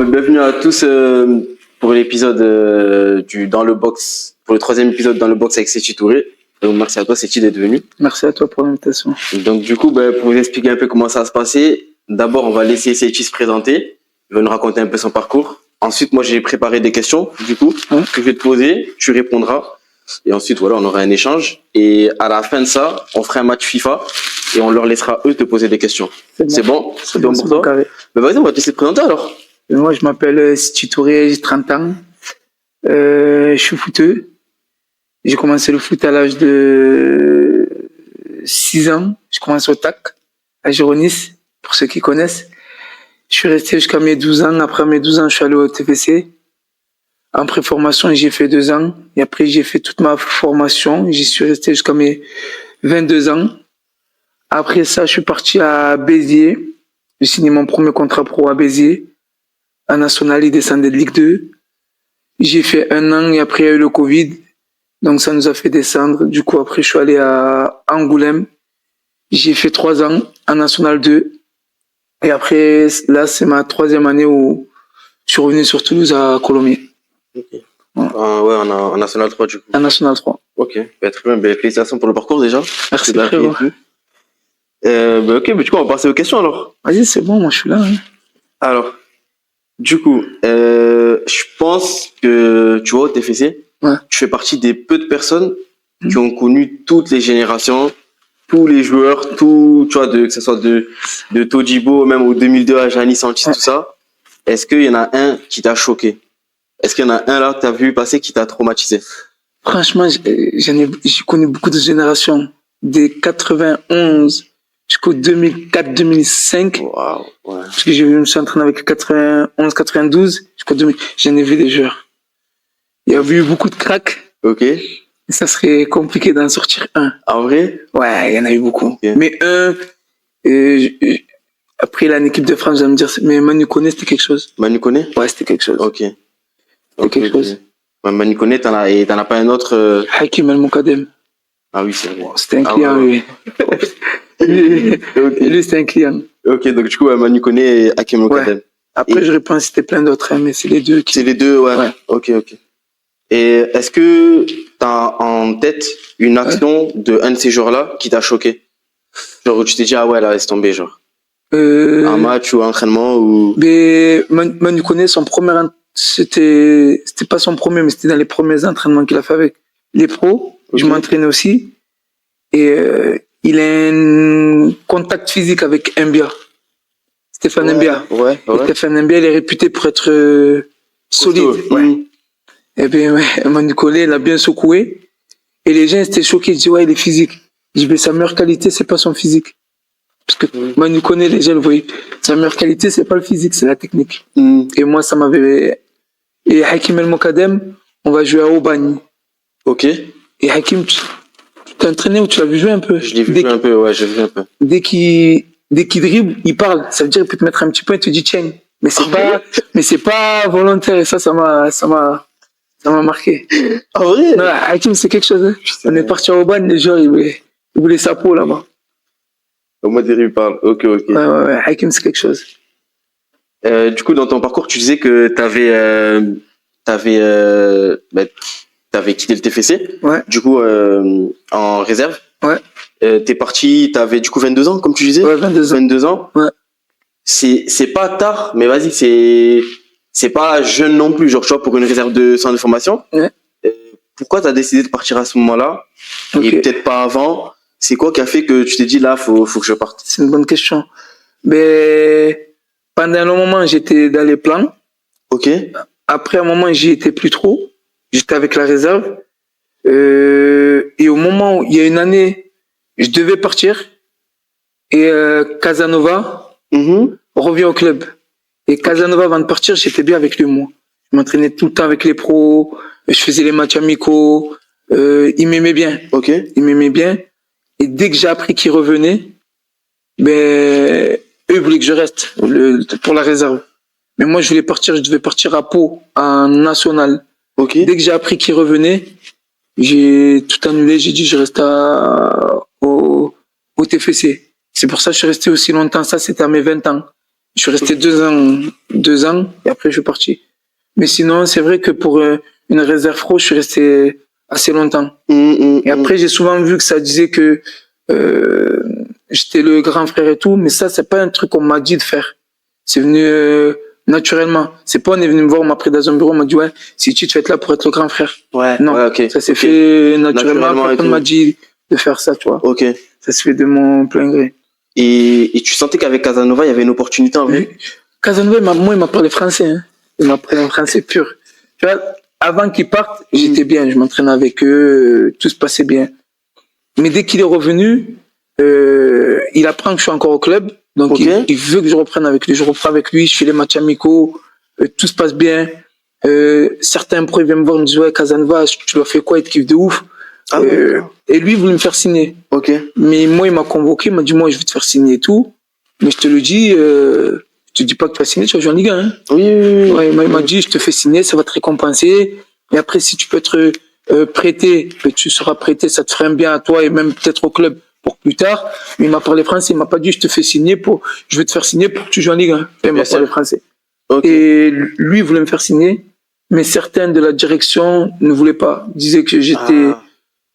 bienvenue à tous pour l'épisode dans le box, pour le troisième épisode dans le box avec Séti Touré. Donc merci à toi Séti d'être venu. Merci à toi pour l'invitation. Donc du coup, pour vous expliquer un peu comment ça va se passer, d'abord on va laisser Séti se présenter, il va nous raconter un peu son parcours. Ensuite, moi j'ai préparé des questions, du coup, que je vais te poser, tu répondras. Et ensuite, voilà, on aura un échange. Et à la fin de ça, on fera un match FIFA et on leur laissera eux te poser des questions. C'est bon pour toi? Vas-y, on va te laisser te présenter alors. Moi, je m'appelle Séti Touré, j'ai 30 ans. Je suis footeux. J'ai commencé le foot à l'âge de 6 ans. Je commence au TAC, à Géronis, pour ceux qui connaissent. Je suis resté jusqu'à mes 12 ans. Après mes 12 ans, je suis allé au TFC. En préformation, j'ai fait 2 ans. Et après, j'ai fait toute ma formation. J'y suis resté jusqu'à mes 22 ans. Après ça, je suis parti à Béziers. J'ai signé mon premier contrat pro à Béziers. En national, il descendait de Ligue 2. J'ai fait 1 an et après, il y a eu le Covid. Donc, ça nous a fait descendre. Du coup, après, je suis allé à Angoulême. J'ai fait 3 ans en national 2. Et après, là, c'est ma 3e année où je suis revenu sur Toulouse à Colomiers. Okay. En National 3 du coup. En National 3. Ok, très bien. Félicitations pour le parcours déjà. Merci frérot. Du coup on va passer aux questions alors. Vas-y, c'est bon, moi je suis là. Hein. Alors, du coup, je pense que tu vois au TFC, tu fais partie des peu de personnes qui ont connu toutes les générations, tous les joueurs, tout, tu vois, que ce soit de Todibo, même au 2002 à Gianni Santis, tout ça. Est-ce qu'il y en a un qui t'a choqué? Est-ce qu'il y en a un là que tu as vu passer qui t'a traumatisé? Franchement, j'ai connu beaucoup de générations. Des 91 jusqu'au 2004-2005. Wow, ouais. Parce que je me suis entraîné avec 91-92 jusqu'au 2000. J'en ai vu des joueurs. Il y a eu beaucoup de cracks. Ok. Et ça serait compliqué d'en sortir un. En vrai? Ouais, il y en a eu beaucoup. Okay. Mais après, là, l'équipe de France, je vais me dire, mais Manu Koné, c'était quelque chose. Manu Koné? Ouais, c'était quelque chose. Ok. C'était quelque chose. Ouais, Manu Koné, t'en as pas un autre Hakim El Moukadem. Ah oui, c'est vrai. Oh, c'était un client, lui. Lui, c'était un client. Ok, donc du coup, Manu Koné et Hakim El Moukadem. Ouais. Après, j'aurais pu en citer plein d'autres, hein, mais c'est les deux qui... C'est les deux, ouais. Ok. Et est-ce que t'as en tête une action de un de ces joueurs-là qui t'a choqué? Genre où tu t'es dit, ah ouais, là, laisse tomber, genre. Un match ou un entraînement ou... Mais Manu Koné, son premier... C'était pas son premier, mais c'était dans les premiers entraînements qu'il a fait avec les pros. Okay. Je m'entraînais aussi. Et il a un contact physique avec Mbia. Stéphane Mbia. Ouais. Stéphane Mbia, il est réputé pour être solide. Ouais. Et bien, Manu Koné, il a bien secoué. Et les gens étaient choqués. Ils disaient, ouais, il est physique. Je dis, mais sa meilleure qualité, c'est pas son physique. Parce que Manu Koné, les gens le voyaient. Sa meilleure qualité, c'est pas le physique, c'est la technique. Et moi, ça m'avait... Et Hakim El Moukadem, on va jouer à Aubagne. Ok. Et Hakim, tu t'es entraîné ou tu l'as vu jouer un peu? Je l'ai vu jouer un peu, ouais, j'ai vu un peu. Dès qu'il dribble, il parle. Ça veut dire qu'il peut te mettre un petit point et te dit tiens. Mais c'est pas volontaire. Et ça m'a marqué. Ah vrai? Non, Hakim, c'est quelque chose. Hein. On est parti à Aubagne, les joueurs, ils voulaient sa peau là-bas. Au moins, il parle. Ok. Ouais, Hakim, c'est quelque chose. Du coup, dans ton parcours, tu disais que t'avais quitté le TFC. Ouais. Du coup, en réserve. Ouais. T'es parti, t'avais du coup 22 ans, comme tu disais. Ouais, 22 ans. Ouais. C'est pas tard, mais vas-y, c'est pas jeune non plus, genre, tu vois, pour une réserve de centre de formation. Ouais. Pourquoi t'as décidé de partir à ce moment-là? Okay. Et peut-être pas avant? C'est quoi qui a fait que tu t'es dit là, faut que je parte? C'est une bonne question. Mais pendant un long moment, j'étais dans les plans. Ok. Après un moment, j'y étais plus trop. J'étais avec la réserve. Et au moment où il y a une année, je devais partir. Et Casanova revient au club. Et Casanova, avant de partir, j'étais bien avec lui, moi. Je m'entraînais tout le temps avec les pros. Je faisais les matchs amicaux. Il m'aimait bien. Ok. Il m'aimait bien. Et dès que j'ai appris qu'il revenait, eux voulaient que je reste pour la réserve. Mais moi, je devais partir à Pau, en national. Okay. Dès que j'ai appris qu'il revenait, j'ai tout annulé. J'ai dit, je reste au TFC. C'est pour ça que je suis resté aussi longtemps. Ça, c'était à mes 20 ans. Je suis resté 2 ans, et après je suis parti. Mais sinon, c'est vrai que pour une réserve pro, je suis resté assez longtemps. Et après, j'ai souvent vu que ça disait que j'étais le grand frère et tout, mais ça, c'est pas un truc qu'on m'a dit de faire. C'est venu naturellement. C'est pas on est venu me voir, on m'a pris dans un bureau, on m'a dit ouais, si tu vas être là pour être le grand frère. Ouais, non, ouais, ok. Ça s'est fait naturellement. Personne m'a dit de faire ça, tu vois. Ok. Ça se fait de mon plein gré. Et tu sentais qu'avec Casanova, il y avait une opportunité en vue? Casanova, moi, il m'a parlé français. Hein. Il m'a parlé en français pur. Tu vois, avant qu'il parte, j'étais bien. Je m'entraînais avec eux, tout se passait bien. Mais dès qu'il est revenu, il apprend que je suis encore au club. Donc, il veut que je reprenne avec lui. Je reprends avec lui, je fais les matchs amicaux, tout se passe bien. Certains pros viennent me voir, me disent ouais, Casanova, tu l'as fait quoi? Il te kiffe de ouf. Ah ouais. Et lui, il voulait me faire signer. Ok. Mais moi, il m'a convoqué, il m'a dit moi, je vais te faire signer et tout. Mais je te le dis, je te dis pas que tu vas signer, tu vas jouer en Ligue 1. Hein. Oui. Ouais, il m'a dit je te fais signer, ça va te récompenser. Et après, si tu peux être prêté, tu seras prêté, ça te ferait un bien à toi et même peut-être au club pour plus tard. Mais il m'a parlé français, il m'a pas dit je te fais signer je vais te faire signer pour que tu joues en Ligue 1. Il m'a parlé français. Okay. Et lui, il voulait me faire signer, mais certains de la direction ne voulaient pas. Ils disaient que j'étais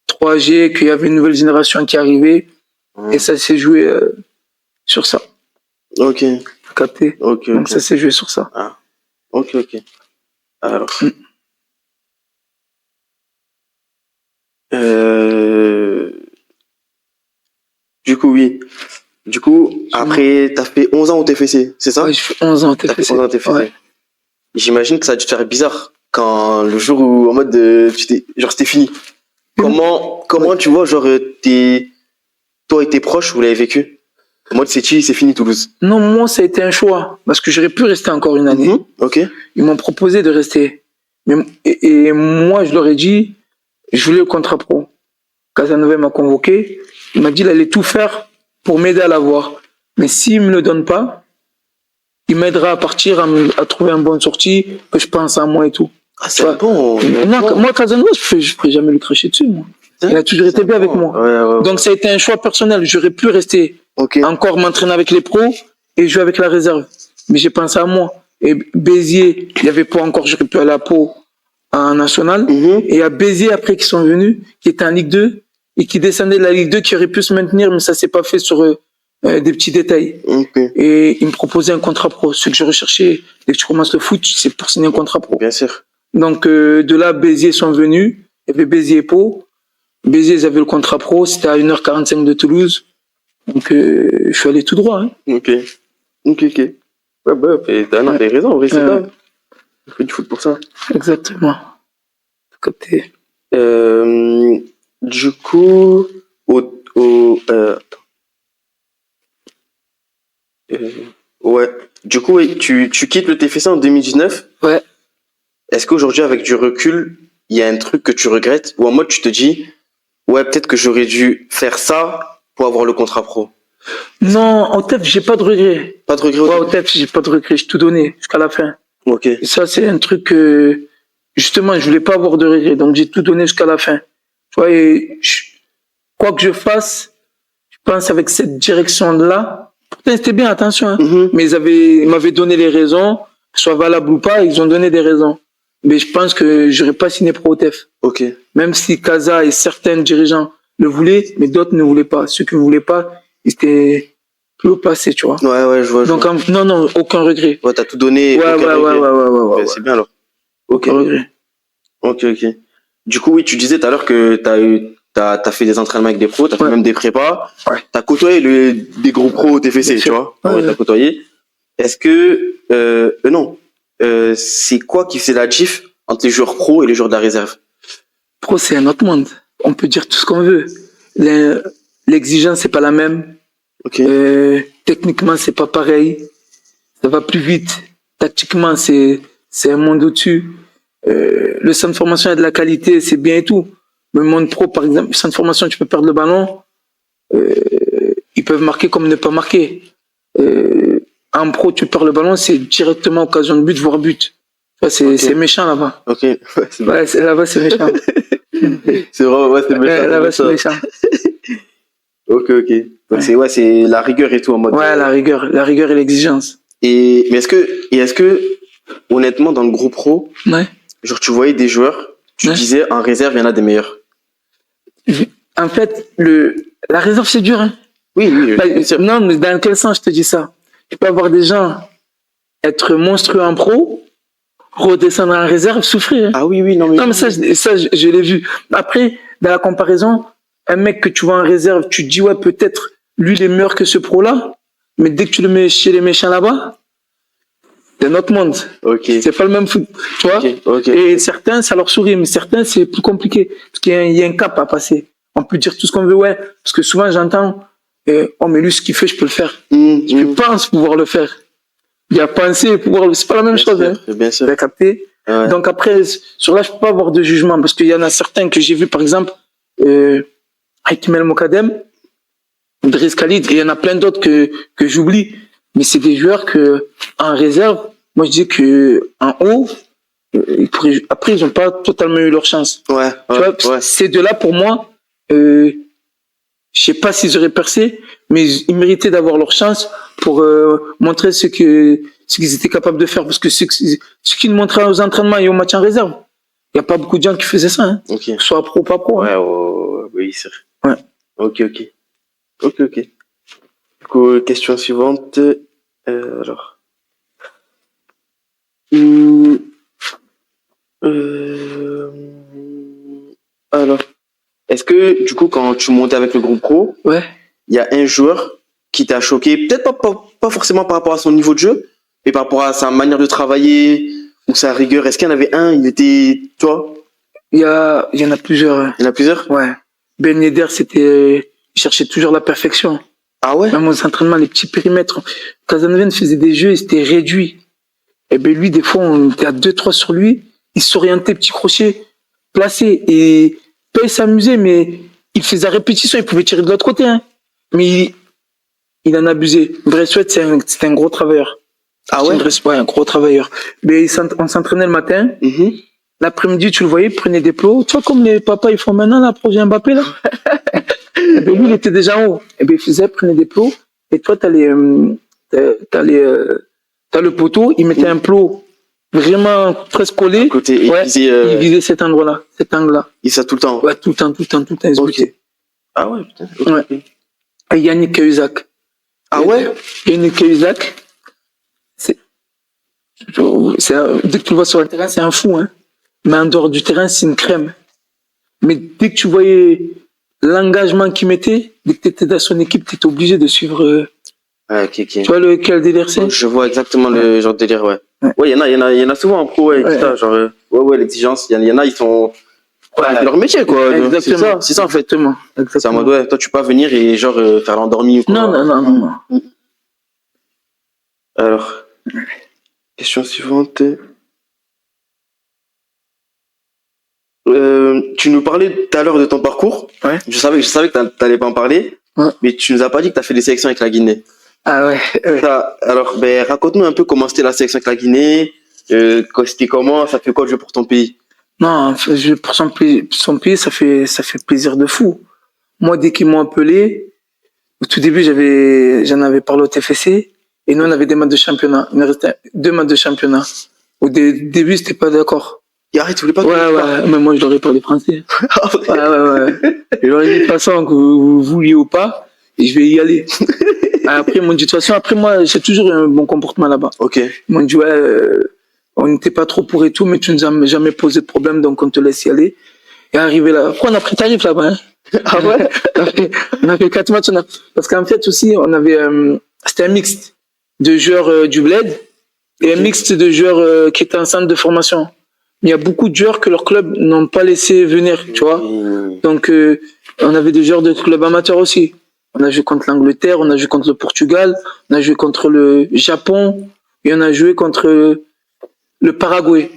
3G, qu'il y avait une nouvelle génération qui arrivait. Et ça s'est joué sur ça. Ok. Capté. Donc ça s'est joué sur ça. Ah. Ok. Alors. Du coup, oui. Après, t'as fait 11 ans au TFC, c'est ça? Oui, je fais 11 ans au TFC. T'as fait 11 ans au TFC. Ouais. J'imagine que ça a dû te faire bizarre quand le jour où, en mode, c'était fini. Comment tu vois, genre, toi et tes proches, vous l'avez vécu? En mode, c'est fini Toulouse. Non, moi, ça a été un choix. Parce que j'aurais pu rester encore une année. Ok. Ils m'ont proposé de rester. Et moi, je leur ai dit, je voulais le contrat pro. Casanova m'a convoqué. Il m'a dit qu'il allait tout faire pour m'aider à l'avoir. Mais s'il ne me le donne pas, il m'aidera à partir, à trouver une bonne sortie, que je pense à moi et tout. Ah, c'est bon. Non, moi, Casanova, je ne ferai jamais le cracher dessus, moi. Il a toujours été bien avec moi. Ouais. Donc, ça a été un choix personnel. J'aurais pu rester encore m'entraîner avec les pros et jouer avec la réserve. Mais j'ai pensé à moi. Et Béziers, il n'y avait pas encore, j'aurais pu aller à Pau en national. Et il y a Béziers après qui sont venus, qui étaient en Ligue 2 et qui descendaient de la Ligue 2, qui auraient pu se maintenir, mais ça ne s'est pas fait sur des petits détails. Et ils me proposaient un contrat pro. Ce que je recherchais dès que tu commences le foot, c'est pour signer un contrat pro. Bien sûr. Donc de là, Béziers sont venus. Il y avait Béziers et Pau. Béziers, ils avaient le contrat pro, c'était à 1h45 de Toulouse. Donc, je suis allé tout droit. Hein. Ok. Ouais, t'as raison, en vrai, c'est ça. Je fais du foot pour ça. Exactement. Capté. Du coup, ouais. Du coup, tu quittes le TFC en 2019. Ouais. Est-ce qu'aujourd'hui, avec du recul, il y a un truc que tu regrettes ou en mode tu te dis ouais, peut-être que j'aurais dû faire ça pour avoir le contrat pro? Non, au TEF, j'ai pas de regret. Pas de regret? Ouais, au TEF, j'ai pas de regret. J'ai tout donné jusqu'à la fin. Ok. Et ça, c'est un truc que, justement, je voulais pas avoir de regret. Donc, j'ai tout donné jusqu'à la fin. Tu vois, et quoi que je fasse, je pense avec cette direction-là, pourtant, c'était bien, attention, hein. Mais ils m'avaient donné les raisons, que ce soit valable ou pas, ils ont donné des raisons. Mais je pense que j'aurais pas signé pro au TEF. Ok. Même si Casa et certains dirigeants le voulaient, mais d'autres ne voulaient pas. Ceux qui ne voulaient pas, ils étaient plus haut placés, tu vois. Ouais, je vois. Donc, non, aucun regret. Ouais, t'as tout donné. Ouais. C'est bien alors. Aucun regret. Ok. Du coup, oui, tu disais tout à l'heure que t'as fait des entraînements avec des pros, t'as fait même des prépas. Ouais. T'as côtoyé des gros pros au TFC, tu vois. Ouais, t'as côtoyé. Est-ce que, non. C'est quoi qui fait la diff entre les joueurs pro et les joueurs de la réserve? Pro, c'est un autre monde. On peut dire tout ce qu'on veut. L'exigence, c'est pas la même. Techniquement, c'est pas pareil. Ça va plus vite. Tactiquement, c'est un monde au-dessus. Le centre de formation a de la qualité, c'est bien et tout. Le monde pro, par exemple, le centre de formation, tu peux perdre le ballon. Ils peuvent marquer comme ne pas marquer. En pro, tu perds le ballon, c'est directement occasion de but, voire but. C'est méchant là-bas. Ok. Là-bas, c'est méchant. C'est vrai, c'est méchant. Là-bas, c'est méchant. Ok. Donc c'est la rigueur et tout en mode. Ouais, la rigueur et l'exigence. Mais est-ce que, honnêtement, dans le groupe pro, Ouais. genre, tu voyais des joueurs, tu Ouais. disais, en réserve, il y en a des meilleurs. En fait, la réserve, c'est dur. Hein. Oui, Bah, bien sûr. non, mais dans quel sens je te dis ça? Tu peux avoir des gens être monstrueux en pro, redescendre en réserve, souffrir. Hein. Ah oui, non, mais... Non, mais ça, je l'ai vu. Après, dans la comparaison, un mec que tu vois en réserve, tu te dis, ouais, peut-être, lui, il est meilleur que ce pro-là, mais dès que tu le mets chez les méchants là-bas, c'est un autre monde. Ok. C'est pas le même foot, tu vois. Ok. Et certains, ça leur sourit, mais certains, c'est plus compliqué, parce qu'il y a un cap à passer. On peut dire tout ce qu'on veut, ouais, parce que souvent, j'entends, oh, mais lui, ce qu'il fait, je peux le faire. Je pense pouvoir le faire. Il y a pensé pouvoir, c'est pas la même chose, sûr, hein. Bien sûr. Tu as capté? Ouais. Donc après, sur là, je peux pas avoir de jugement parce qu'il y en a certains que j'ai vus, par exemple, Hakim El Mokadem, Driss Khalid, et il y en a plein d'autres que j'oublie. Mais c'est des joueurs que, en réserve, moi je dis que, en haut, après, ils ont pas totalement eu leur chance. Ouais. Tu vois, ces deux-là, pour moi, je sais pas s'ils auraient percé, mais ils méritaient d'avoir leur chance pour montrer ce qu'ils étaient capables de faire. Parce que ce qu'ils montraient aux entraînements et aux matchs en réserve, il n'y a pas beaucoup de gens qui faisaient ça. Hein. Ok. Soit pro, pas pro. Ouais, Hein. oui, c'est vrai. Ouais. Ok. Du coup, question suivante. Alors. Alors. Est-ce que, du coup, quand tu montais avec le groupe pro, Ouais. il y a un joueur qui t'a choqué, peut-être pas forcément par rapport à son niveau de jeu, mais par rapport à sa manière de travailler ou sa rigueur. Est-ce qu'il y en avait un, il était, toi? Il y en a plusieurs. Hein. Il y en a plusieurs? Ouais. Ben Yedder, il cherchait toujours la perfection. Ah ouais? Même aux entraînements, les petits périmètres. Casanova faisait des jeux, c'était réduit. Et ben lui, des fois, on était à 2-3 sur lui, il s'orientait, petit crochet, placé, et pas il s'amusait, mais il faisait la répétition, il pouvait tirer de l'autre côté, hein. Mais il en abusait. Bressuet, c'est un gros travailleur. Ah ouais? Ouais, un gros travailleur. Mais on s'entraînait le matin, l'après-midi, tu le voyais, il prenait des plots. Tu vois, comme les papas, ils font maintenant, là, projet Mbappé, là. Et ben lui, il était déjà en haut. Et ben il prenait des plots, et toi, t'as le poteau, il mettait un plot vraiment presque collé. Côté, ouais, il visait cet endroit-là, cet angle-là. Il ça tout le temps? Ouais, tout le temps. Il se butait. Ah ouais, putain. Okay. Ouais. Et Yannick Cahuzac. Ah ouais? Yannick Cahuzac, dès que tu le vois sur le terrain, c'est un fou, hein. Mais en dehors du terrain, c'est une crème. Mais dès que tu voyais l'engagement qu'il mettait, dès que tu étais dans son équipe, tu étais obligé de suivre. Ok. Tu vois quel délire c'est? Je vois exactement le genre de délire, ouais. Ouais, il y en a souvent en pro, ouais, ça, genre, l'exigence, il y en a, ils sont, c'est leur métier, quoi. Exactement. C'est ça, en fait. Exactement. C'est en mode, ouais, toi, tu peux pas venir et, genre, faire l'endormi ou quoi. Non. Alors, question suivante. Tu nous parlais tout à l'heure de ton parcours. Ouais. Je savais que t'allais pas en parler. Ouais. Mais tu nous as pas dit que t'as fait des sélections avec la Guinée. Ah ouais. Alors, raconte-nous un peu comment c'était la sélection avec la Guinée. C'était comment, ça fait quoi de jouer pour ton pays? Non, pour son pays, ça fait plaisir de fou. Moi, dès qu'ils m'ont appelé, au tout début, j'en avais parlé au TFC, et nous, on avait des matchs de championnat. Il nous restait 2 matchs de championnat. Au début, c'était pas d'accord. Arrête, tu voulais pas? Ouais, mais moi, je leur ai parlé français. Ouais. Je leur ai dit, de toute façon, que vous vouliez ou pas, et je vais y aller. Après, ils m'ont dit, de toute façon, après, moi, j'ai toujours un bon comportement là-bas. Ok. Ils m'ont dit, ouais, on n'était pas trop pour et tout, mais tu nous as jamais posé de problème, donc on te laisse y aller. Et arrivé là, pourquoi on a pris tarif là-bas, hein? Ah ouais? On a fait 4 matchs, parce qu'en fait aussi, on avait, c'était un mixte de joueurs du Bled et un mixte de joueurs qui étaient en centre de formation. Il y a beaucoup de joueurs que leur club n'ont pas laissé venir, tu vois. Donc, on avait des joueurs de clubs amateurs aussi. On a joué contre l'Angleterre, on a joué contre le Portugal, on a joué contre le Japon, et on a joué contre le Paraguay.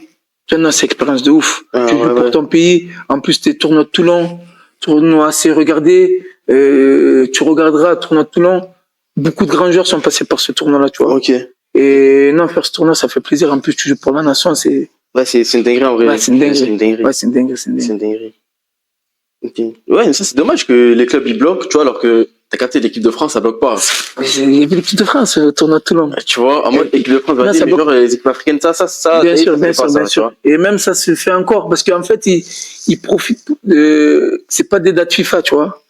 C'est une expérience de ouf. Tu joues pour ton pays, en plus t'es tournoi de Toulon, tournoi assez regardé, tu regarderas tournoi de Toulon. Beaucoup de grands joueurs sont passés par ce tournoi-là, tu vois. Ok. Et non, faire ce tournoi, ça fait plaisir. En plus, tu joues pour la nation, c'est... Ouais, c'est une dinguerie en vrai. Ouais, c'est une dinguerie. Okay. Ouais, mais ça c'est dommage que les clubs ils bloquent, tu vois, alors que t'as capté, l'équipe de France, ça bloque pas. Il y avait l'équipe de France, tournoi de Toulon. Tu vois, en mode l'équipe de France, vas-y, mais genre les équipes africaines, ça. Bien sûr, bien sûr. Et même ça se fait encore, parce qu'en fait, ils profitent de. C'est pas des dates FIFA, tu vois.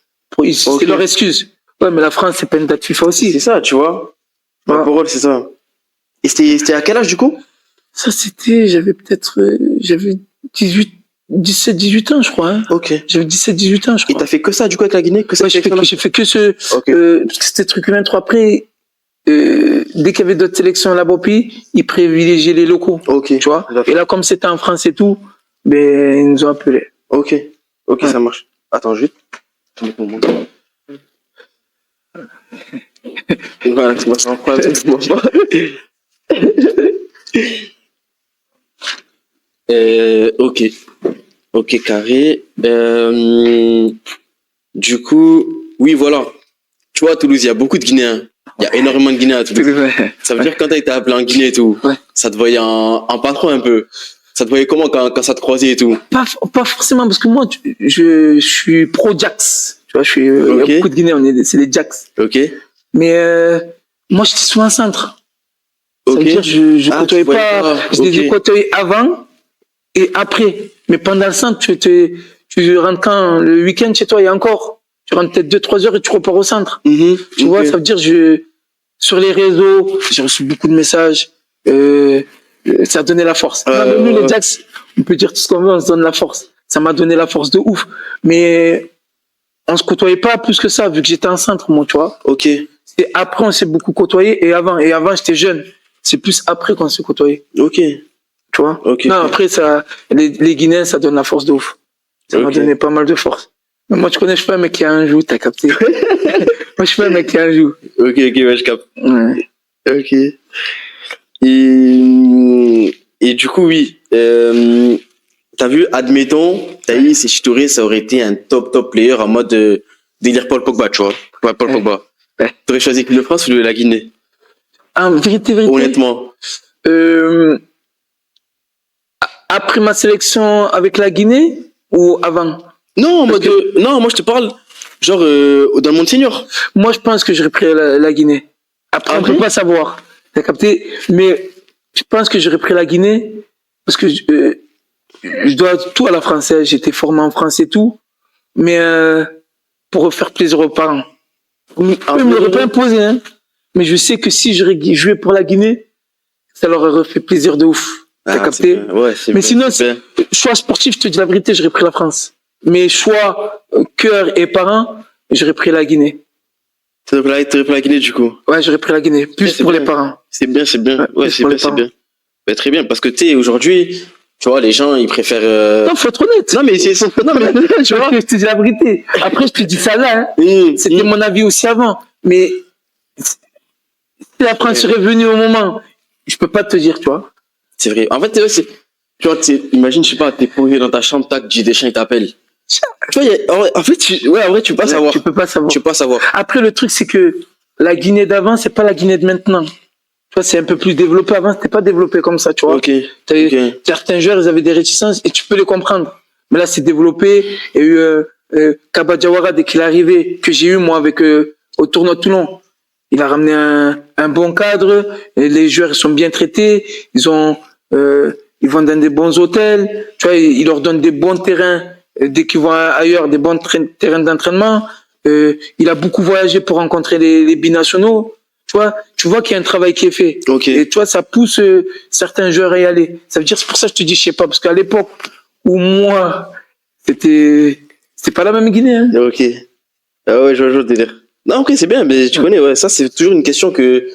C'est leur excuse. Ouais, mais la France, c'est pas une date FIFA aussi. C'est ça, tu vois. Pour eux, c'est ça. Et c'était à quel âge du coup? Ça, j'avais 17, 18 ans, je crois. Hein. Ok. J'avais 17, 18 ans, je crois. Et t'as fait que ça, du coup, avec la Guinée, que ça? Ouais, j'ai fait que ce, parce que c'était truc U23. Après, dès qu'il y avait d'autres sélections là-bas au pays, ils privilégiaient les locaux. Ok. Tu vois. Et là, comme c'était en France et tout, ben, ils nous ont appelés. Ok. Ok, ça marche. Attends, juste. Voilà, tu m'as fait ok. Ok, carré. Du coup, oui, voilà. Tu vois, à Toulouse, il y a beaucoup de Guinéens. Il y a énormément de Guinéens à Toulouse. Ça veut dire que quand t'as été appelé en Guinée et tout, ça te voyait en patron un peu. Ça te voyait comment quand ça te croisait et tout? Pas forcément, parce que moi, je suis pro-Jax. Tu vois, il y a beaucoup de Guinéens, c'est les Jax. Ok. Mais moi, j'étais souvent centre. Ça veut dire je côtoyais pas. Je les ai côtoyés avant et après. Mais pendant le centre, tu rentres quand le week-end chez toi, il y a encore. Tu rentres peut-être 2-3 heures et tu repars au centre. Tu vois, ça veut dire sur les réseaux, j'ai reçu beaucoup de messages. Ça a donné la force. Nous, les Jacks, on peut dire tout ce qu'on veut, on se donne la force. Ça m'a donné la force de ouf. Mais on se côtoyait pas plus que ça, vu que j'étais en centre, moi, tu vois. Ok. Et après, on s'est beaucoup côtoyé. Et avant, j'étais jeune. C'est plus après qu'on s'est côtoyé. Ok. Tu vois. Okay. Non, après, les Guinéens, ça donne la force de ouf. Ça m'a donné pas mal de force. Mais moi, tu connais, je suis pas un mec qui a un joue, t'as capté. Moi, je suis pas un mec qui a un joue. Ok, ouais, je capte. Ouais. Ok. Et du coup, oui. T'as vu, admettons, Thaïs et Chitouré, ça aurait été un top player en mode délire Paul Pogba, tu vois. Ouais, Paul Pogba. T'aurais choisi l'équipe de France ou la Guinée? En vérité. Honnêtement. Après ma sélection avec la Guinée ou avant? Non, moi je te parle genre dans le monde senior. Moi, je pense que j'aurais pris la Guinée. Après, on peut pas savoir. T'as capté? Mais je pense que j'aurais pris la Guinée parce que je dois tout à la française. J'étais formé en France et tout. Mais pour faire plaisir aux parents. Ils ne m'auraient pas imposé. Hein. Mais je sais que si j'aurais joué pour la Guinée, ça leur aurait fait plaisir de ouf. T'as capté? Mais sinon, choix sportif, je te dis la vérité, j'aurais pris la France. Mais choix cœur et parents, j'aurais pris la Guinée. T'aurais pris la Guinée du coup? Ouais, j'aurais pris la Guinée. Plus pour les parents. C'est bien. Ouais, c'est bien. Bah, très bien, parce que tu sais, aujourd'hui, tu vois, les gens, ils préfèrent... Non, faut être honnête. Non, mais tu vois. Je te dis la vérité. Après, je te dis ça là. Hein. C'était mon avis aussi avant. Mais si la France serait venue au moment, je peux pas te dire, tu vois. C'est vrai. En fait, tu vois, imagine, je sais pas, t'es posé dans ta chambre, tac, Didier Deschamps, il t'appelle. Tu vois, en fait, tu peux pas savoir. Tu peux pas savoir. Tu peux pas savoir. Après, le truc, c'est que la Guinée d'avant, c'est pas la Guinée de maintenant. Tu vois, c'est un peu plus développé. Avant, c'était pas développé comme ça, tu vois. Certains joueurs, ils avaient des réticences et tu peux les comprendre. Mais là, c'est développé. Il y a eu Kaba Diawara, dès qu'il est arrivé, que j'ai eu, moi, avec au tournoi de Toulon. Il a ramené un bon cadre. Et les joueurs, ils sont bien traités. Ils vont dans des bons hôtels. Tu vois, ils leur donnent des bons terrains. Dès qu'ils vont ailleurs, des bons terrains d'entraînement. Il a beaucoup voyagé pour rencontrer les binationaux. Tu vois qu'il y a un travail qui est fait. Et tu vois, ça pousse certains joueurs à y aller. Ça veut dire, c'est pour ça que je te dis, je sais pas, parce qu'à l'époque où moi, c'était pas la même Guinée. Hein. Ok. Ah ouais, je vois le délire. Non, ok, c'est bien, mais tu connais, ouais, ça c'est toujours une question que...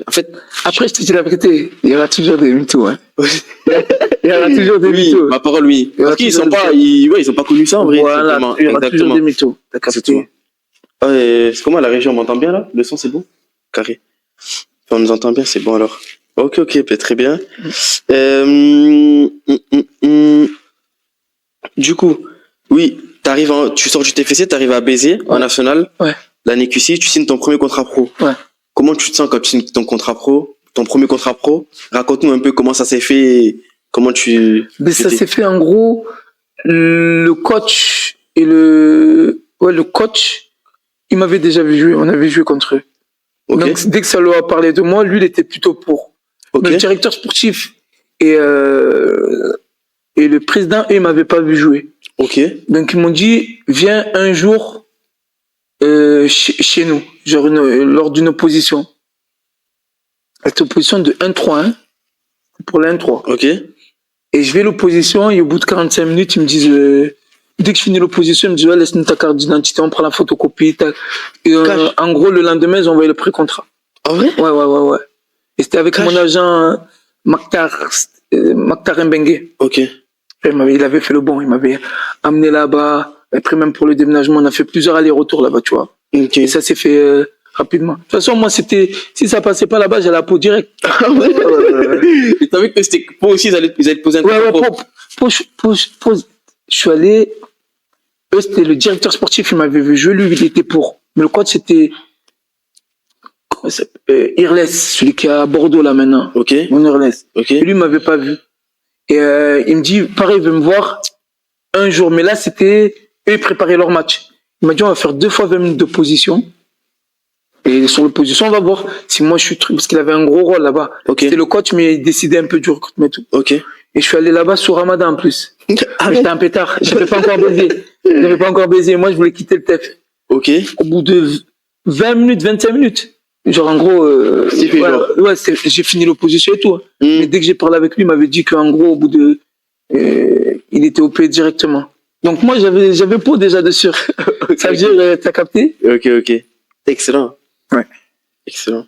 En fait... Après, je te dis la vérité, il y aura toujours des mythos. Hein. Il y aura toujours des mythos. Ma parole, oui. Parce qu'ils sont pas, ils ont pas connu ça en vrai. Voilà, il y aura toujours des mythos. T'as capté. C'est comment la région, on m'entend bien là? Le son c'est bon? Carré. On nous entend bien, c'est bon alors. Ok, très bien. Du coup, oui, tu sors du TFC, t'arrives à Béziers, en national. Ouais. L'année QC, tu signes ton premier contrat pro. Ouais. Comment tu te sens quand tu signes ton premier contrat pro? Raconte-nous un peu comment ça s'est fait, comment tu... Mais ça s'est fait en gros, le coach et le coach il m'avait déjà vu jouer, on avait joué contre eux. Ok. Donc, dès que ça lui a parlé de moi, lui, il était plutôt pour. Ok. Le directeur sportif et le président, eux, ils m'avaient pas vu jouer. Ok. Donc, ils m'ont dit, viens un jour chez nous, genre lors d'une opposition. Cette opposition de 1-3, hein, pour l'1-3. Ok. Et je vais à l'opposition, et au bout de 45 minutes, ils me disent, dès que je finis l'opposition, ils me disent, ouais, laisse-nous ta carte d'identité, on prend la photocopie. Et, en gros, le lendemain, ils ont envoyé le pré-contrat. Ah ouais? Ouais. Et c'était avec mon agent Maktar Mbengue. Ok. Il avait fait le bon, il m'avait amené là-bas. Après, même pour le déménagement, on a fait plusieurs allers-retours là-bas, tu vois. Ok. Et ça s'est fait rapidement. De toute façon, moi, c'était, si ça passait pas là-bas, j'allais à Pau direct. Ah ouais? Et t'as vu que c'était Pau aussi, ils allaient te poser un Pau, je suis allé, eux, c'était le directeur sportif, il m'avait vu jouer, lui, il était pour. Mais le coach, c'était, Irles, celui qui est à Bordeaux là maintenant. Ok. Mon Irles. Ok. Et lui, il m'avait pas vu. Et il me dit, pareil, il veut me voir un jour. Mais là, c'était, eux, ils préparaient leur match. Il m'a dit, on va faire 2 fois 20 minutes de position. Et sur l'opposition, on va voir si moi je suis truc, parce qu'il avait un gros rôle là-bas. Ok. C'était le coach, mais il décidait un peu du recrutement et tout. Ok. Et je suis allé là-bas sous Ramadan en plus. Ah J'étais un pétard. J'avais pas encore baisé. Moi, je voulais quitter le TEF. Ok. Au bout de 20 minutes, 25 minutes. Genre, en gros, j'ai fini l'opposition et tout. Mais dès que j'ai parlé avec lui, il m'avait dit qu'en gros, au bout de, il était OP directement. Donc, moi, j'avais Pau déjà dessus. Okay. Ça veut dire, t'as capté? Ok. Excellent. Ouais. Excellent.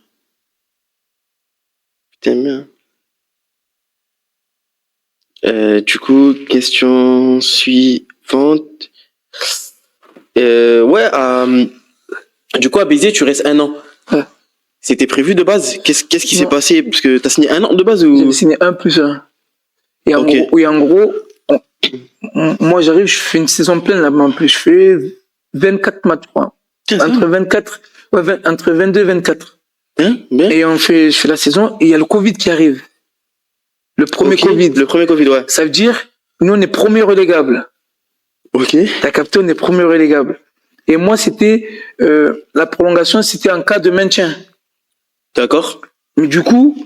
Putain, bien. Du coup, question suivante. Du coup, à Béziers, tu restes 1 an. Ouais. C'était prévu de base? Qu'est-ce qui s'est passé? Parce que t'as signé 1 an de base ou? J'avais signé 1+1. Et en gros, moi j'arrive, je fais une saison pleine là-bas en plus. Je fais 24 matchs, je crois. Entre 22 et 24. Bien. Et je fais la saison et il y a le Covid qui arrive. Le premier Covid. Le premier Covid, ouais. Ça veut dire, nous on est premier relégable. Ok. T'as capté, on est premier relégable. Et moi c'était, la prolongation c'était en cas de maintien. D'accord. Mais du coup,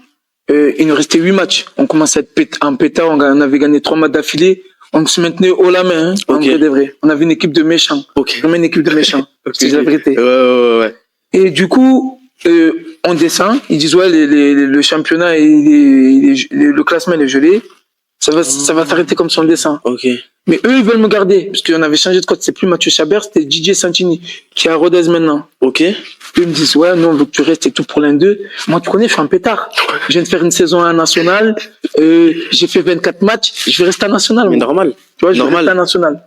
il nous restait 8 matchs. On commençait à être en pétard, on avait gagné 3 matchs d'affilée. On se maintenait haut la main, hein, en vrai de vrai. On avait une équipe de méchants. Vraiment une équipe de méchants. C'est la vérité. Ouais. Et du coup, on descend. Ils disent, ouais, le championnat, le classement est gelé. Ça va s'arrêter comme si on descend. Ok. Mais eux, ils veulent me garder. Parce qu'on avait changé de coach. C'est plus Mathieu Chabert, c'était Didier Santini, qui est à Rodez maintenant. Ok. Eux, ils me disent, ouais, non, on veut que tu restes et tout pour l'N2. Moi, tu connais, je suis un pétard. Je viens de faire une saison en national. J'ai fait 24 matchs. Je vais rester en national. Mais normal. Tu vois, je vais rester en national.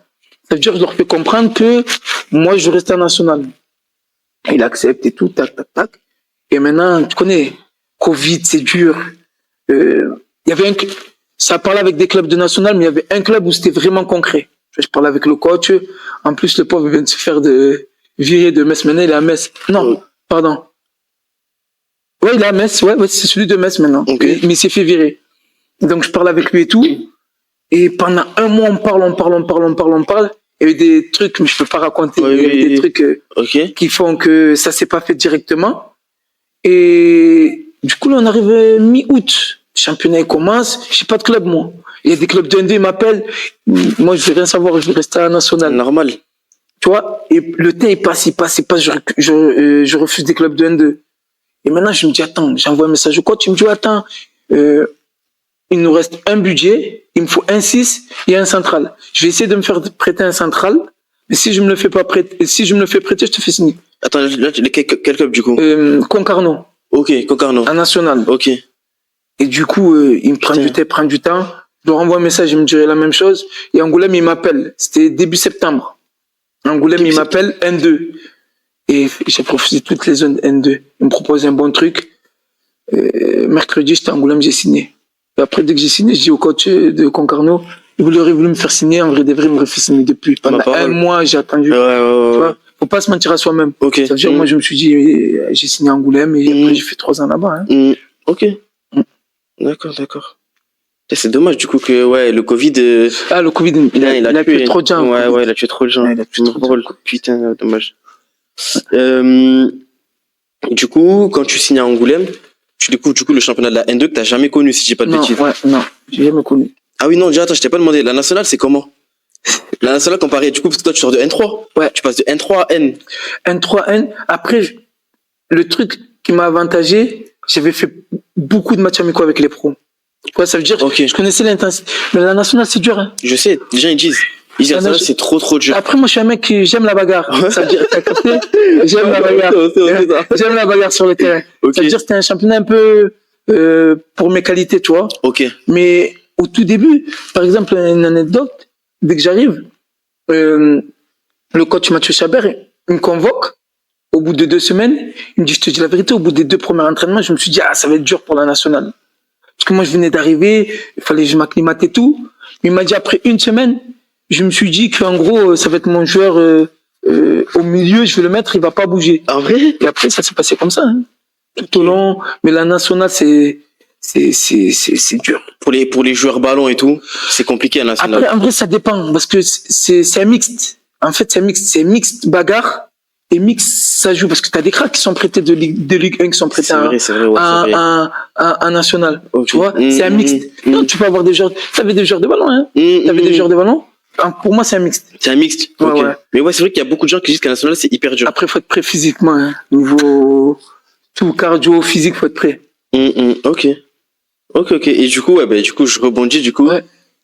Ça veut dire que je leur fais comprendre que moi, je reste en national. Il accepte et tout, tac. Et maintenant, tu connais, Covid, c'est dur. Il y avait ça parlait avec des clubs de national, mais il y avait un club où c'était vraiment concret. Je parlais avec le coach. En plus, le pauvre vient de se faire virer de Metz. Maintenant, il est à Metz. Non, pardon. Ouais, il est à Metz. Ouais, c'est celui de Metz maintenant. Okay. Mais il s'est fait virer. Donc, je parle avec lui et tout. Et pendant 1 mois, on parle. Il y a eu des trucs, mais je peux pas raconter. Il y a eu des trucs qui font que ça s'est pas fait directement. Et du coup, là, on arrive mi-août. Le championnat il commence. J'ai pas de club, moi. Il y a des clubs de N2, ils m'appellent. Moi, je vais rien savoir. Je vais rester à la nationale. Normal. Tu vois? Et le temps, il passe. Je refuse des clubs de N2. Et maintenant, je me dis, attends, j'envoie un message au coach. Il me dit, attends, il nous reste un budget. Il me faut un 6 et un central. Je vais essayer de me faire prêter un central. Mais si je me le fais pas prêter, je te fais signer. Attends, là, quel club du coup? Concarneau. Ok, Concarneau. En national. Ok. Et du coup, il me prend du temps. Je leur envoie un message, il me dirait la même chose. Et Angoulême, il m'appelle. C'était début septembre. Angoulême, il m'appelle N2. Et j'ai refusé toutes les zones N2. Il me propose un bon truc. Mercredi, j'étais à Angoulême, j'ai signé. Et après, dès que j'ai signé, je dis au coach de Concarneau, il aurait voulu me faire signer. En vrai, il me fait signer depuis. Pendant 1 mois, j'ai attendu. Ouais. Tu vois, faut pas se mentir à soi-même. Okay. Ça veut dire, moi, je me suis dit, j'ai signé à Angoulême et après, j'ai fait 3 ans là-bas. Hein. Ok. D'accord. C'est dommage du coup que le Covid. Le Covid, il a tué trop de gens. Ouais, il a tué trop de gens. Il a tué trop de gens. Putain, dommage. Du coup, quand tu signes à Angoulême, tu découvres du coup le championnat de la N2 que t'as jamais connu, si je dis pas de bêtises. Non, j'ai jamais connu. Ah oui, non, déjà, attends, je t'ai pas demandé. La nationale, c'est comment? La nationale comparée, du coup, parce que toi, tu sors de N3. Ouais. Tu passes de N3 à N. N3, N. Après, le truc qui m'a avantagé, j'avais fait beaucoup de matchs amicaux avec les pros. Ouais, ça veut dire que je connaissais l'intensité. Mais la nationale, c'est dur. Hein. Je sais, les gens ils disent. La nationale, c'est trop dur. Après, moi, je suis un mec qui j'aime la bagarre. Ça veut dire, t'as capté? J'aime la bagarre. J'aime la bagarre sur le terrain. Ça veut dire que c'était un championnat un peu pour mes qualités, tu vois. Mais au tout début, par exemple, une anecdote, dès que j'arrive, le coach Mathieu Chabert, il me convoque. Au bout de 2 semaines, il me dit, je te dis la vérité, au bout des 2 premiers entraînements, je me suis dit, ça va être dur pour la nationale. Parce que moi, je venais d'arriver, il fallait que je m'acclimate et tout. Il m'a dit, après 1 semaine, je me suis dit qu'en gros, ça va être mon joueur au milieu, je vais le mettre, il va pas bouger. En vrai? Et après, ça s'est passé comme ça. Hein. Tout au long. Mais la nationale, c'est dur. Pour les joueurs ballon et tout, c'est compliqué la nationale. Après, en vrai, ça dépend. Parce que c'est un mixte. En fait, c'est un mixte. C'est mixte bagarre. Et mix, ça joue parce que tu as des cracks qui sont prêtés de Ligue 1 qui sont prêtés à National. Tu vois, c'est un mixte. Non, tu peux avoir des joueurs. Tu avais des joueurs de ballon, hein. Tu avais des joueurs de ballon. Pour moi, c'est un mixte. C'est un mixte. Ouais. Mais ouais, c'est vrai qu'il y a beaucoup de gens qui disent qu'à National, c'est hyper dur. Après, il faut être prêt physiquement. Hein. Niveau tout cardio, physique, il faut être prêt. Ok. Et du coup, je rebondis. Du coup,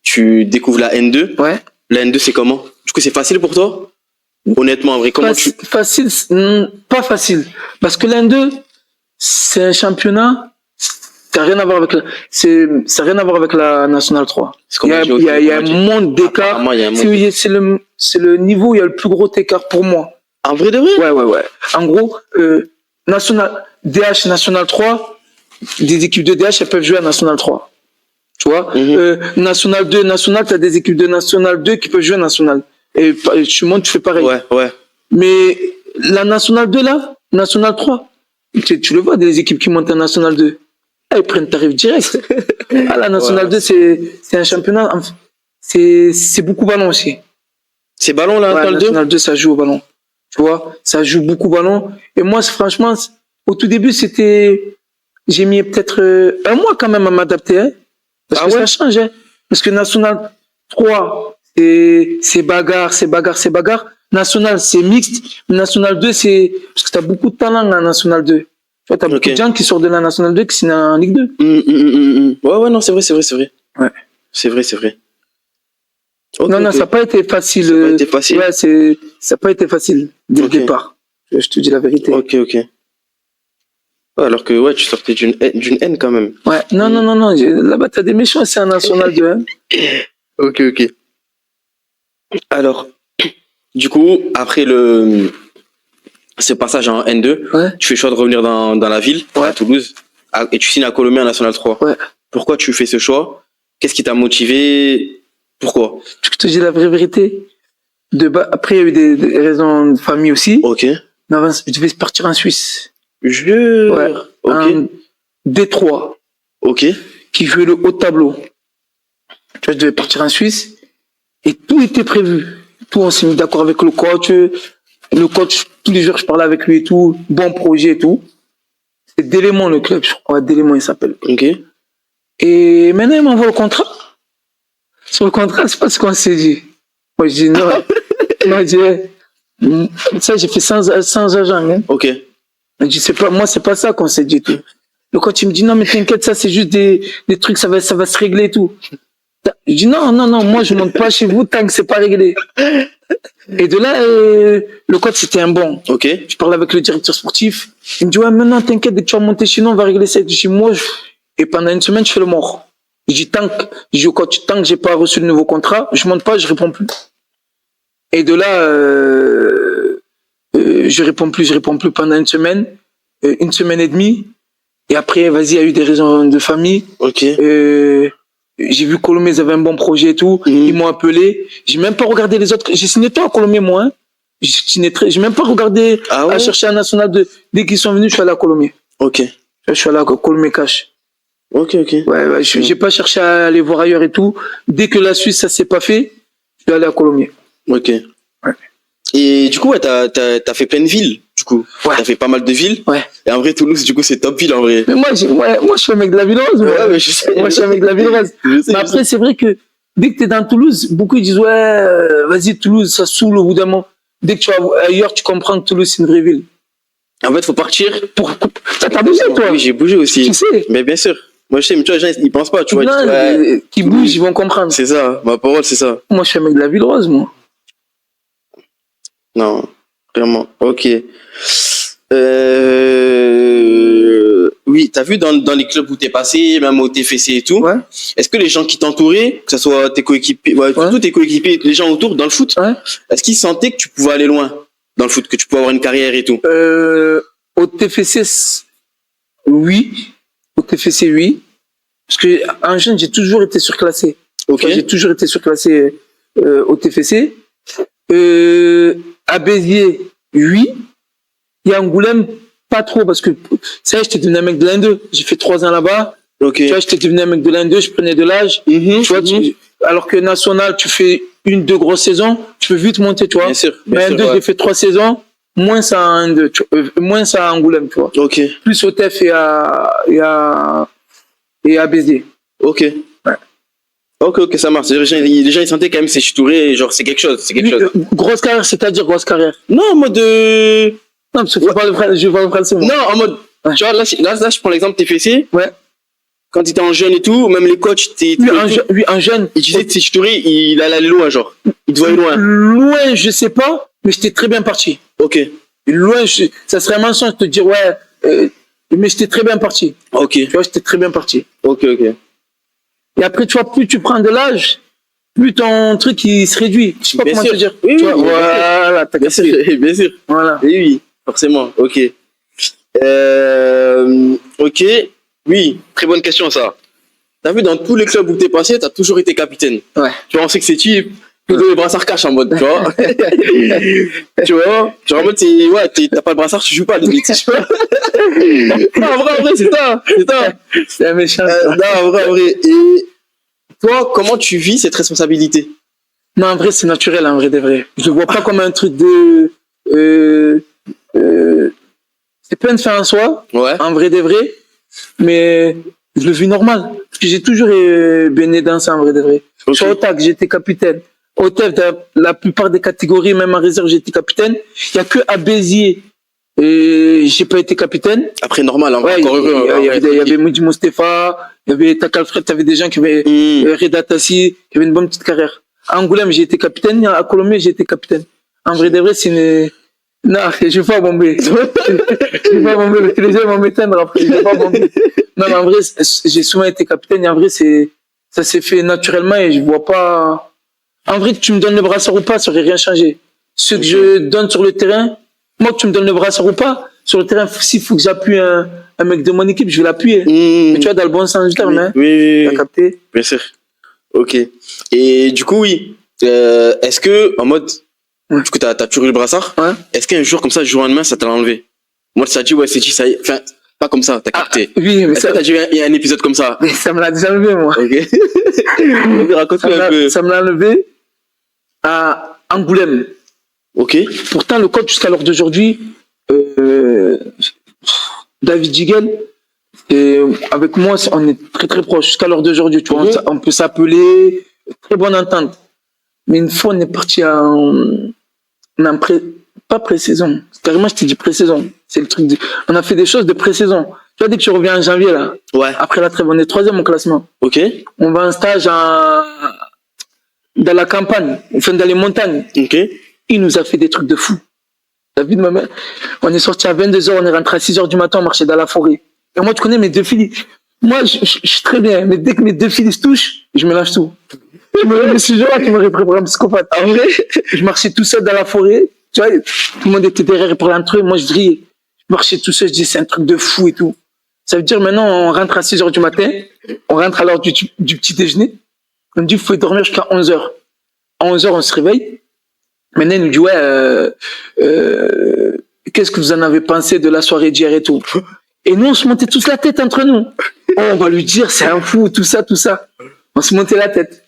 tu découvres la N2. Ouais. La N2, c'est comment? Du coup, c'est facile pour toi? Honnêtement, en vrai, comment Facile, pas facile. Parce que l'N2, c'est un championnat, ça n'a rien à voir avec la Nationale 3. Il y a un monde d'écart. C'est le niveau où il y a le plus gros écart pour moi. En vrai de vrai? Ouais. En gros, DH National 3, des équipes de DH, elles peuvent jouer à National 3. Tu vois? National 2, National, tu as des équipes de National 2 qui peuvent jouer à National. Et tu montes, tu fais pareil. Ouais. Mais la Nationale 2 là, Nationale 3, tu le vois, des équipes qui montent en Nationale 2. Ils prennent tarif direct. La Nationale 2, c'est un championnat. C'est beaucoup ballon aussi. C'est ballon là, la Nationale 2, ça joue au ballon. Tu vois, ça joue beaucoup ballon. Et moi, franchement, au tout début, j'ai mis peut-être 1 mois quand même à m'adapter. Hein, parce que ça change. Hein, parce que Nationale 3, c'est bagarre. National, c'est mixte. National 2, c'est... Parce que tu as beaucoup de talent en National 2. Tu vois, tu as beaucoup de gens qui sortent de la National 2 qui sont en Ligue 2. Ouais, non, c'est vrai. Ouais. C'est vrai. Non, ça n'a pas été facile. Ça n'a pas été facile? Ouais, ça n'a pas été facile dès le départ. Je te dis la vérité. Ok. Alors que, tu sortais d'une haine quand même. Ouais, non. Là-bas, tu as des méchants, c'est en National 2. Hein. Ok. Alors, du coup, après ce passage en N2, tu fais le choix de revenir dans la ville, à Toulouse, et tu signes à Colomiers en National 3. Ouais. Pourquoi tu fais ce choix? Qu'est-ce qui t'a motivé? Pourquoi? Je te dis la vraie vérité. Après, il y a eu des raisons de famille aussi. Ok. Mais avant, je devais partir en Suisse. Ouais. Ok. En Détroit. Ok. Qui jouait le haut tableau. Tu vois, je devais partir en Suisse. Et tout était prévu. Tout, on s'est mis d'accord avec le coach. Le coach, tous les jours, je parlais avec lui et tout. Bon projet et tout. C'est Délémon, le club, je crois. Délémon, il s'appelle. Ok. Et maintenant, il m'envoie le contrat. Sur le contrat, c'est pas ce qu'on s'est dit. Moi, je dis non. Moi, je dis, ça, j'ai fait sans agent. Hein. Ok. Je dis, c'est pas ça qu'on s'est dit. Tout. Le coach, il me dit, non, mais t'inquiète, ça, c'est juste des trucs, ça va se régler et tout. Je dis, non, moi, je monte pas chez vous tant que c'est pas réglé. Et de là, le coach, c'était un bon. Ok. Je parle avec le directeur sportif. Il me dit, ouais, maintenant, t'inquiète, dès que tu vas monter chez nous, on va régler ça. Je dis, moi, et pendant 1 semaine, je fais le mort. Je dis au coach, tant que j'ai pas reçu le nouveau contrat, je monte pas, je réponds plus. Et de là, je réponds plus pendant 1 semaine, 1 semaine et demie. Et après, vas-y, il y a eu des raisons de famille. Ok. J'ai vu Colomiers, ils avaient un bon projet et tout. Ils m'ont appelé. J'ai même pas regardé les autres. J'ai signé tout à Colomiers, moi. Hein. J'ai même pas regardé à chercher un National 2. Dès qu'ils sont venus, je suis allé à Colomiers. Ok. Je suis allé à Colomiers Cash. Ok. Ouais, j'ai pas cherché à aller voir ailleurs et tout. Dès que la Suisse, ça s'est pas fait, je suis allé à Colomiers. Ok. Ouais. Et du coup, ouais, t'as fait plein de villes, du coup. Ouais. T'as fait pas mal de villes. Ouais. Et en vrai, Toulouse, du coup, c'est top ville, en vrai. Mais moi, je suis un mec de la ville rose. Ouais, mais je sais. Moi, je suis un mec de la ville rose. Je sais, Mais après, c'est vrai que dès que t'es dans Toulouse, beaucoup ils disent, ouais, vas-y, Toulouse, ça saoule au bout d'un moment. Dès que tu vas ailleurs, tu comprends que Toulouse, c'est une vraie ville. En fait, faut partir. T'as bougé, toi? Oui, j'ai bougé aussi. Tu sais. Mais bien sûr. Moi, je sais, mais tu vois, les gens, ils pensent pas, tu vois. Non, Ils disent, ouais, qui bougent, ils vont comprendre. c'est ça, ma parole, c'est ça. Moi, je suis un mec de la ville rose, moi. Non, vraiment. Ok. Oui, t'as vu dans les clubs où t'es passé, même au TFC et tout. Ouais. Est-ce que les gens qui t'entouraient, que ce soit tes coéquipiers, tous tes coéquipiers, les gens autour dans le foot, Ouais. est-ce qu'ils sentaient que tu pouvais aller loin dans le foot, que tu pouvais avoir une carrière et tout? Au TFC, oui. Au TFC, oui. Parce que en jeune, j'ai toujours été surclassé. Ok. J'ai toujours été surclassé au TFC. À Béziers, oui. Et à Angoulême, pas trop, parce que ça, j'étais devenu un mec de l'Inde. J'ai fait 3 ans là-bas. Ok. Tu vois, j'étais devenu un mec de l'Inde, je prenais de l'âge. Tu vois, alors que national, tu fais 1-2 grosses saisons, tu peux vite monter, tu vois. Bien sûr. Mais en 2, j'ai fait 3 saisons, moins ça en 2, moins ça à Angoulême, tu vois. Ok. Plus au TEF et à Béziers. Ok. Ouais. Ok, ça marche. Les gens, ils sentaient quand même c'est Touré, genre c'est quelque chose, Grosse carrière, c'est-à-dire grosse carrière. Non, en mode Non, parce que je parle français, moi. Non, en mode. Ouais. Tu vois, là, je prends l'exemple TFC. Ouais. Quand tu étais en jeune et tout, même les coachs, Oui, en jeune. Ils disaient que c'est Touré, il allait loin, genre. Il te voyait loin. Loin, je sais pas, mais j'étais très bien parti. Ok. Loin, ça serait un mensonge de te dire, ouais, mais j'étais très bien parti. Ok. Tu vois, j'étais très bien parti. Ok. Et après, tu vois, plus tu prends de l'âge, plus ton truc il se réduit. Je sais pas comment te dire. Oui, tu vois, oui, voilà, t'as bien sûr, bien sûr. Voilà. Oui, forcément. Ok. Ok. Oui, très bonne question ça. T'as vu, dans tous les clubs où t'es passé, t'as toujours été capitaine. Ouais. Tu vois, on sait que c'est cheap. Plus de les brassards cash en mode, tu vois. Tu vois, genre en mode, t'as pas le brassard, tu joues pas, limite. Tu vois. Non, en vrai, c'est ça. C'est un méchant. Non, en vrai. Et toi, comment tu vis cette responsabilité? Non, en vrai, c'est naturel, en vrai de vrai. Je vois pas comme un truc de. C'est plein de faire en soi, en vrai de vrai, mais je le vis normal. Parce que j'ai toujours baigné dans ça, en vrai de vrai. Okay. Sur Otak, j'étais capitaine. Au TEF, la plupart des catégories, même en réserve, j'étais capitaine. Il n'y a que à Béziers, j'ai pas été capitaine. Après, normal, hein, ouais, encore heureux. Il y avait Moudi Mostefa, il y avait Takalfred, il y avait des gens qui avaient Reda Tassi, qui avaient une bonne petite carrière. À Angoulême, j'ai été capitaine. À Colombie, j'ai été capitaine. En vrai de vrai, c'est une... Non, je vais pas bomber. Je vais pas bomber parce que les gens vont m'éteindre après. Je vais pas bomber. Non, mais en vrai, j'ai souvent été capitaine et en vrai, ça s'est fait naturellement et je vois pas... En vrai, que tu me donnes le brassard ou pas, ça aurait rien changé. Ce que je donne sur le terrain, moi, que tu me donnes le brassard ou pas, sur le terrain, s'il faut que j'appuie un mec de mon équipe, je vais l'appuyer. Mais tu vois, dans le bon sens du terme, hein. Oui. T'as capté? Bien sûr. Ok. Et du coup, oui. Est-ce que, en mode, du coup, t'as toujours eu le brassard? Ouais. Est-ce qu'un jour, comme ça, du jour au lendemain, ça t'a enlevé? Moi, ça dit, ouais, c'est dit, ça y est. Enfin, pas comme ça, t'as capté. Oui, mais ça. T'as déjà eu un épisode comme ça? Mais ça me l'a déjà enlevé, moi. Ok. Raconte-moi un peu. Ça me l'a enlevé à Angoulême. Ok. Pourtant, le coach, jusqu'à l'heure d'aujourd'hui, David Jigel, avec moi, on est très très proches jusqu'à l'heure d'aujourd'hui. Tu vois, on peut s'appeler, très bonne entente. Mais une fois, on est parti pas pré-saison. Carrément, je t'ai dit pré-saison. C'est le truc. On a fait des choses de pré-saison. Tu vois, dès que tu reviens en janvier, là. Ouais. Après la trêve, on est 3e au classement. Ok. On va en stage dans la campagne, enfin dans les montagnes. Ok. Il nous a fait des trucs de fou. T'as vu de ma mère? On est sorti à 22h, on est rentré à 6h du matin, on marchait dans la forêt. Et moi, tu connais mes 2 filles. Moi, je suis très bien, mais dès que mes 2 filles se touchent, je me lâche tout. Je me suis genre, tu m'aurais pris pour un psychopathe. En vrai, je marchais tout seul dans la forêt. Tu vois, tout le monde était derrière pour l'entrée. Moi, je riais. Je marchais tout seul, je disais, c'est un truc de fou et tout. Ça veut dire, maintenant, on rentre à 6h du matin. On rentre à l'heure du petit déjeuner. On me dit, il faut dormir jusqu'à 11h. À 11h, on se réveille. Maintenant, il nous dit, ouais, qu'est-ce que vous en avez pensé de la soirée d'hier et tout? Et nous, on se montait tous la tête entre nous. Oh, on va lui dire, c'est un fou, tout ça. On se montait la tête.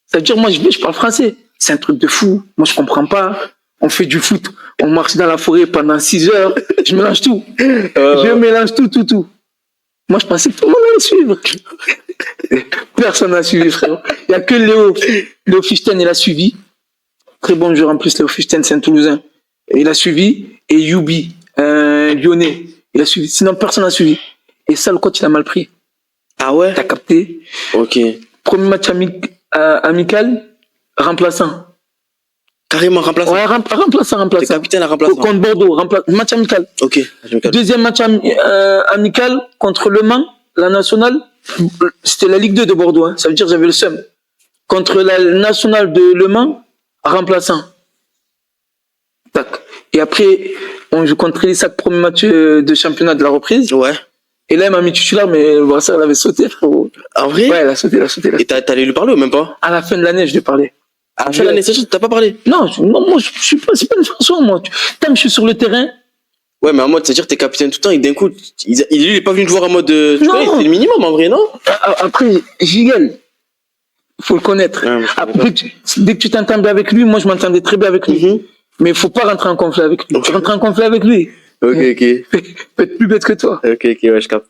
Ça veut dire, moi, je parle français. C'est un truc de fou. Moi, je comprends pas. on fait du foot, on marche dans la forêt pendant 6 heures, je mélange tout. Je mélange tout. Moi, je pensais que tout le monde allait suivre. Personne n'a suivi, frère. Il n'y a que Léo Fichten, il a suivi. Très bon joueur en plus, Léo Fichten, c'est un Toulousain. Il a suivi. Et Youbi, un Lyonnais, il a suivi. Sinon, personne n'a suivi. Et ça, le coach, il a mal pris. Ah ouais? T'as capté? Ok. Premier match amical, remplaçant. Carrément remplaçant? Ouais, remplaçant. Le capitaine a remplaçant? Contre Bordeaux, match amical. Ok. Deuxième match amical contre Le Mans, la nationale. C'était la Ligue 2 de Bordeaux, hein. Ça veut dire que j'avais le seum. Contre la nationale de Le Mans, remplaçant. Tac. Et après, on joue contre l'ISAC, premier match de championnat de la reprise. Ouais. Et là, il m'a mis titulaire, mais le brassard, elle avait sauté, frérot. En vrai? Ouais, elle a sauté. Et t'allais lui parler ou même pas? À la fin de l'année, je lui parlais. À la fin de l'année, t'as pas parlé? Non, moi, je suis pas, c'est pas une façon, moi. Tant que je suis sur le terrain. Ouais, mais en mode, c'est-à-dire que t'es capitaine tout le temps et d'un coup, il est pas venu te voir en mode, tu Non. connais, c'est le minimum en vrai, non? Après, Giguel, faut le connaître. Ouais, après, dès que tu t'entends bien avec lui, moi, je m'entendais très bien avec lui. Mais il faut pas rentrer en conflit avec lui. Tu rentres en conflit avec lui. Ok. Peut être plus bête que toi. Ok, ouais, je capte.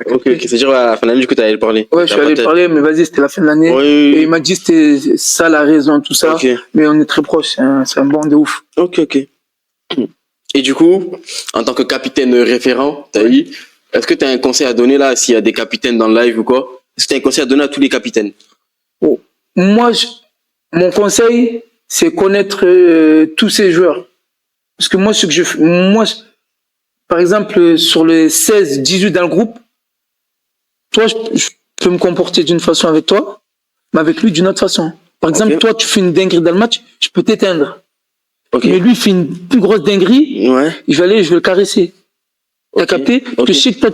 Ok, c'est-à-dire, à la fin de l'année, du coup, t'allais le parler. Ouais, je suis allé parler, mais vas-y, c'était la fin de l'année. Oui. Et il m'a dit, c'était ça la raison, tout ça. Ok. Mais on est très proches, c'est un bon de ouf. Ok. Et du coup, en tant que capitaine référent, est-ce que t'as un conseil à donner là, s'il y a des capitaines dans le live ou quoi? Est-ce que t'as un conseil à donner à tous les capitaines? Oh. Moi, mon conseil, c'est connaître tous ces joueurs. Parce que moi, ce que je fais, par exemple, sur les 16, 18 dans le groupe, toi, je peux me comporter d'une façon avec toi, mais avec lui d'une autre façon. Par exemple, toi, tu fais une dinguerie dans le match, je peux t'éteindre. Mais lui, il fait une plus grosse dinguerie, je vais le caresser. T'as capté? Parce que je sais que toi,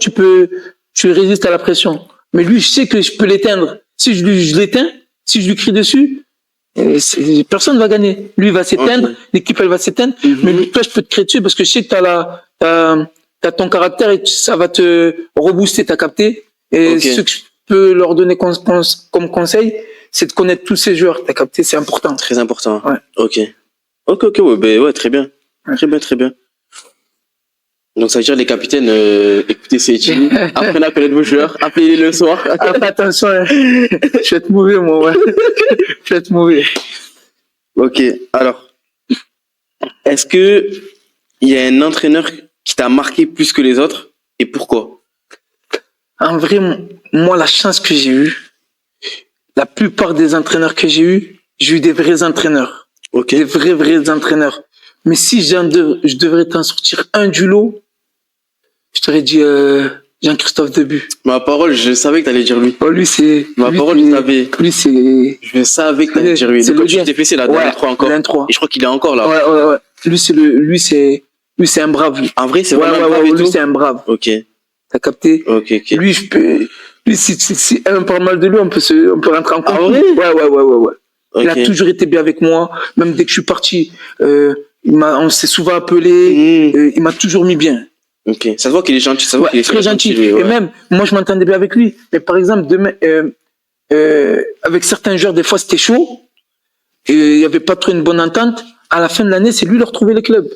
tu résistes à la pression. Mais lui, je sais que je peux l'éteindre. Si je l'éteins, si je lui crie dessus, personne ne va gagner. Lui, il va s'éteindre, l'équipe, elle va s'éteindre. Mais lui, toi, je peux te créer dessus parce que je sais que t'as ton caractère et ça va te rebooster, t'as capté? Et ce que je peux leur donner comme conseil, c'est de connaître tous ces joueurs, t'as capté? C'est important. Très important. Ouais. Ok, ouais, très bien. Très bien. Donc ça veut dire les capitaines, écoutez CHI, apprenez à connaître vos joueurs, appelez-les le soir. Fais attention, je vais être mauvais moi, ouais. Je vais être mauvais. Ok, alors, est-ce que il y a un entraîneur qui t'a marqué plus que les autres et pourquoi? En vrai, moi la chance que j'ai eue, la plupart des entraîneurs que j'ai eu des vrais entraîneurs. Des vrais entraîneurs. Mais si je devrais t'en sortir un du lot, je t'aurais dit Jean-Christophe Debu. Ma parole, je savais que t'allais dire lui. Oh, lui, c'est... Ma parole, je savais. Lui, c'est... Je savais que t'allais dire lui. C'est le coach t'es fait, c'est la dernière 3 encore. Et je crois qu'il est encore là. Ouais. Lui, c'est un brave. En vrai, c'est vraiment un brave et tout. Lui, c'est un brave. Ok. T'as capté? Ok. Lui, si un parle mal de lui, on peut rentrer en conflit. Ah ouais? Ouais. Il a toujours été bien avec moi. Même dès que je suis parti, on s'est souvent appelé. Il m'a toujours mis bien. Ok. Ça se voit qu'il est gentil. Ça se voit qu'il est très gentil. Lui, Et même, moi, je m'entendais bien avec lui. Mais par exemple, avec certains joueurs, des fois, c'était chaud. Et il n'y avait pas trop une bonne entente. À la fin de l'année, c'est lui qui retrouvait le club.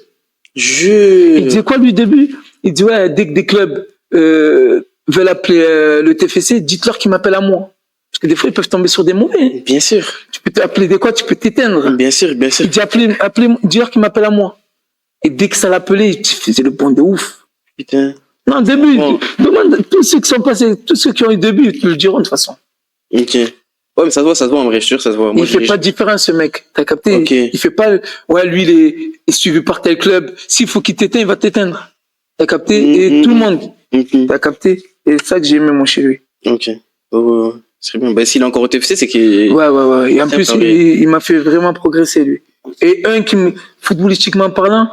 Il disait quoi, lui, au début? Il dit, ouais, dès que des clubs veulent appeler le TFC, dites-leur qu'ils m'appellent à moi. Parce que des fois, ils peuvent tomber sur des mauvais. Bien sûr. Tu peux t'appeler des quoi? Tu peux t'éteindre. Bien sûr. Il dit, dis-leur qu'ils m'appellent à moi. Et dès que ça l'appelait, il faisait le bon de ouf. Putain. Non, début. Demande tous ceux qui sont passés, tous ceux qui ont eu début, ils te le diront de toute façon. Ok. Ouais, mais ça se voit en vrai, sûr, ça se voit. Moi, il fait pas de différence, ce mec. T'as capté? Il fait pas, ouais, lui, il est suivi par tel club. S'il faut qu'il t'éteigne, il va t'éteindre. T'as capté? Et tout le monde. T'as capté? Et c'est ça que j'ai aimé, moi, chez lui. Ok. C'est bien. Bah, s'il est encore au TFC, c'est qu'il... Ouais. Et en plus, il m'a fait vraiment progresser, lui. Et footballistiquement parlant,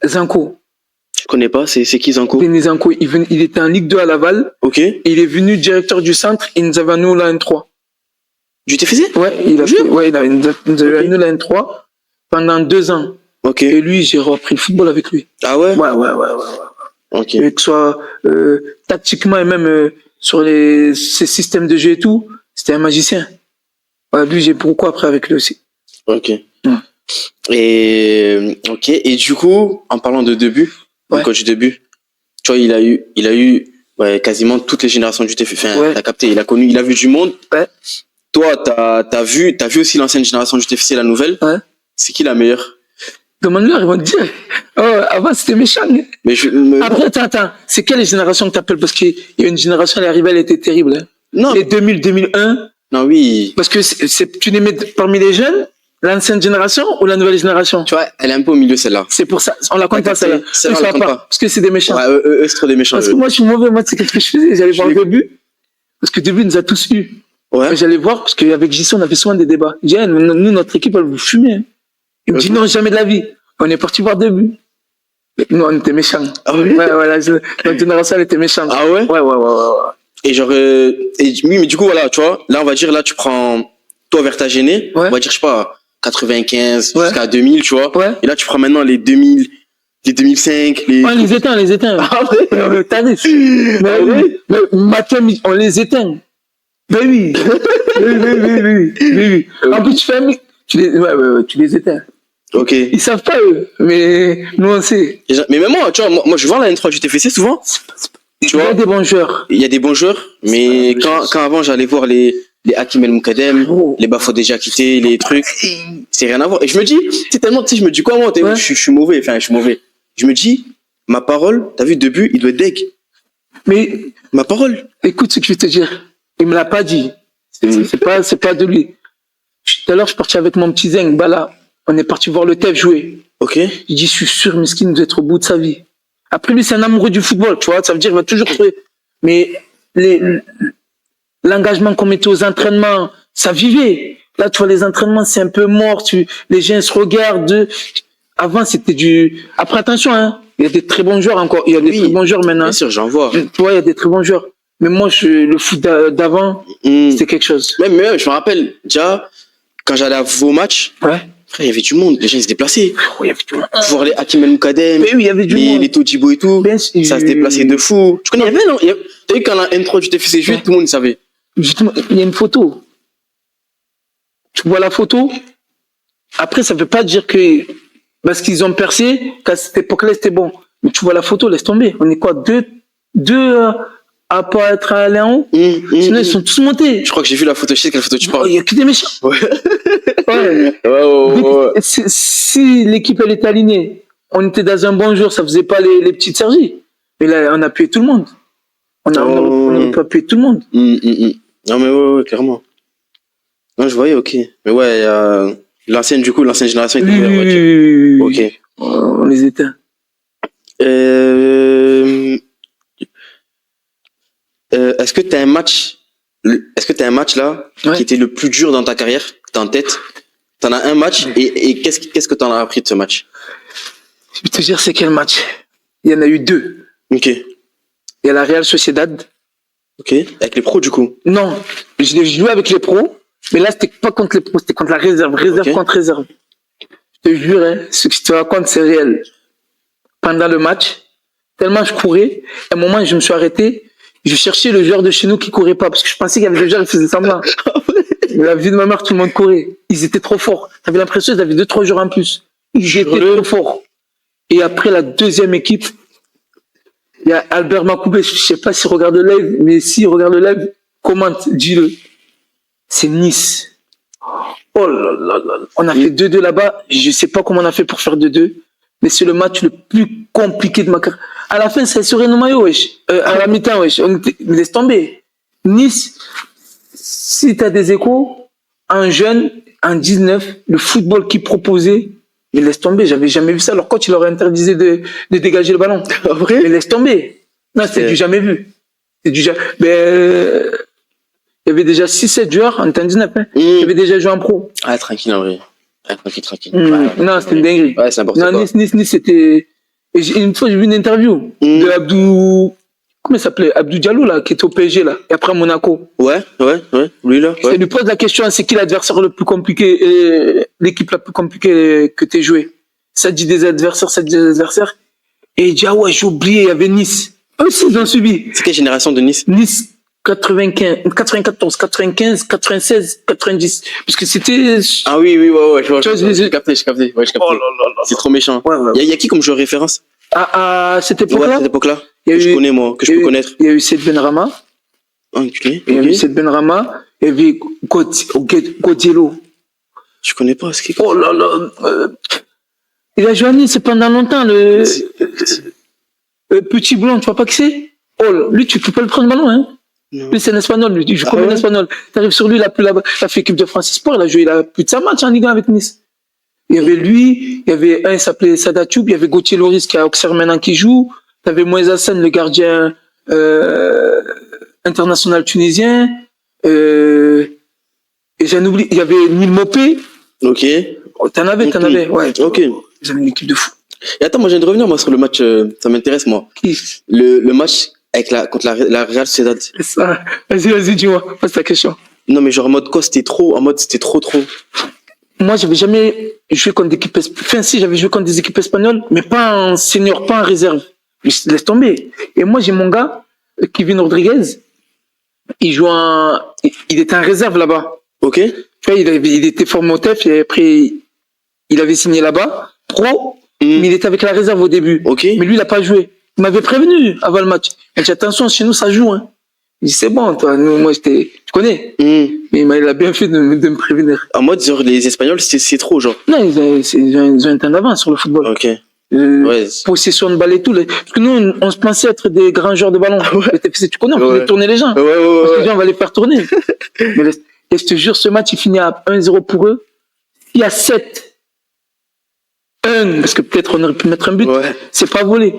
Zanko. Je connais pas, c'est qui Zanko? Zanko, il était en Ligue 2 à Laval. Ok. Il est venu directeur du centre, il nous avait nous la N3. Du TFC? Ouais, il nous avait nous la N3 pendant 2 ans. Ok. Et lui, j'ai repris le football avec lui. Ah ouais? Ouais. Ok. Et que ce soit tactiquement et même sur ses systèmes de jeu et tout, c'était un magicien. Ouais, lui, j'ai beaucoup appris avec lui aussi. Ok. Ouais. Et, ok. Et du coup, en parlant de début, le coach début, tu vois, il a eu quasiment toutes les générations du TFC. Enfin, t'as capté, il a vu du monde. Ouais. Toi, t'as vu aussi l'ancienne génération du TFC, la nouvelle. Ouais. C'est qui la meilleure? Demande-leur, ils vont te dire. Oh, avant, c'était méchant. Mais Après, attends. C'est quelle génération que t'appelles? Parce qu'il y a une génération, elle est arrivée, elle était terrible. Hein. Non. Les 2000, 2001. Non, oui. Parce que tu les mets parmi les jeunes, l'ancienne génération ou la nouvelle génération? Tu vois, elle est un peu au milieu, celle-là. C'est pour ça. On la compte pas, celle-là. Celle-là, on la compte pas. Parce que c'est des méchants. Ouais, eux, c'est trop des méchants. Parce que moi, je suis mauvais. Moi, c'est qu'est-ce que je faisais? J'allais voir le début. Parce que le début, il nous a tous eu. Ouais. J'allais voir, parce qu'avec JC, on avait souvent des débats. Il dit, nous, notre équipe, elle vous fumait. Hein. Il me dit, non, jamais de la vie. On est parti voir début. Nous, on était méchants. Ah ouais? Ouais, notre génération, elle était méchante. Ah ouais? Ouais. Et genre, oui, mais du coup, voilà, tu vois, là, on va dire, là, tu prends, toi, Vertagéné, on va dire, je sais pas, 95 jusqu'à 2000, tu vois. Ouais. Et là, tu prends maintenant les 2000, les 2005, les... On les éteint. Ah ouais? Tarif. Mais Mathieu, on les éteint. Ben oui. Oui. En plus, tu les éteins. Ok. Ils savent pas, eux. Mais nous, on sait. Mais même moi, tu vois, moi, je vois la N3 du TFC souvent. Tu vois, il y a des bons joueurs. Il y a des bons joueurs, mais quand avant, j'allais voir les Hakim El Moukadem, les Bafo déjà quittés, les trucs, c'est rien à voir. Et je me dis, c'est tellement, tu sais, je me dis quoi, moi, je suis mauvais, Je me dis, ma parole, t'as vu, début, il doit être deg. Mais, ma parole. Écoute ce que je vais te dire. Il me l'a pas dit. C'est pas de lui. Tout à l'heure, je suis parti avec mon petit Zeng, Bala. On est parti voir le TEF jouer. Ok. Il dit, je suis sûr, Miskin doit être au bout de sa vie. Après, lui, c'est un amoureux du football, tu vois. Ça veut dire qu'il va toujours jouer. Mais l'engagement qu'on mettait aux entraînements, ça vivait. Là, tu vois, les entraînements, c'est un peu mort. Les gens se regardent. Avant, c'était du... Après, attention, hein. Il y a des très bons joueurs encore. Il y a des très bons joueurs maintenant. Bien sûr, j'en vois. Tu vois, il y a des très bons joueurs. Mais moi, le foot d'avant, c'était quelque chose. Même, je me rappelle, déjà, quand j'allais à vos matchs, frère, il y avait du monde. Les gens, ils se déplaçaient. Il y avait du monde. Pour voir les Hakim El Moukadem, il y avait du monde. Les Todibo et tout. Ça se déplaçait de fou. Tu connais, il y avait, non? T'as vu quand la N3 du TFC joué, tout le monde savait. Justement, il y a une photo. Tu vois la photo? Après, ça veut pas dire que, parce qu'ils ont percé, qu'à cette époque-là, c'était bon. Mais tu vois la photo, laisse tomber. On est quoi? Deux à pas être allés en haut. Sinon, ils sont tous montés. Je crois que j'ai vu la photo. Je sais quelle photo tu parles. Il y a que des méchants. Si l'équipe, elle était alignée, on était dans un bon jour, ça faisait pas les petites Sergi. Mais là, on a appuyé tout le monde. On a appuyé tout le monde. Non, mais ouais, clairement. Non, je voyais, ok. Mais ouais, l'ancienne génération était meilleure. Ok. On les éteint. Est-ce que t'as un match là qui était le plus dur dans ta carrière, que t'as en tête? T'en as un match et qu'est-ce que t'en as appris de ce match? Je vais te dire c'est quel match. Il y en a eu deux. Ok. Il y a la Real Sociedad. Ok. Avec les pros du coup? Non, je joué avec les pros, mais là c'était pas contre les pros, c'était contre la réserve, contre réserve. Je te jure, hein, ce que je te raconte c'est réel. Pendant le match, tellement je courais, à un moment je me suis arrêté. Je cherchais le joueur de chez nous qui courait pas, parce que je pensais qu'il y avait des joueurs qui faisaient semblant. Mais la vie de ma mère, tout le monde courait. Ils étaient trop forts. T'avais l'impression qu'ils avaient 2-3 joueurs en plus. Ils étaient trop forts. Et après, la deuxième équipe, il y a Albert Makoubé. Je sais pas s'il regarde le live, mais s'il regarde le live, commente, dis-le. C'est Nice. Oh là là là. On a fait 2-2 là-bas. Je sais pas comment on a fait pour faire 2-2. Mais c'est le match le plus compliqué de ma carrière. À la fin, c'est sur nos maillots, wesh. À la mi-temps, wesh. Laisse tomber. Nice, si t'as des échos, un jeune, en 19, le football qu'il proposait, mais laisse tomber. J'avais jamais vu ça. Leur coach, il leur interdisait de dégager le ballon. Mais laisse tomber. Non, c'était du jamais vu. C'est du jamais. Mais, il y avait déjà 6-7 joueurs en 19, hein. Il y avait déjà joué en pro. Ah, tranquille, en vrai. Tranquille. Non, c'était une dinguerie. Ouais, c'est n'importe quoi. Nice, c'était... Et une fois, j'ai vu une interview de Abdou... Comment il s'appelait? Abdou Diallo, là, qui était au PSG, là. Et après, à Monaco. Ouais. Lui, là. Ouais. Il lui pose la question, c'est qui l'adversaire le plus compliqué, l'équipe la plus compliquée que t'aies joué? Ça dit des adversaires. Et il dit, ah ouais, j'ai oublié, il y avait Nice. Eux aussi, ils ont subi. C'est quelle génération de Nice? Nice, 95, 94, 95, 96, 90. Parce que c'était... Ah oui, ouais, Tu vois, j'ai capté. Ouais, j'ai capté. Oh là là là. C'est trop méchant. Ouais. Il y a qui comme joueur référence? À cette Ouais, époque-là, à cette époque-là. il y a Que je eu- connais, moi, que je peux connaître. il y a eu Seth Benrama. Enculé. Il y a eu Ok. Seth Benrama. Il y avait Godiello. Je connais pas ce qui est. Oh là là. Il a joué à Nice pendant longtemps, le petit blond, tu vois pas qui c'est? Oh, lui, tu peux pas le prendre ballon, hein? Non. Lui, c'est un espagnol, lui. Il joue comme un ouais? espagnol. T'arrives sur lui, il a fait équipe de France Sport, il a plus de 100 matchs en Ligue 1 avec Nice. Il y avait lui, il y avait un, il s'appelait Sadatoub, il y avait Gauthier Loris qui est à Auxerre maintenant qui joue. T'avais Moïse Hassan, le gardien international tunisien. Et j'en oublie, il y avait Nil Mopé. Ok. Oh, t'en avais, ouais. Ok. Ils avaient une équipe de fou. Et attends, moi, je viens de revenir, moi, sur le match, ça m'intéresse, moi. Qui? Le match avec contre la Real Sociedad. C'est ça. Vas-y, dis-moi, pose ta question. Non, mais genre, en mode quoi, c'était trop, c'était trop. Moi, j'avais jamais joué contre des équipes espagnoles. Enfin, si, j'avais joué contre des équipes espagnoles, mais pas en senior, pas en réserve. Laisse tomber. Et moi, j'ai mon gars, Kevin Rodriguez. Il était en réserve là-bas. Ok. Tu vois, il était formé au TEF et après, il avait signé là-bas, pro, mais il était avec la réserve au début. Ok. Mais lui, il n'a pas joué. Il m'avait prévenu avant le match. Il m'a dit, attention, chez nous, ça joue. Hein. Il dit, c'est bon, toi, moi, tu connais. Mais il a bien fait de me prévenir. En mode, genre, les Espagnols, c'est trop, genre. Non, ils ont un temps d'avance sur le football. Ok. Ouais. Possession de balle et tout. Parce que nous, on se pensait être des grands joueurs de ballon. Tu connais, on faisait tourner les gens. Ouais. Parce que on va les faire tourner. Mais et je te jure, ce match, il finit à 1-0 pour eux. Il y a 7. 1, parce que peut-être on aurait pu mettre un but. Ouais. C'est pas volé.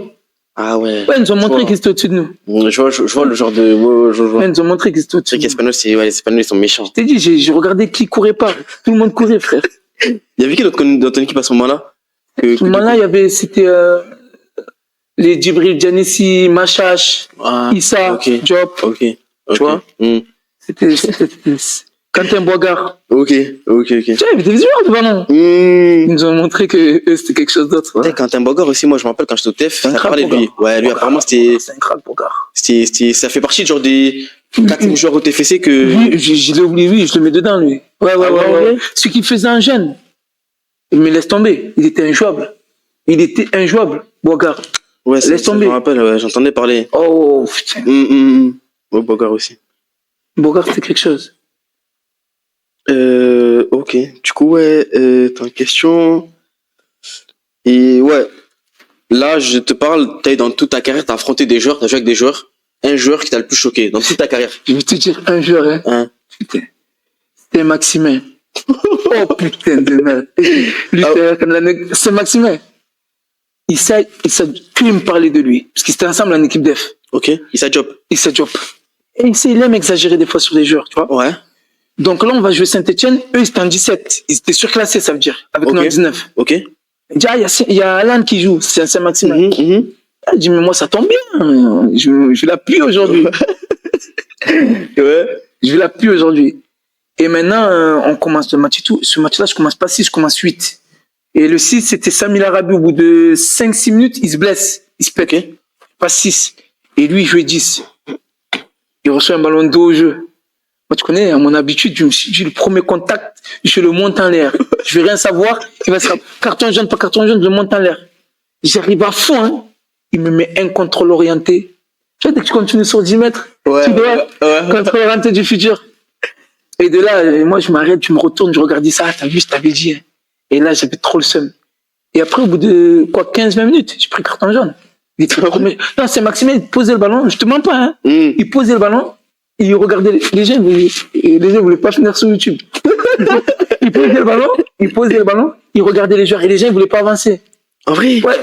Ah ouais. Ouais, ils nous ont montré qu'ils étaient au-dessus de nous. Je vois le genre de. Ouais, je vois. Ouais, ils nous ont montré qu'ils étaient au-dessus C'est de que nous. les Espagnols, ils sont méchants. Je t'ai dit, j'ai regardé qui courait pas. Tout le monde courait, frère. Il y avait qui dans ton équipe à ce moment-là? À ce moment-là, c'était les Djibril Djanissi, Machache, Issa, Diop. Ok. Tu vois? C'était Quentin Boigard. Ok. Tu vois, il y avait des joueurs de ballon. Ils nous ont montré que c'était quelque chose d'autre. Ouais. Quentin Boigard aussi, moi je me rappelle quand j'étais au TEF, ça parlait de lui. Ouais, lui apparemment C'est un crack, Boigard. ça fait partie genre des 4 joueurs au TFC que. Lui, je l'ai oublié, lui, je le mets dedans, lui. Ouais. Ce qu'il faisait en jeune, il me laisse tomber. Il était injouable, Boigard. Ouais, laisse tomber. Je me rappelle, ouais, j'entendais parler. Oh, putain. Ouais, Boigard aussi. Boigard, c'était quelque chose. Ok. Du coup, ouais, t'as une question. Et ouais, là, je te parle, dans toute ta carrière, t'as affronté des joueurs, t'as joué avec des joueurs. Un joueur qui t'a le plus choqué dans toute ta carrière. Je vais te dire un joueur, hein. Putain. C'était Maximin. Oh putain de merde. Lui, c'est Maximin. Il sait que me parler de lui. Parce qu'ils étaient ensemble en équipe def. Ok. Issa Diop. Et il aime exagérer des fois sur les joueurs, tu vois. Ouais. Donc là, on va jouer Saint-Etienne. Eux, ils étaient en 17. Ils étaient surclassés, ça veut dire. Avec nous en 19. Ok. Il dit, il y a Alan qui joue. C'est Saint-Maximin. Il dit, mais moi, ça tombe bien. Je la plie aujourd'hui. Ouais. Je la plie aujourd'hui. Et maintenant, on commence le match et tout. Ce match-là, je commence pas 6, je commence 8. Et le 6, c'était Samir Arabi. Au bout de 5-6 minutes, il se blesse. Il se pète. Okay. Pas 6. Et lui, il jouait 10. Il reçoit un ballon d'eau au jeu. Moi, tu connais, à mon habitude, je me suis dit, le premier contact, je le monte en l'air. Je vais rien savoir. Il va se carton jaune, pas carton jaune, je le monte en l'air. J'arrive à fond, hein. Il me met un contrôle orienté. Tu vois, dès que tu continues sur 10 mètres, tu dois contrôle orienté du futur. Et de là, moi, je m'arrête, je me retourne, je regarde ça. T'as vu, je t'avais dit. Hein. Et là, j'avais trop le seum. Et après, au bout de 15-20 minutes, j'ai pris carton jaune. Non, c'est Maximin, il posait le ballon. Je te mens pas, hein. Il posait le ballon. Il regardait les gens, voulaient pas finir sur YouTube. il posait le ballon, il regardait les joueurs et les gens, ils voulaient pas avancer. En vrai? Ouais.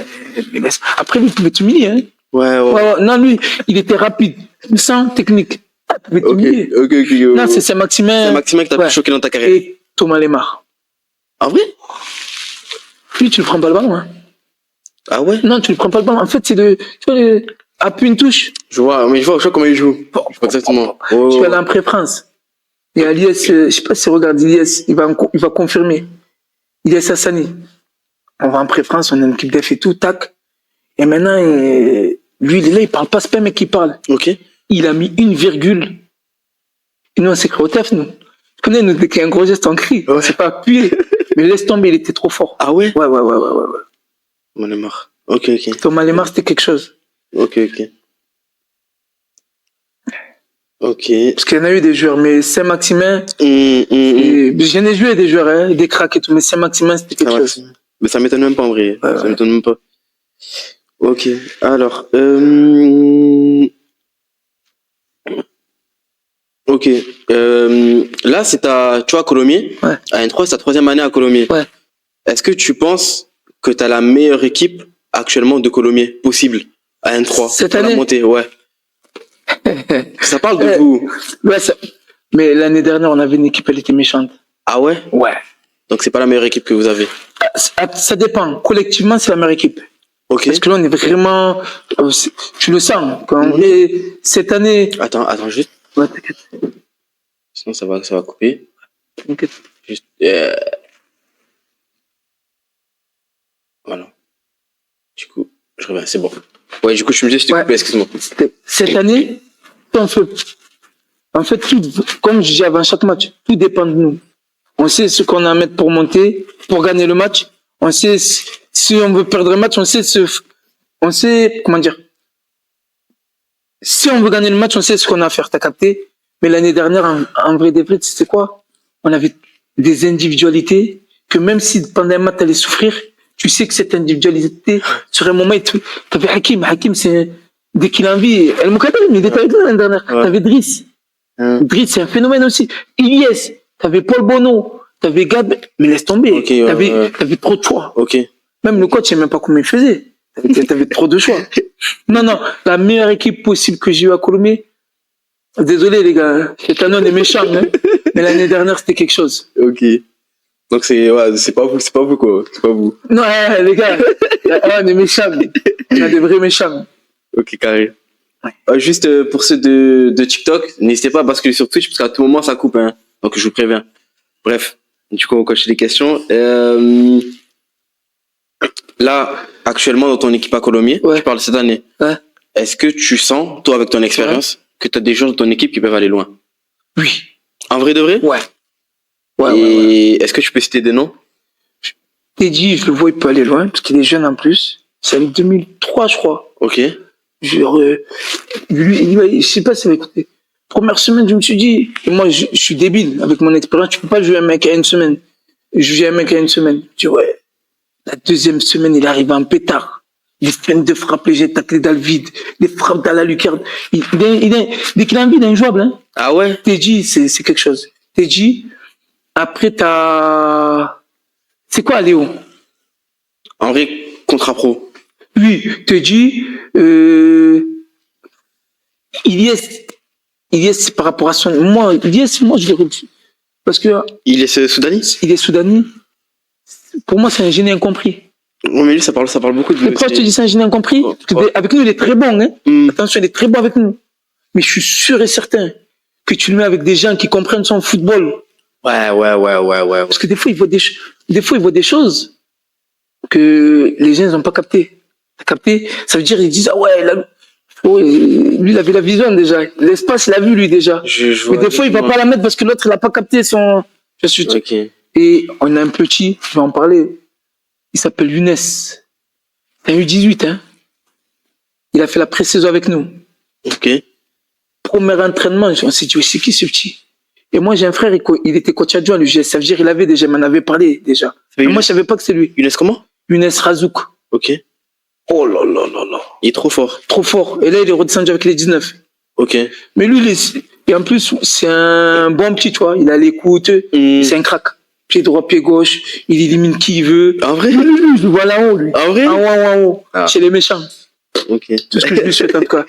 Après, lui, il pouvait t'humilier, hein. Ouais. Non, lui, il était rapide, sans technique. Il pouvait t'humilier. Ok. Non, c'est Maximin. C'est Maximin qui t'a plus choqué dans ta carrière. Et Thomas Lemar. En vrai? Lui, tu ne prends pas le ballon, hein. Ah ouais? Non, tu ne prends pas le ballon. En fait, c'est appuie une touche. Je vois comment il joue. Je vois exactement. Je suis allé en pré-France. Et à l'IS, je sais pas si regarde l'IS, il va confirmer. IS Hassani. On va en pré-France, on a une équipe def et tout, tac. Et maintenant, lui, il est là, il parle pas, c'est pas un mec qui parle. Ok. Il a mis une virgule Et nous, on s'est créé au taf, nous. Tu connais, nous, dès qu'il y a un gros geste, on crie. Ouais. On s'est pas appuyé. Mais laisse tomber, il était trop fort. Ah ouais? Ouais. On est marre. Ok. Thomas Lemar, c'était quelque chose. Ok. Parce qu'il y en a eu des joueurs, mais Saint-Maximin, j'en ai joué des joueurs, hein, des cracks et tout, mais Saint-Maximin, c'était quelque chose. Mais ça m'étonne même pas en vrai. Ça m'étonne même pas. Ok. Alors, ok. Là, tu vois, à Colomiers. Ouais. À N3, c'est ta 3e année à Colomiers. Ouais. Est-ce que tu penses que tu as la meilleure équipe actuellement de Colomiers possible à N3? Cette pour année? La montée, ouais. Ça parle de vous. Ouais, mais l'année dernière, on avait une équipe, elle était méchante. Ah ouais? Ouais. Donc, c'est pas la meilleure équipe que vous avez? Ça dépend. Collectivement, c'est la meilleure équipe. Ok. Parce que là, on est vraiment... Tu le sens. Cette année... Attends, juste. Ouais, t'inquiète. Sinon, ça va couper. T'inquiète. Juste. Voilà. Du coup, je reviens, c'est bon. Ouais, du coup, je me disais, je t'ai coupé, excuse-moi. Cette année, en fait, tout, comme je dis avant chaque match, tout dépend de nous. On sait ce qu'on a à mettre pour monter, pour gagner le match. On sait si on veut perdre le match, on sait, comment dire. Si on veut gagner le match, on sait ce qu'on a à faire, t'as capté? Mais l'année dernière, en vrai des vrais, tu sais quoi? On avait des individualités que même si pendant un match, t'allais souffrir, tu sais que cette individualité, sur un moment, t'avais Hakim, c'est, dès qu'il a envie, El Moukadem, il était avec nous l'année dernière. Ouais. T'avais Driss. Driss, c'est un phénomène aussi. Ilyes, t'avais Paul Bono, t'avais Gab, mais laisse tomber. Okay, t'avais trop de choix. Ok. Même le coach, je sais même pas comment il faisait. T'avais trop de choix. Non, la meilleure équipe possible que j'ai eu à Colomiers. Désolé, les gars. Cette année, on est méchants, hein. Mais l'année dernière, c'était quelque chose. Ok. Donc c'est pas vous quoi, c'est pas vous. Non, les gars, on est méchants. On a des vrais méchants. Ok, carré. Ouais. Juste pour ceux de TikTok, n'hésitez pas à basculer sur Twitch parce qu'à tout moment ça coupe, hein. Donc je vous préviens. Bref, du coup on coche les questions. Là, actuellement dans ton équipe à Colomiers, tu parles cette année. Ouais. Est-ce que tu sens, toi avec ton expérience, que tu as des joueurs de ton équipe qui peuvent aller loin? Oui. En vrai de vrai? Ouais. Et est-ce que tu peux citer des noms? Teddy, je le vois, il peut aller loin, parce qu'il est jeune en plus. C'est en 2003, je crois. Ok. Genre, je sais pas si ça va écouter. Première semaine, je me suis dit, et moi, je suis débile, avec mon expérience, tu peux pas jouer un mec à une semaine. Je joue un mec à une semaine. Tu vois, la deuxième semaine, il arrive en pétard. Les feintes de frappe, les jets taclés dans le vide, les frappes dans la lucarne. Dès qu'il a envie, il est injouable, hein. Ah ouais? Teddy, c'est quelque chose. Teddy, après, c'est quoi, Léo? En vrai, contrat pro. Oui, Teddy, Ilyes, par rapport à son... Ilyes, moi, je l'ai reçu. Parce que... Il est soudani? Il est soudani. Pour moi, c'est un génie incompris. Oui, mais lui, ça parle beaucoup de... Pourquoi je te dis c'est un génie incompris? Avec nous, il est très bon, hein. Attention, il est très bon avec nous. Mais je suis sûr et certain que tu le mets avec des gens qui comprennent son football. Ouais. Parce que des fois, il voit des choses que les gens n'ont pas capté. T'as capté? Ça veut dire, ils disent, ah ouais, lui, il avait la vision déjà. L'espace, il a vu, lui, déjà. Mais des fois, il va pas la mettre parce que l'autre, il a pas capté son... Okay. Et on a un petit, je vais en parler. Il s'appelle Younes. C'est un U18, hein. Il a fait la pré-saison avec nous. Ok. Premier entraînement, on s'est dit, c'est qui ce petit? Et moi, j'ai un frère, il était coach adjoint à l'UGS. Ça veut dire, il m'en avait parlé déjà. Mais moi, je savais pas que c'est lui. Younes comment? Younes Razouk. Ok. Oh là. Il est trop fort. Trop fort. Et là, il est redescendu avec les 19. Ok. Mais lui, et en plus, c'est un bon petit, tu vois. Il a l'écoute. C'est un crack. Pied droit, pied gauche. Il élimine qui il veut. En vrai? Lui, je le vois là-haut, lui. En vrai? En haut. Chez les méchants. Ok. Tout ce que je lui souhaite, en tout cas.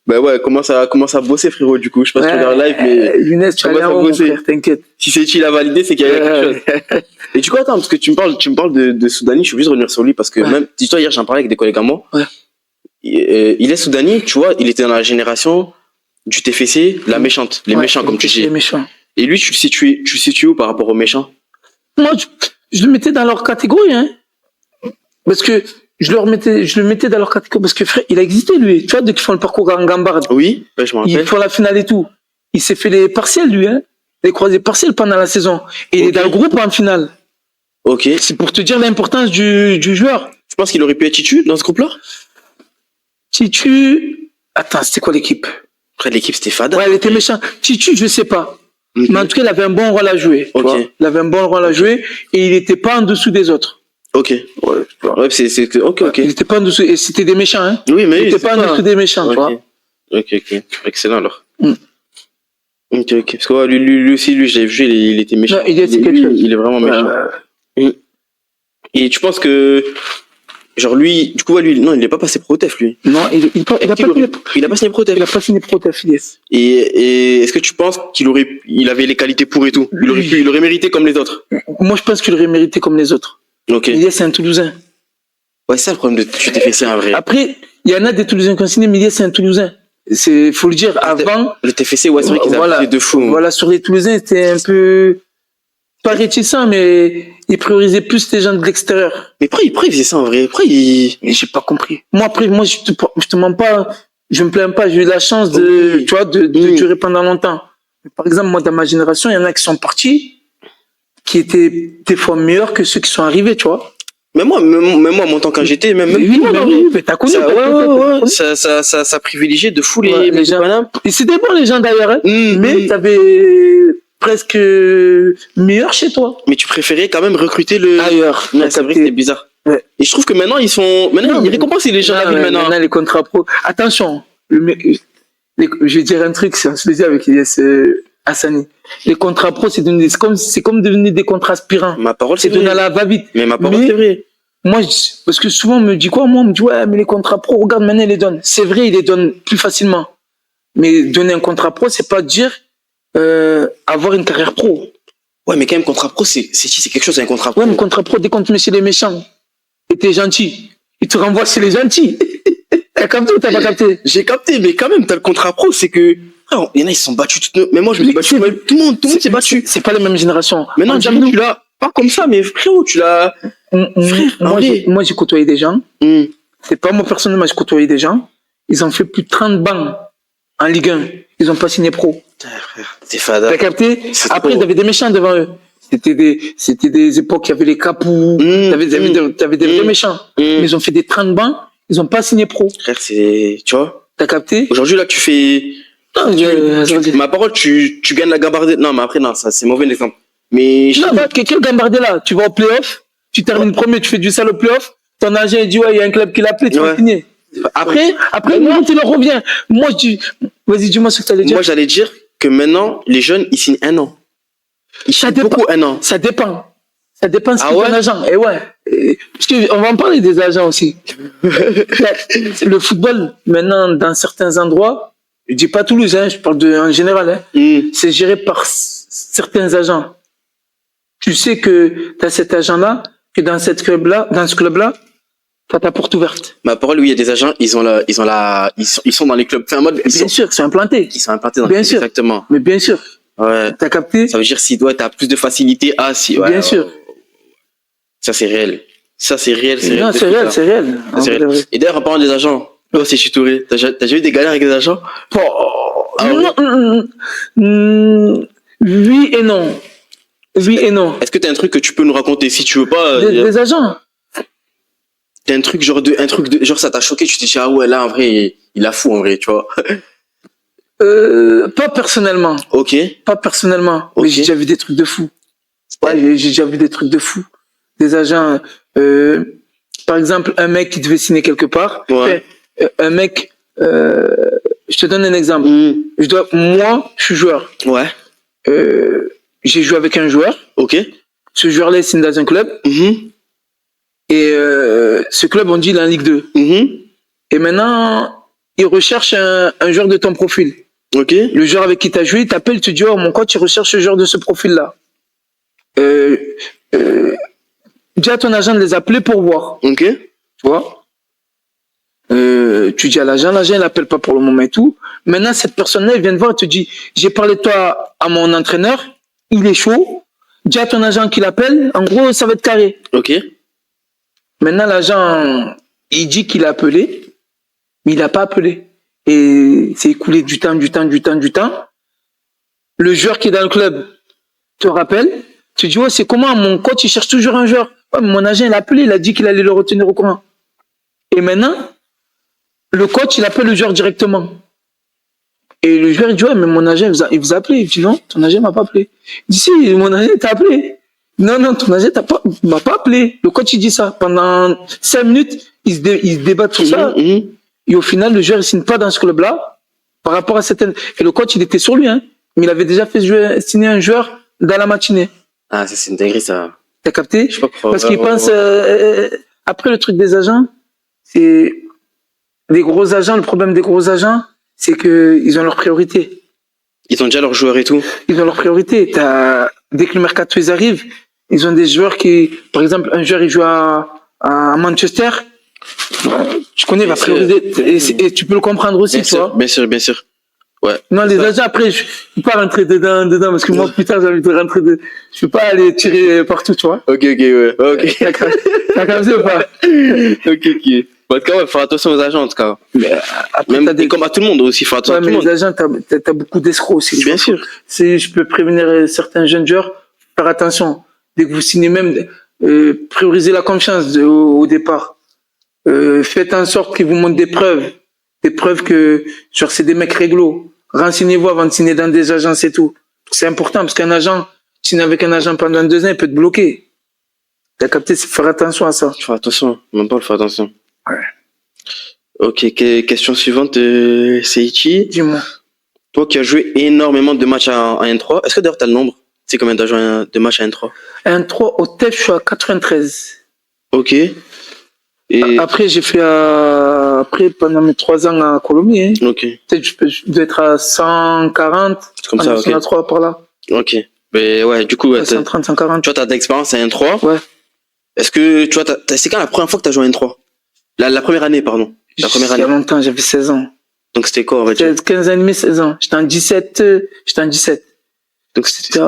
Bah ouais, commence à bosser, frérot, du coup. Je sais pas si tu regardes live, mais... Younes, tu vas aller en haut, mon frère, t'inquiète. Si c'est il a validé, c'est qu'il y a quelque chose. Et du coup, attends, parce que tu me parles de Soudani, je suis obligé de revenir sur lui, parce que même, dis-toi, hier, j'en parlais avec des collègues à moi. Ouais. Il est Soudani, tu vois, il était dans la génération du TFC, la méchante, les méchants, comme tu dis. Les méchants. Et lui, tu le situes où par rapport aux méchants? Moi, je le mettais dans leur catégorie, hein. Parce que je le mettais dans leur catégorie, parce que frère, il a existé, lui. Tu vois, dès qu'ils font le parcours en Gambarde. Oui, je m'en rappelle. Ils font la finale et tout. il s'est fait les partiels, lui, hein. Les croisés partiels pendant la saison. Et il est dans le groupe en finale. Ok. C'est pour te dire l'importance du joueur. Je pense qu'il aurait pu être Titu dans ce groupe-là. Titu... Attends, c'était quoi l'équipe? Après, l'équipe, c'était fada. Ouais, elle était méchante. Titu, je sais pas. Okay. Mais en tout cas, il avait un bon rôle à jouer. Okay. Il avait un bon rôle à jouer et il n'était pas en dessous des autres. Ok. Ouais, c'est... Ok. Il n'était pas en dessous... Et c'était des méchants, hein. Oui, mais... Il n'était pas en dessous des méchants, tu vois. Ok. Excellent, alors. Ok. Parce que lui aussi, j'ai vu, il était méchant. Non, il est vraiment méchant. Et tu penses que... Genre lui, du coup, lui, non, il n'est pas passé pro-tef, lui. Non, il a pas signé pro-tef. Il a pas signé pro-tef, yes. Et est-ce que tu penses il avait les qualités pour et tout? Il aurait mérité comme les autres? Moi, je pense qu'il aurait mérité comme les autres. Ok. Iliès, c'est un Toulousain. Ouais, c'est ça le problème de TFC, en vrai. Après, il y en a des Toulousains qui ont signé, mais Iliès, c'est un Toulousain. Faut le dire, avant. Le TFC, ouais, c'est vrai qu'ils avaient de fou. Voilà, sur les Toulousains, c'était un peu, pas réticent, mais ils priorisaient plus les gens de l'extérieur. Mais pourquoi il faisait ça en vrai? Mais j'ai pas compris. Moi, après, je te mens pas, je me plains pas, j'ai eu la chance de durer pendant longtemps. Mais par exemple, moi, dans ma génération, il y en a qui sont partis, qui étaient des fois meilleurs que ceux qui sont arrivés, tu vois. Même moi, mon temps quand j'étais, mais t'as connu. Ça privilégiait de fou les gens. Et c'était bon, les gens d'ailleurs, hein. Mais t'avais presque meilleur chez toi. Mais tu préférais quand même recruter ailleurs. Ouais, c'est vrai que c'était bizarre. Ouais. Et je trouve que maintenant, ils récompensent les gens la ville maintenant. Maintenant, les contrats pro. Attention, je vais dire un truc, je le dis avec Iliès Hassani. Les contrats pro, c'est comme devenir des contrats aspirants. Ma parole, c'est devenu à la va-vite. Mais ma parole, c'est vrai. Moi, parce que souvent, on me dit quoi? Moi, on me dit, ouais, mais les contrats pro, regarde, maintenant, ils les donnent. C'est vrai, ils les donnent plus facilement. Mais donner un contrat pro, c'est pas dire avoir une carrière pro. Ouais, mais quand même, contrat pro, c'est quelque chose, c'est un contrat pro. Ouais, mais contrat pro, dès qu'on te met chez les méchants, et t'es gentil, ils te renvoient chez les gentils. T'as capté ou t'as pas capté? J'ai capté, mais quand même, t'as le contrat pro, c'est que... Il y en a, ils se sont battus. Mais moi, je me suis battu. Tout le monde s'est battu. C'est pas la même génération. Maintenant, tu l'as pas comme ça, mais frérot, tu l'as... Moi, j'ai côtoyé des gens. C'est pas moi personnellement, j'ai côtoyé des gens. Ils ont fait plus de 30 bancs en Ligue 1. Ils ont pas signé pro. C'est fada. T'as capté? Après, il y avait des méchants devant eux. C'était des époques, il y avait les capous. T'avais des vrais méchants. Mais ils ont fait des 30 bancs. Ils ont pas signé pro. Frère, c'est... Tu vois? T'as capté? Aujourd'hui, là, tu fais... ma parole, tu gagnes la gambardée. Non, mais après, non, ça, c'est mauvais exemple. Mais... Non, quel gambardé là? Tu vas au playoff, tu termines premier, tu fais du sale au playoff, ton agent il dit, ouais, il y a un club qui l'a appelé, tu vas signer. Après, moi, tu leur reviens. Moi, vas-y, dis-moi ce que tu allais dire. Moi, j'allais dire que maintenant, les jeunes, ils signent 1 an. Ils signent beaucoup 1 an. Ça dépend. Ça dépend si c'est un agent. Et ouais. Parce qu'on va en parler des agents aussi. Le football, maintenant, dans certains endroits, je dis pas Toulouse, hein, je parle en général, hein, c'est géré par certains agents. Tu sais que tu as cet agent-là, que dans ce club-là, tu as ta porte ouverte. Ma parole, oui, il y a des agents, ils sont dans les clubs. En mode, bien sûr, ils sont implantés. Ils sont implantés dans les clubs. Bien sûr. Exactement. Mais bien sûr. Ouais. T'as capté? Ça veut dire si tu as plus de facilité à si. Ouais, bien sûr. Ça, c'est réel. Ça, c'est réel. Non, c'est réel, c'est réel. Et d'ailleurs, en parlant des agents, toi, c'est Chitouré. T'as déjà eu des galères avec des agents? Oui et non. Oui et non. Est-ce que t'as un truc que tu peux nous raconter si tu veux pas? Des agents. T'as un truc genre ça t'a choqué, tu t'es dit ah ouais là en vrai il a fou en vrai, tu vois. Pas personnellement. Ok. Pas personnellement. Okay. Mais j'ai déjà vu des trucs de fou. Ouais, j'ai déjà vu des trucs de fou. Des agents. Par exemple, un mec qui devait signer quelque part. Ouais. Un mec. Je te donne un exemple. Moi, je suis joueur. Ouais. J'ai joué avec un joueur. Ok. Ce joueur-là il signe dans un club. Et ce club, on dit, il est en Ligue 2. Et maintenant, il recherche un joueur de ton profil. Ok. Le joueur avec qui tu as joué, il t'appelle, il te dit, oh, mon coach, il recherche ce joueur de ce profil-là. Dis à ton agent de les appeler pour voir. Ok. Tu vois? Tu dis à l'agent, il n'appelle pas pour le moment et tout. Maintenant, cette personne-là, il vient te voir et te dit, j'ai parlé de toi à mon entraîneur, il est chaud. Dis à ton agent qu'il appelle, en gros, ça va être carré. Ok. Maintenant, l'agent, il dit qu'il a appelé, mais il n'a pas appelé. Et c'est écoulé du temps. le joueur qui est dans le club te rappelle, tu dis, ouais, c'est comment mon coach, il cherche toujours un joueur. Ouais, mon agent, il a appelé, il a dit qu'il allait le retenir au courant. Et maintenant, le coach, il appelle le joueur directement. Et le joueur, il dit, ouais, mais mon agent, il vous a appelé. Il dit, non, ton agent m'a pas appelé. Il dit, si, mon agent t'a appelé. Non, ton agent m'a pas appelé. Le coach, il dit ça. Pendant 5 minutes, ils se débattent sur ça. Et au final, le joueur, il signe pas dans ce club-là, par rapport à certaines... Et le coach, il était sur lui, hein. Mais il avait déjà fait signer un joueur dans la matinée. Ah, ça, c'est une dinguerie, ça. T'as capté? Je sais pas pourquoi. Parce qu'il pense... après, le truc des agents, c'est... Les gros agents, le problème des gros agents, c'est qu'ils ont leurs priorités. Ils ont déjà leurs joueurs et tout. Ils ont leurs priorités. Dès que le mercato ils arrivent, ils ont des joueurs qui... Par exemple, un joueur, il joue à Manchester. Tu connais la priorité. Et tu peux le comprendre aussi, bien tu sûr, vois. Bien sûr, bien sûr. Ouais. Non, les agents, après, je peux pas rentrer dedans, parce que moi, putain, j'ai envie de rentrer dedans. Je peux pas aller tirer partout, tu vois. Ok, ouais. Ok. T'as capté ou pas? Ok. Bon, en tout cas, ouais, faut faire attention aux agents, en tout cas. Mais après, même comme à tout le monde aussi, faut faire attention à tout le monde. Mais les agents, t'as beaucoup d'escrocs aussi. Bien sûr. Je peux prévenir certains jeunes joueurs, faire attention. Dès que vous signez même, priorisez la confiance au départ. Faites en sorte qu'ils vous montrent des preuves que, genre, c'est des mecs réglo. Renseignez-vous avant de signer dans des agences et tout. C'est important, parce qu'un agent, signer avec un agent pendant 2 ans, il peut te bloquer. T'as capté, c'est faire attention à ça. Faire attention, même pas le faire attention. Ouais. Ok, question suivante, Seiichi. Dis-moi. Toi qui as joué énormément de matchs en N3, est-ce que d'ailleurs t'as le nombre? Tu sais combien t'as joué de matchs à N3? N3, au TEF, je suis à 93. Ok. Et... Après, j'ai fait pendant mes 3 ans à Colombie. Hein. Ok. Peut-être je dois être à 140. Comme ça, ok. 103 par là. Ok. Mais ouais, du coup, ouais, 130, 140. Tu vois, t'as d'expérience à N3. Ouais. Est-ce que, tu vois, c'est quand la première fois que t'as joué à N3? La première année, pardon. La première année. Il y a longtemps, j'avais 16 ans. Donc c'était quoi, en fait? 15 ans et demi, 16 ans. J'étais en 17. Donc c'était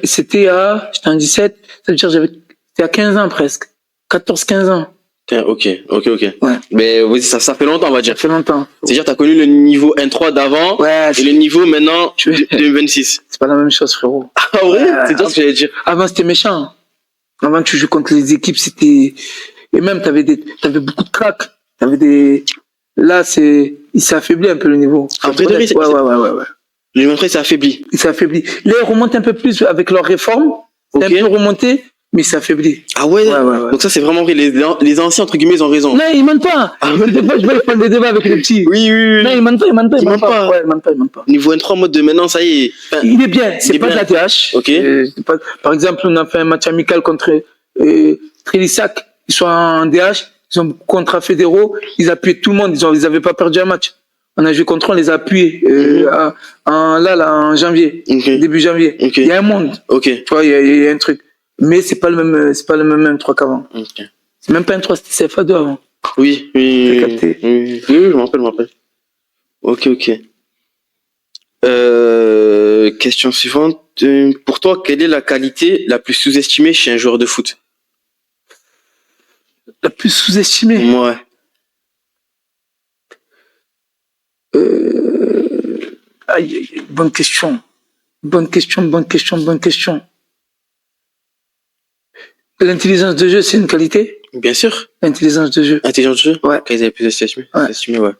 j'étais en 17. Ça veut dire c'était à 15 ans presque. 14, 15 ans. Ok. Ouais. Mais oui, ça fait longtemps, on va dire. Ça fait longtemps. C'est-à-dire, t'as connu le niveau N3 d'avant, ouais, et le niveau maintenant, 2026. C'est pas la même chose, frérot. Ah ouais? C'est ça ce que j'allais dire. Avant, c'était méchant. Avant, tu joues contre les équipes, c'était, et même, t'avais beaucoup de cracks. Là, il s'est affaibli un peu le niveau. Après, ouais. Le niveau N3 s'est affaibli. Il s'est affaibli. Là, ils remontent un peu plus avec leurs réformes. C'est un peu remonté. Mais ça affaiblit. Ah ouais. Donc ça, c'est vraiment vrai. Les anciens, entre guillemets, ils ont raison. Non, ils mentent pas. Des fois, je vois, ils font des débats avec les petits. Oui. Non, ils mentent pas. Ouais, ils mentent pas. Niveau N3, mode de maintenant, ça y est. Enfin, il est bien. C'est pas de la TH. Ok. Par exemple, on a fait un match amical contre Trélissac. Ils sont en DH. Ils ont beaucoup de contrats fédéraux. Ils appuyaient tout le monde. Ils avaient pas perdu un match. On a joué contre eux, on les a appuyés. En janvier. Okay. Début janvier. Okay. Il y a un monde. Ok. Tu vois, il y a un truc. Mais c'est pas le même M3 qu'avant. Okay. C'est même pas M3, c'était CFA2 avant. Oui. T'as capté. Oui, je me rappelle. Ok. Question suivante. Pour toi, quelle est la qualité la plus sous-estimée chez un joueur de foot? La plus sous-estimée? Ouais. Bonne question. L'intelligence de jeu, c'est une qualité? Bien sûr. L'intelligence de jeu. Intelligence de jeu? Ouais. Quelle est la plus estimée, ouais.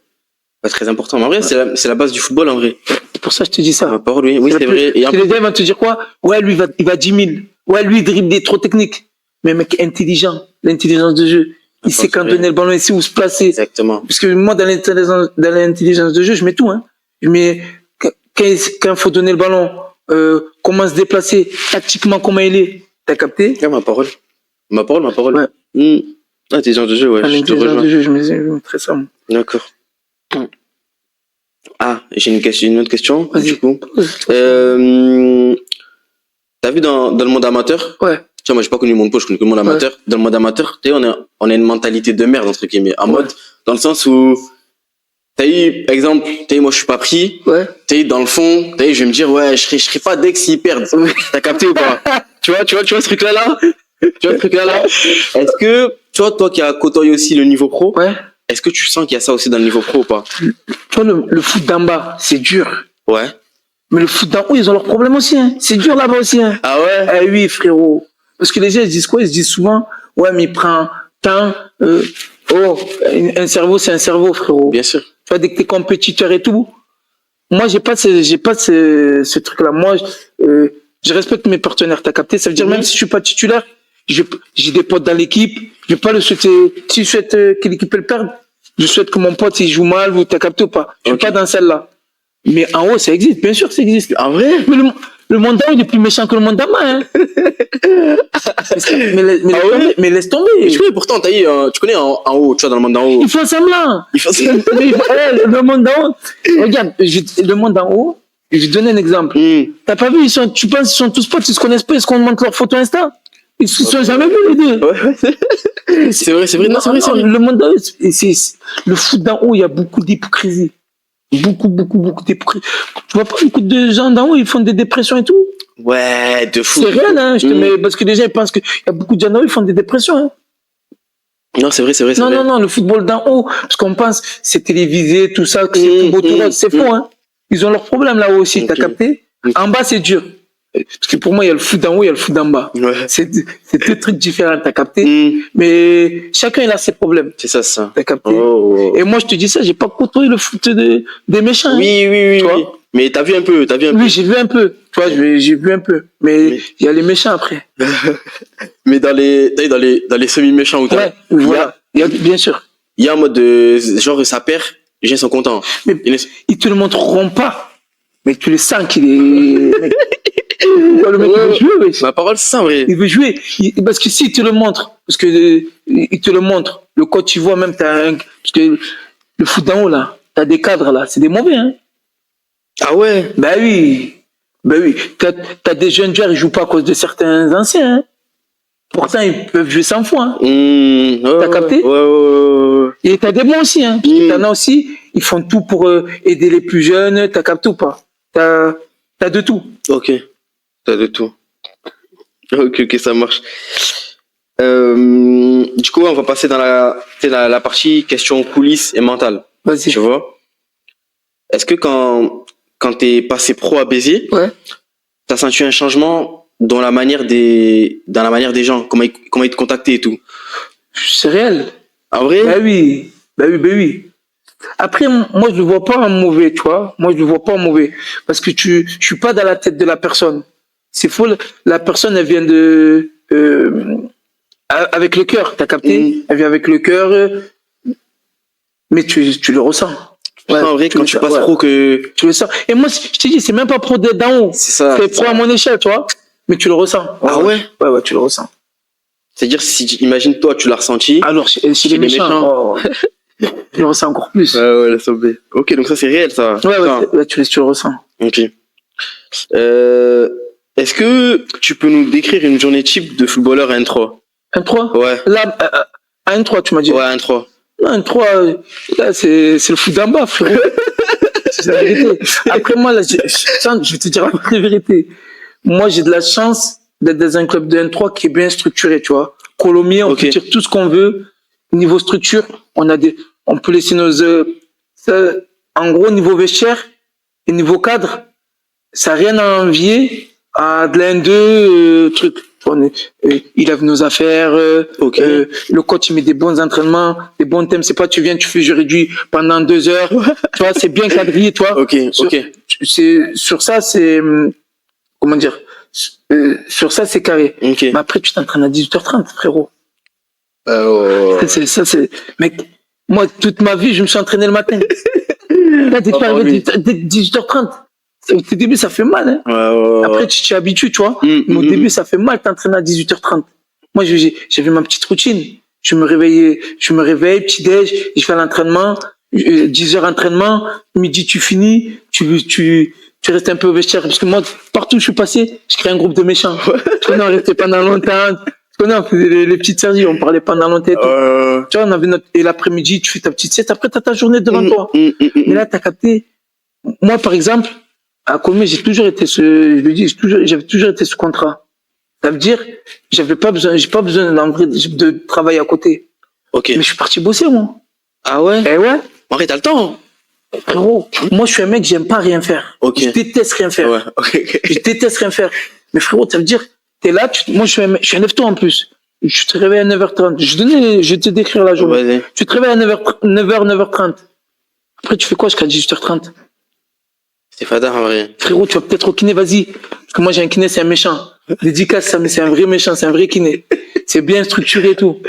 Pas très important. Mais en vrai, c'est la base du football, en vrai. C'est pour ça que je te dis ça. Ma parole, oui, c'est vrai. Et les gars vont te dire quoi? Ouais, lui, il va 10 000. Ouais, lui, il dribble des trop techniques. Mais mec, intelligent. L'intelligence de jeu. Il sait quand donner le ballon ici, où se placer. Exactement. Parce que moi, dans l'intelligence de jeu, je mets tout, hein. Je mets, quand il faut donner le ballon, comment se déplacer, tactiquement, comment il est. T'as capté? Ouais, ma parole. Ouais. Intelligence de jeu, ouais. L'intelligence de jeu, je mettrais ça, moi. D'accord. Ah, j'ai une autre question. Vas-y. Du coup. T'as vu dans le monde amateur? Ouais. Tu vois, moi, j'ai pas connu le monde pro, je connais que le monde amateur. Ouais. Dans le monde amateur, tu sais, on a une mentalité de merde, entre guillemets. En mode, dans le sens où, t'as eu, exemple, moi, je suis pas pris. Ouais. T'as eu, dans le fond, je vais me dire, ouais, je serais pas dès s'ils perdent. T'as capté ou pas? Tu vois ce truc-là? Est-ce que, tu vois, toi qui as côtoyé aussi le niveau pro, ouais. Est-ce que tu sens qu'il y a ça aussi dans le niveau pro ou pas? Tu vois, le foot d'en bas, c'est dur. Ouais. Mais le foot d'en haut, ils ont leurs problèmes aussi. Hein. C'est dur là-bas aussi. Hein. Ah ouais? Eh oui, frérot. Parce que les gens, ils disent quoi? Ils se disent souvent, ouais, mais il prend tant. Un cerveau, c'est un cerveau, frérot. Bien sûr. Tu vois, dès que t'es compétiteur et tout. Moi, j'ai pas ce truc-là. Moi, je respecte mes partenaires, t'as capté? Ça veut dire, même si je suis pas titulaire, j'ai des potes dans l'équipe, je vais pas le souhaiter. Si je souhaite que l'équipe elle perde, je souhaite que mon pote il joue mal, ou t'as capté ou pas. Je suis pas dans celle-là. Mais en haut, ça existe, bien sûr que ça existe. En vrai? Mais le monde d'en haut, il est plus méchant que le monde d'en bas, hein. mais laisse tomber. Et tu connais pourtant, tu connais en haut, tu vois, dans le monde d'en haut. Ils font semblant. Le monde d'en haut. Regarde, le monde d'en haut, je vais te donner un exemple. T'as pas vu, tu penses qu'ils sont tous potes, ils se connaissent pas, ils se montrent leurs photos Insta. Ils se sont jamais vus, les deux. Ouais. C'est vrai. Non, c'est vrai. Le monde d'en haut, le foot d'en haut, il y a beaucoup d'hypocrisie. Beaucoup d'hypocrisie. Tu vois pas beaucoup de gens d'en haut, ils font des dépressions et tout. Ouais, de fou. C'est réel, hein. Parce que les gens, ils pensent qu'il y a beaucoup de gens d'en haut, ils font des dépressions, hein. Non, c'est vrai. Non, le football d'en haut, parce qu'on pense, c'est télévisé, tout ça, que c'est tout beau, tout rose. C'est faux, hein. Ils ont leurs problèmes là-haut aussi, t'as capté? En bas, c'est dur. Parce que pour moi, il y a le foot d'en haut, il y a le foot d'en bas. Ouais. C'est deux trucs différents, t'as capté? Mais chacun, il a ses problèmes. C'est ça. T'as capté? Et moi, je te dis ça, j'ai pas côtoyé le foot des méchants. Oui. Mais t'as vu un peu. Oui, j'ai vu un peu. Tu vois, j'ai vu un peu. Mais il y a les méchants après. Mais dans les semi-méchants ou ouais, voilà. Bien sûr. Il y a un mode de genre ça perd, les gens sont contents. Mais ils te le montreront pas. Mais tu le sens qu'il est. Le mec il veut jouer, oui. Ma parole, c'est ça, vrai. Il veut jouer. Parce que s'il te le montre, il te le montre, le coach, tu vois même, parce que le foot d'en haut, là, t'as des cadres, là, c'est des mauvais, hein. Ah ouais? Ben oui. T'as des jeunes joueurs, ils jouent pas à cause de certains anciens, hein. Pourtant, ils peuvent jouer 100 fois, hein. T'as capté? Ouais. Et t'as des bons aussi, hein. Parce que t'en as aussi, ils font tout pour aider les plus jeunes, t'as capté ou pas? T'as de tout. Ok. T'as de tout. Ok, ça marche. Du coup, on va passer dans la partie question coulisses et mentale. Vas-y. Tu vois? Est-ce que quand t'es passé pro à Béziers, ouais, t'as senti un changement dans la manière des gens, comment ils te contactaient et tout? C'est réel. En vrai? Bah oui. Après, moi, je le vois pas en mauvais, tu vois. Moi, je le vois pas en mauvais. Parce que je suis pas dans la tête de la personne. C'est faux. La personne, elle vient avec le cœur, t'as capté? Elle vient avec le cœur. Mais tu le ressens. Ouais, en vrai, quand tu passes pro que... Tu le sens. Et moi, je te dis, c'est même pas pro d'en haut. C'est ça. C'est pro à mon échelle, tu vois. Mais tu le ressens. Ah ouais? Ouais, tu le ressens. C'est-à-dire, si imagine toi, tu l'as ressenti. Alors, chez les méchants. Tu le ressens encore plus. Ouais, laisse tomber. Ok, donc ça, c'est réel, ça. Ouais, tu le ressens. Ok. Est-ce que tu peux nous décrire une journée type de footballeur à N3? N3? Ouais. Là, à N3, tu m'as dit? Ouais, N3. Non, N3, là, c'est le foot d'en bas, frérot. C'est la vérité. Après, moi, là, je vais te dire la vraie vérité. Moi, j'ai de la chance d'être dans un club de N3 qui est bien structuré, tu vois. Colomiers, on peut dire tout ce qu'on veut. Niveau structure, on peut laisser en gros, niveau vestiaire et niveau cadre, ça n'a rien à envier à de la N2, truc. Il lave nos affaires, le coach il met des bons entraînements, des bons thèmes, c'est pas tu viens, tu fais jeu réduit pendant 2 heures, tu vois, c'est bien quadrillé, toi. Sur ça, c'est, comment dire, sur ça, c'est carré. Mais après, tu t'entraînes à 18h30, frérot. Mec, moi, toute ma vie, je me suis entraîné le matin. Là, dès 18h30, au début, ça fait mal. Hein. Après, tu t'y habitues, tu vois. Mais au début, ça fait mal, t'entraînes à 18h30. Moi, j'avais ma petite routine. Je me réveille, petit déj, je fais l'entraînement, 10h entraînement, midi, tu finis, tu restes un peu au vestiaire. Parce que moi, partout où je suis passé, je crée un groupe de méchants. Tu vois, on restait pendant longtemps. On faisait les petites séries, on parlait pendant longtemps et tout. Tu vois, on avait et l'après-midi, tu fais ta petite sieste, après t'as ta journée devant toi. Mais là, t'as capté. Moi, par exemple, à Colmé, j'avais toujours été sous contrat. Ça veut dire, j'ai pas besoin de travailler à côté. Ok. Mais je suis parti bosser, moi. Ah ouais? Eh ouais. En vrai, t'as le temps. Frérot, moi, je suis un mec, j'aime pas rien faire. Ok. Je déteste rien faire. Ouais, ok. Je déteste rien faire. Mais frérot, ça veut dire, t'es là, moi, je suis un lève-tôt en plus. Je te réveille à 9h30. Je vais te décrire la journée. Vas-y. Tu te réveilles à 9h30. Après, tu fais quoi jusqu'à 18h30? C'est fada en vrai. Frérot, tu vas peut-être au kiné, vas-y. Parce que moi, j'ai un kiné, c'est un méchant. Dédicace, ça, mais c'est un vrai méchant, c'est un vrai kiné. C'est bien structuré et tout.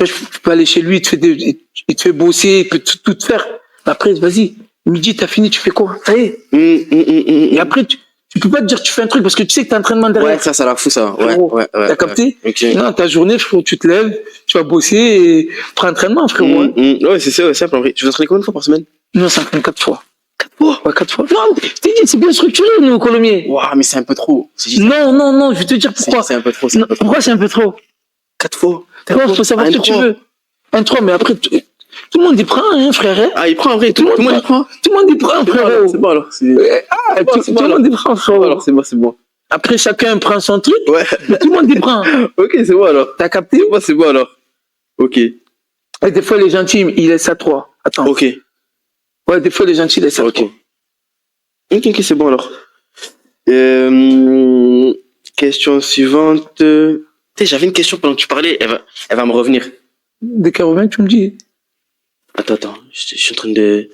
Tu peux aller chez lui, il te fait bosser, il peut tout te faire. Après, vas-y. Midi, t'as fini, tu fais quoi? Ça y est. Et après, tu peux pas te dire, tu fais un truc parce que tu sais que t'as entraînement derrière. Ouais, ça la fout, ça. Ouais, Frérot, ouais. t'as capté? Ok. Non, ta journée, frérot, tu te lèves, tu vas bosser et prends entraînement, frérot. Hein. Ouais, c'est ça, ouais, simple en vrai. Tu t'entraînes combien de fois par semaine? Non, 54 fois. 4 fois? Ouais, 4 fois. Non, je t'ai dit, c'est bien structuré, nous, Colomiers. Waouh, mais c'est un peu trop. Non, je vais te dire pourquoi. C'est un peu trop. Non, pourquoi c'est un peu trop? 4 fois. Il faut savoir ce que tu veux. Un 3, mais après, tout le monde y prend, hein, frère. Hein. Ah, il prend en vrai. Tout le monde y prend. Tout le monde y prend, frérot. C'est bon alors. Tout le monde y prend, frérot. Alors, c'est bon. Après, chacun prend son truc, Ouais. mais tout le monde y prend. Ok, c'est bon alors. T'as capté? C'est bon alors. Ok. Et des fois, les gentils, ils laissent à 3. Attends. Ok. Ouais, des fois, les gentils laissent à 3. Ok, c'est bon alors. Question suivante. J'avais une question pendant que tu parlais, elle va me revenir. Dès qu'elle revient, tu me dis. Attends, je suis en train de...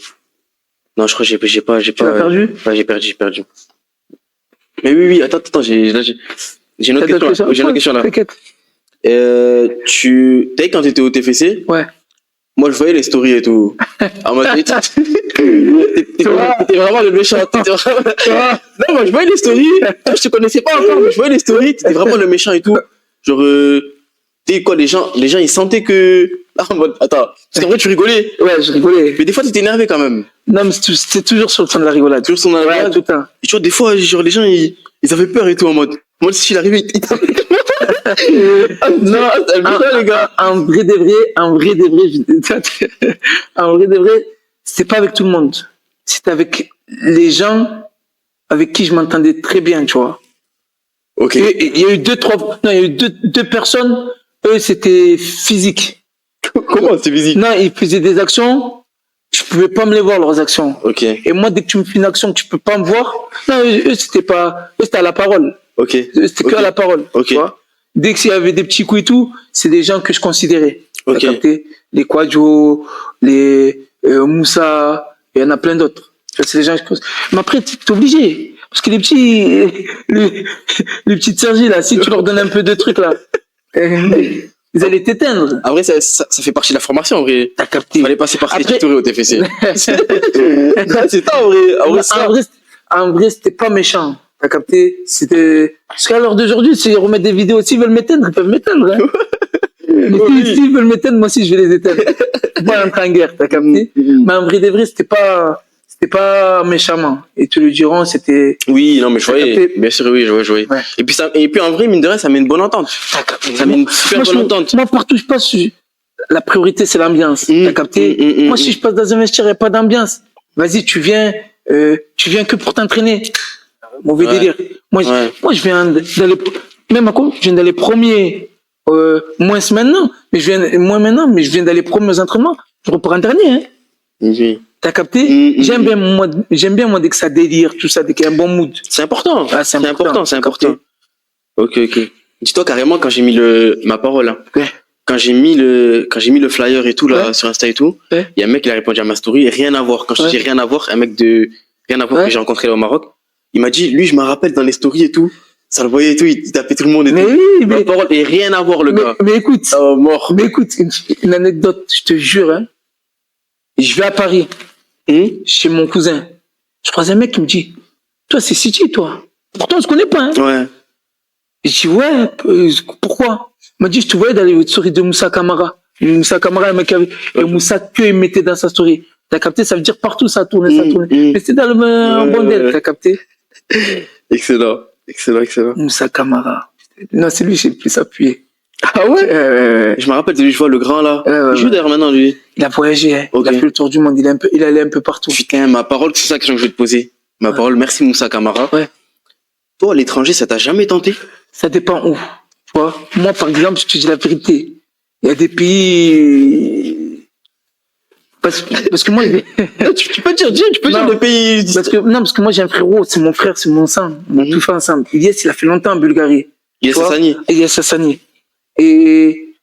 Non, je crois que j'ai pas... Tu l'as perdu? Ouais, j'ai perdu. Mais oui, attends, j'ai une autre question. J'ai une autre question là. T'inquiète. Tu sais, quand tu étais au TFC, Ouais. moi je voyais les stories et tout. En mode, t'étais vraiment le méchant. Non, moi je voyais les stories. Je te connaissais pas encore, mais je voyais les stories. T'étais vraiment le méchant et tout. Genre, tu sais quoi, les gens ils sentaient que. En mode, attends, parce qu'en vrai tu rigolais. Ouais, je rigolais. Mais des fois t'étais énervé quand même. Non, mais c'était toujours sur le ton de la rigolade. Toujours sur la rigolade. Ouais, tout le temps. Et tu vois, des fois, genre, les gens ils avaient peur et tout en mode. Moi, si il arrivait, il t'avait. Non, les gars. En vrai de vrai, c'était pas avec tout le monde. C'était avec les gens avec qui je m'entendais très bien, tu vois. Ok. Il y a eu deux personnes, eux, c'était physique. Comment c'est physique? Non, ils faisaient des actions, je pouvais pas me les voir, leurs actions. Ok. Et moi, dès que tu me fais une action que tu peux pas me voir, non, eux, c'était à la parole. Ok. C'était que à la parole. Ok. Tu vois. Dès qu'il y avait des petits coups et tout, c'est des gens que je considérais. Ok. T'as capté? Les Quadjo, les Moussa, il y en a plein d'autres. C'est des gens que je considère. Mais après, t'es obligé. Parce que les petits Sergi, là, si tu leur donnes un peu de trucs, là, ils allaient t'éteindre. En vrai, ça fait partie de la formation, en vrai. T'as capté. Il fallait passer par Après... ces tutoriels au TFC. C'est ça, en vrai. En vrai, c'était pas méchant. T'as capté? C'était... Parce qu'à l'heure d'aujourd'hui, s'ils remettent des vidéos, s'ils veulent m'éteindre, ils peuvent m'éteindre. Hein. Mais s'ils veulent m'éteindre, moi aussi, je vais les éteindre. Pas entrer en guerre, t'as capté? Mais en vrai, c'était pas méchamment. Et te le diront, c'était... Oui, non, mais je voyais. Bien sûr, oui, je voyais. Ouais. Et puis, en vrai, mine de rien, ça met une bonne entente. Ça met une super bonne entente. Moi, partout, je passe, la priorité, c'est l'ambiance. T'as capté? Moi, si je passe dans un vestiaire, il n'y a pas d'ambiance. Vas-y, tu viens que pour t'entraîner. Mauvais délire. Moi, je viens dans les premiers, moins maintenant, mais je viens dans les premiers entraînements. Je reprends un dernier, hein. Oui. T'as capté? J'aime bien, moi, dès que ça délire, tout ça, dès qu'il y a un bon mood. C'est important. Ah, c'est important. Ok. Dis-toi carrément, quand j'ai mis ma parole, hein. Ouais. Quand j'ai mis le flyer et tout, là, sur Insta et tout, il y a un mec qui a répondu à ma story, rien à voir. Quand je dis rien à voir, un mec de rien à voir que j'ai rencontré là au Maroc, il m'a dit, lui, je me rappelle dans les stories et tout, ça le voyait et tout, il tapait tout le monde et tout. Oui, ma parole, et rien à voir, le gars. Mais écoute, mort. Mais écoute, une anecdote, je te jure, hein. Je vais à Paris, chez mon cousin. Je croise un mec qui me dit, toi, c'est City, toi. Pourtant, on se connaît pas, hein. Ouais. Je dis, ouais, pourquoi? Il m'a dit, je te voyais dans les stories de Moussa Camara. Moussa Camara, un mec et Moussa que il mettait dans sa story. T'as capté? Ça veut dire partout, ça tournait. Mais c'était dans le bordel, t'as capté? Excellent. Moussa Camara. Non, c'est lui, j'ai le plus appuyé. Ah ouais? Je me rappelle de lui, je vois le grand là. Il joue derrière maintenant, lui. Il a voyagé, hein. Okay. Il a fait le tour du monde, il allait un peu partout. Putain, ma parole, c'est ça la question que je vais te poser. Ma parole, merci Moussa Camara. Ouais. Toi, à l'étranger, ça t'a jamais tenté? Ça dépend où. Tu vois? Moi, par exemple, je te dis la vérité. Il y a des pays. Parce que moi, Tu peux dire le pays. parce que moi, j'ai un frérot, c'est mon frère, c'est mon sang. On a tout fait ensemble. Ilyes, il a fait longtemps en Bulgarie. Ilyes Hassani. Ilyes Hassani. Et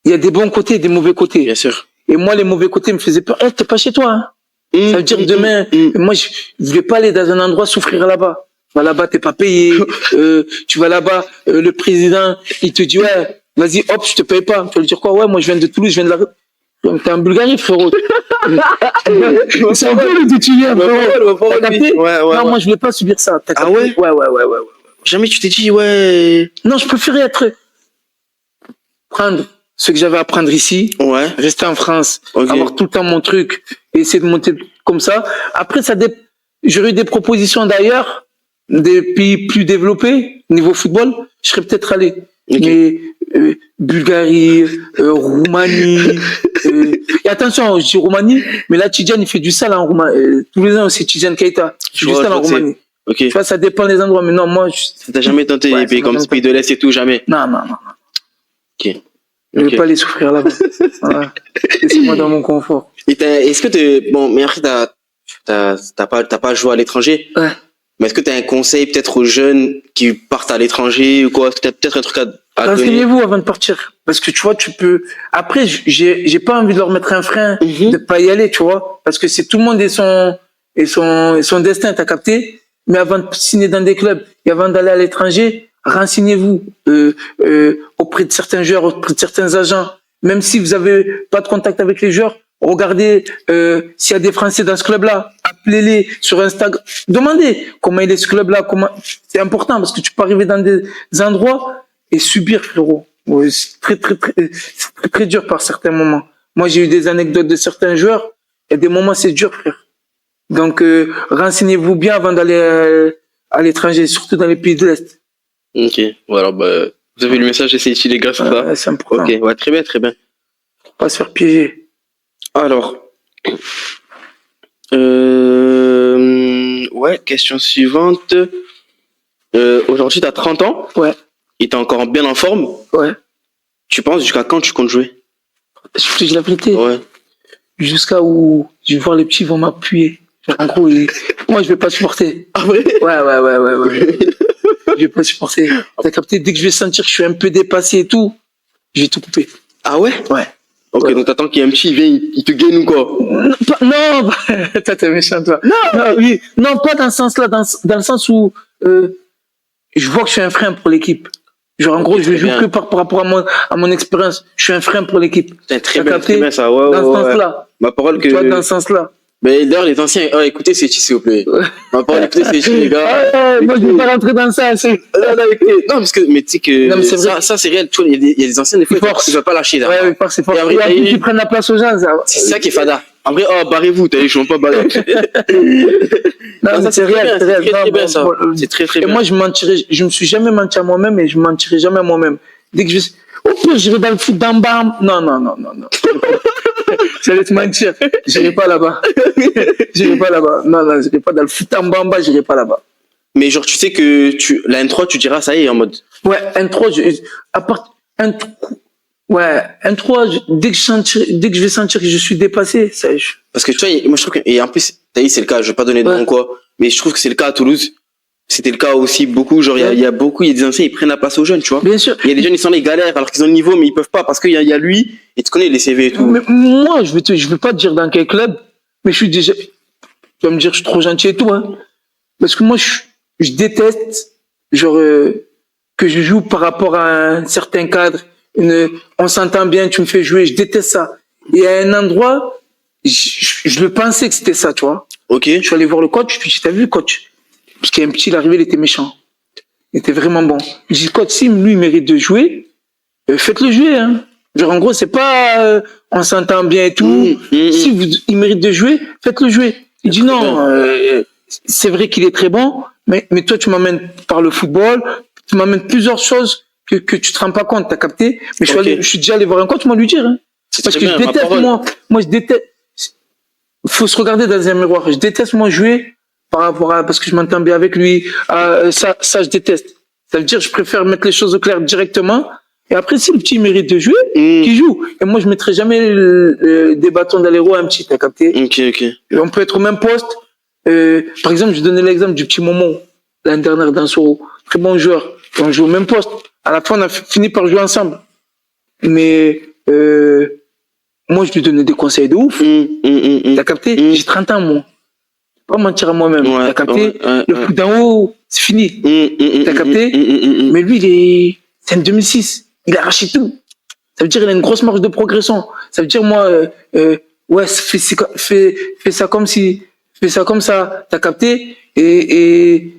il y a des bons côtés et des mauvais côtés. Bien sûr. Et moi, les mauvais côtés me faisaient peur. T'es pas chez toi, hein. Ça veut dire que demain, moi, je voulais pas aller dans un endroit souffrir là-bas. Tu vas là-bas, t'es pas payé. Tu vas là-bas, le président, il te dit, ouais, vas-y, hop, je te paye pas. Tu vas lui dire quoi? Ouais, moi, je viens de Toulouse, je viens de la... T'es en Bulgarie, frérot. C'est un peu le tunnel, frérot. T'as capté? Non, moi, je voulais pas subir ça. Ah ouais? Ouais. Jamais tu t'es dit, ouais. Non, je préférais prendre ce que j'avais à prendre ici, rester en France, avoir tout le temps mon truc, et essayer de monter comme ça. Après, j'aurais eu des propositions d'ailleurs, des pays plus développés, niveau football, je serais peut-être allé. Mais Bulgarie, Roumanie, et attention, je dis Roumanie, mais là, Tidiane, il fait du sale en Roumanie. Tous les ans, c'est Tidiane Keita. Il fait du sale en Roumanie. Tu vois, ça dépend des endroits, mais non, moi... Ça t'a jamais tenté les pays comme ce pays de l'Est et tout, jamais? Non. Ok. Je ne vais pas les souffrir là-bas. Voilà. Laissez-moi dans mon confort. Est-ce que bon, mais après, t'as pas joué à l'étranger? Ouais. Mais est-ce que t'as un conseil peut-être aux jeunes qui partent à l'étranger ou quoi? Est-ce que t'as peut-être un truc à donner? Renseignez-vous avant de partir. Parce que tu vois, tu peux, après, j'ai pas envie de leur mettre un frein, de pas y aller, tu vois. Parce que c'est tout le monde et son destin, t'as capté. Mais avant de signer dans des clubs et avant d'aller à l'étranger, renseignez-vous auprès de certains joueurs, auprès de certains agents. Même si vous avez pas de contact avec les joueurs, regardez s'il y a des Français dans ce club-là, appelez-les sur Instagram, demandez comment il est ce club-là, c'est important parce que tu peux arriver dans des endroits et subir, frérot. Ouais, c'est très dur par certains moments. Moi, j'ai eu des anecdotes de certains joueurs et des moments c'est dur, frère. Donc, renseignez-vous bien avant d'aller à l'étranger, surtout dans les pays de l'Est. Ok, voilà, vous avez le message, essayez les gars sur ça. C'est important. Ok, ouais, très bien. Faut pas se faire piéger. Alors, question suivante. Aujourd'hui, t'as 30 ans. Ouais. Et t'es encore bien en forme. Ouais. Tu penses jusqu'à quand tu comptes jouer? Je te dis la vérité. Ouais. Jusqu'à où je vais voir les petits vont m'appuyer. En gros, moi, je vais pas supporter. Ah ouais? Ouais. Je vais pas supporter. T'as capté? Dès que je vais sentir que je suis un peu dépassé et tout, je vais tout couper. Ah ouais? Ouais. Ok, donc t'attends qu'il y ait un petit, il vient, il te gagne ou quoi? Non, toi, t'es méchant, toi. Non, pas dans ce sens-là, dans le sens où je vois que je suis un frein pour l'équipe. Genre, en gros, je joue que par rapport à mon expérience. Je suis un frein pour l'équipe. C'est très bien ça, ouais. Dans ce sens-là. Ma parole que... Tu vois, dans ce sens-là. Mais d'ailleurs, les anciens, écoutez, c'est s'il vous plaît. Ma parole, écoutez, c'est les gars. Moi, je vais pas rentrer dans ça. Non, parce que, mais tu sais que, non, mais c'est vrai. Ça, c'est réel. Tu vois, il y a des anciens, des fois, ils veulent pas lâcher, là. Ouais, c'est fort. Ils prennent la place aux gens, ça. C'est ça qui est fada. En vrai, barrez-vous, je ne veux pas barrer. Non, ça, c'est réel. C'est très bien, ça. C'est très bien. Et moi, je me suis jamais menti à moi-même et je me mentirai jamais à moi-même. Dès que au pire, j'irai dans le foot d'en bas. Non. J'allais te mentir. J'irai pas là-bas. Non, j'irai pas dans le foot en bas, j'irai pas là-bas. Mais genre, tu sais que la N3, tu diras, ça y est, en mode. Ouais, N3, N3, dès que je vais sentir que je suis dépassé, ça. Parce que tu vois, moi je trouve que, et en plus, c'est le cas, je vais pas donner de nom quoi, mais je trouve que c'est le cas à Toulouse. C'était le cas aussi beaucoup, genre il y a des anciens, ils prennent la place aux jeunes, tu vois. Bien sûr. Il y a des jeunes, ils sont là, ils galèrent alors qu'ils ont le niveau, mais ils peuvent pas parce qu'il y a lui, et tu connais les CV et tout. Mais moi, je vais pas te dire dans quel club, mais je suis déjà, tu vas me dire, je suis trop gentil et tout, hein. Parce que moi, je déteste, genre, que je joue par rapport à un certain cadre, on s'entend bien, tu me fais jouer, je déteste ça. Et à un endroit, je le pensais que c'était ça, tu vois. Ok. Je suis allé voir le coach, je lui ai dit, t'as vu le coach? Parce qu'il y a un petit, il est arrivé, il était méchant. Il était vraiment bon. Je dis, coach, si lui, il mérite de jouer, faites-le jouer, hein. Genre, en gros, c'est pas, on s'entend bien et tout. Si il mérite de jouer, faites-le jouer. Il dit, non, c'est vrai qu'il est très bon, mais toi, tu m'amènes par le football, tu m'amènes plusieurs choses que tu te rends pas compte, t'as capté? Mais je suis déjà allé voir un coach, moi, lui dire, hein. Parce que je déteste, moi, je déteste, faut se regarder dans un miroir. Je déteste, moi, jouer par rapport à, parce que je m'entends bien avec lui, ça, je déteste. Ça veut dire, je préfère mettre les choses au clair directement Et après, si le petit mérite de jouer, qu'il joue. Et moi, je mettrai jamais des bâtons dans les roues à un petit, t'as capté? Ok. Et on peut être au même poste. Par exemple, je donnais l'exemple du petit Momo, l'année dernière dans Soro. Très bon joueur. Et on joue au même poste. À la fin, on a fini par jouer ensemble. Mais moi, je lui donnais des conseils de ouf. T'as capté? J'ai 30 ans, moi. Pas mentir à moi-même. T'as capté? Le foot d'en haut, c'est fini. T'as capté? Mais lui, c'est en 2006. Il a arraché tout. Ça veut dire qu'il a une grosse marge de progression. Ça veut dire, moi, ouais, fais ça comme si, fais ça comme ça. T'as capté? Et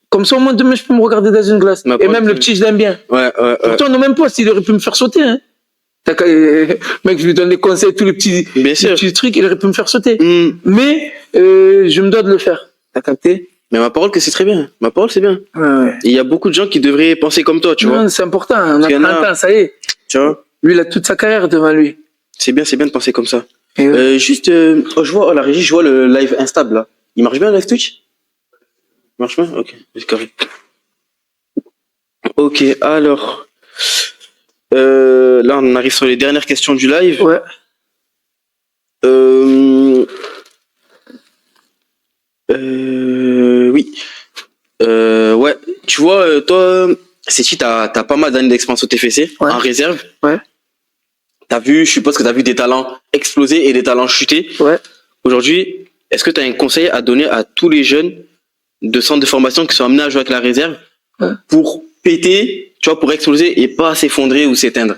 comme ça, au moins, demain, je peux me regarder dans une glace. Et même le petit, je l'aime bien. Pourtant, on n'a même pas, s'il aurait pu me faire sauter, hein. Mec, je lui donne les conseils, tous les petits trucs, il aurait pu me faire sauter. Mais je me dois de le faire. T'as capté? Mais ma parole, que c'est très bien. Ma parole, c'est bien. Ouais. Il y a beaucoup de gens qui devraient penser comme toi, tu vois. C'est important. On a 30 ans, ça y est. Tu vois? Lui, il a toute sa carrière devant lui. C'est bien de penser comme ça. Ouais. Juste, je vois, la régie, je vois le live instable, là. Il marche bien, le live Twitch? Il marche bien? Ok, c'est carré. Ok, alors... là, on arrive sur les dernières questions du live. Ouais. Oui. Ouais. Tu vois, toi, Sechi, t'as pas mal d'années d'expérience au TFC, en réserve. Ouais. Je suppose que t'as vu des talents exploser et des talents chuter. Ouais. Aujourd'hui, est-ce que t'as un conseil à donner à tous les jeunes de centres de formation qui sont amenés à jouer avec la réserve pour péter, tu vois, pour exploser et pas s'effondrer ou s'éteindre?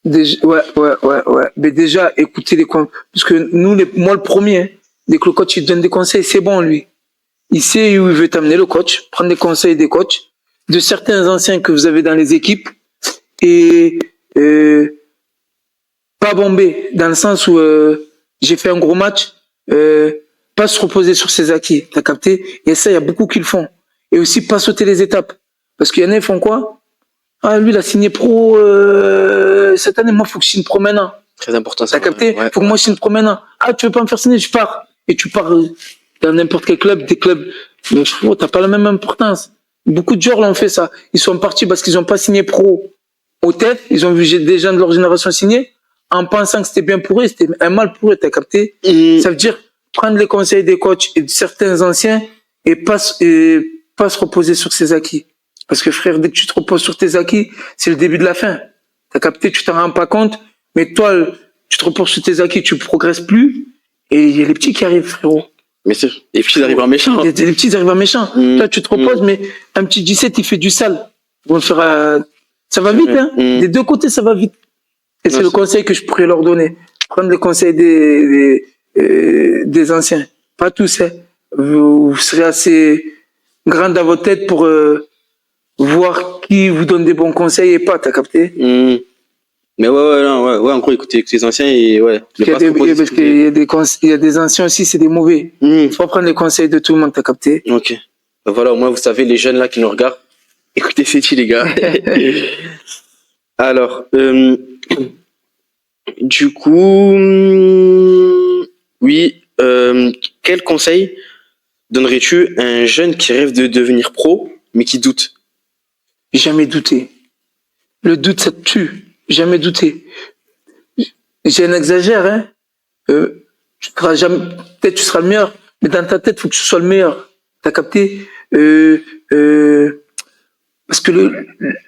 Ouais. Mais déjà, écoutez les conseils. Parce que moi, le premier, hein, dès que le coach il te donne des conseils, c'est bon, lui. Il sait où il veut t'amener, le coach. Prendre des conseils des coachs, de certains anciens que vous avez dans les équipes. Et pas bomber, dans le sens où j'ai fait un gros match, pas se reposer sur ses acquis. T'as capté? Et ça, il y a beaucoup qui le font. Et aussi, pas sauter les étapes. Parce qu'il y en a, ils font quoi? Ah, lui, il a signé pro cette année. Moi, il faut que je signe pro maintenant. Très important, ça. T'as capté? Ouais. Faut que moi, je signe pro maintenant. Ah, tu veux pas me faire signer? Je pars. Et tu pars dans n'importe quel club, des clubs. Mais t'as pas la même importance. Beaucoup de joueurs l'ont fait ça. Ils sont partis parce qu'ils ont pas signé pro au tête. Ils ont vu des gens de leur génération signer en pensant que c'était bien pour eux. C'était un mal pour eux, t'as capté? Ça veut dire prendre les conseils des coachs et de certains anciens et pas se reposer sur ses acquis. Parce que frère, dès que tu te reposes sur tes acquis, c'est le début de la fin. T'as capté, tu t'en rends pas compte, mais toi, tu te reposes sur tes acquis, tu progresses plus, et il y a les petits qui arrivent, frérot. Mais c'est, les petits arrivent en méchant. Les petits arrivent en méchant. Toi, tu te reposes, mais un petit 17, il fait du sale. Ils vont le faire ça va vite, hein. Des deux côtés, ça va vite. Et c'est le conseil que je pourrais leur donner. Prendre les conseils des anciens. Pas tous, hein. Vous serez assez grand dans votre tête pour voir qui vous donne des bons conseils et pas, t'as capté? Mais ouais, en gros, écoutez, les anciens, et ouais. Parce qu'il y a des anciens aussi, c'est des mauvais. Il faut prendre les conseils de tout le monde, t'as capté? Ok. Ben voilà, au moins, vous savez, les jeunes là qui nous regardent, écoutez Sechi, les gars. Alors, du coup, oui, quel conseil donnerais-tu à un jeune qui rêve de devenir pro, mais qui doute? Jamais douter. Le doute, ça te tue. Jamais douter. J'ai un exagère, hein. Tu seras jamais, peut-être tu seras le meilleur, mais dans ta tête, faut que tu sois le meilleur. T'as capté? Parce que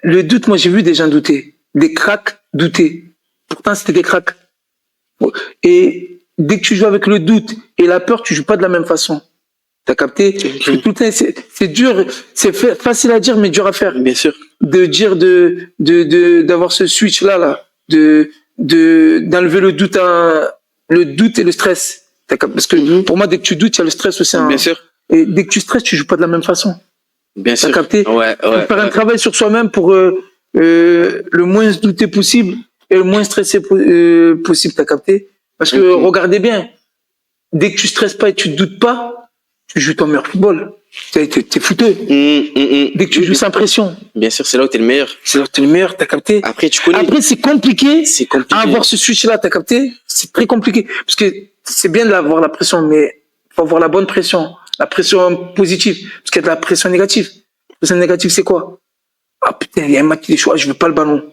le doute, moi, j'ai vu des gens douter. Des cracks douter. Pourtant, c'était des cracks. Et dès que tu joues avec le doute et la peur, tu joues pas de la même façon. T'as capté? Tout le temps, c'est dur, c'est facile à dire, mais dur à faire. Bien sûr. De dire d'avoir ce switch là, d'enlever le doute et le stress. Parce que pour moi, dès que tu doutes, il y a le stress aussi. Bien sûr. Et dès que tu stresses, tu joues pas de la même façon. Bien sûr. T'as capté? Ouais. Faire un travail sur soi-même pour le moins douter possible et le moins stressé possible. T'as capté? Parce que regardez bien, dès que tu stresses pas et tu doutes pas, tu joues ton meilleur football. T'es fouteux. Dès que tu joues sans pression. Bien sûr, c'est là où t'es le meilleur. C'est là où t'es le meilleur, t'as capté? Après, tu connais. Après, c'est compliqué. À avoir ce switch-là, t'as capté? C'est très compliqué. Parce que c'est bien d'avoir la pression, mais faut avoir la bonne pression. La pression positive. Parce qu'il y a de la pression négative. La pression négative, c'est quoi? Ah putain, il y a un match qui est chaud, je veux pas le ballon.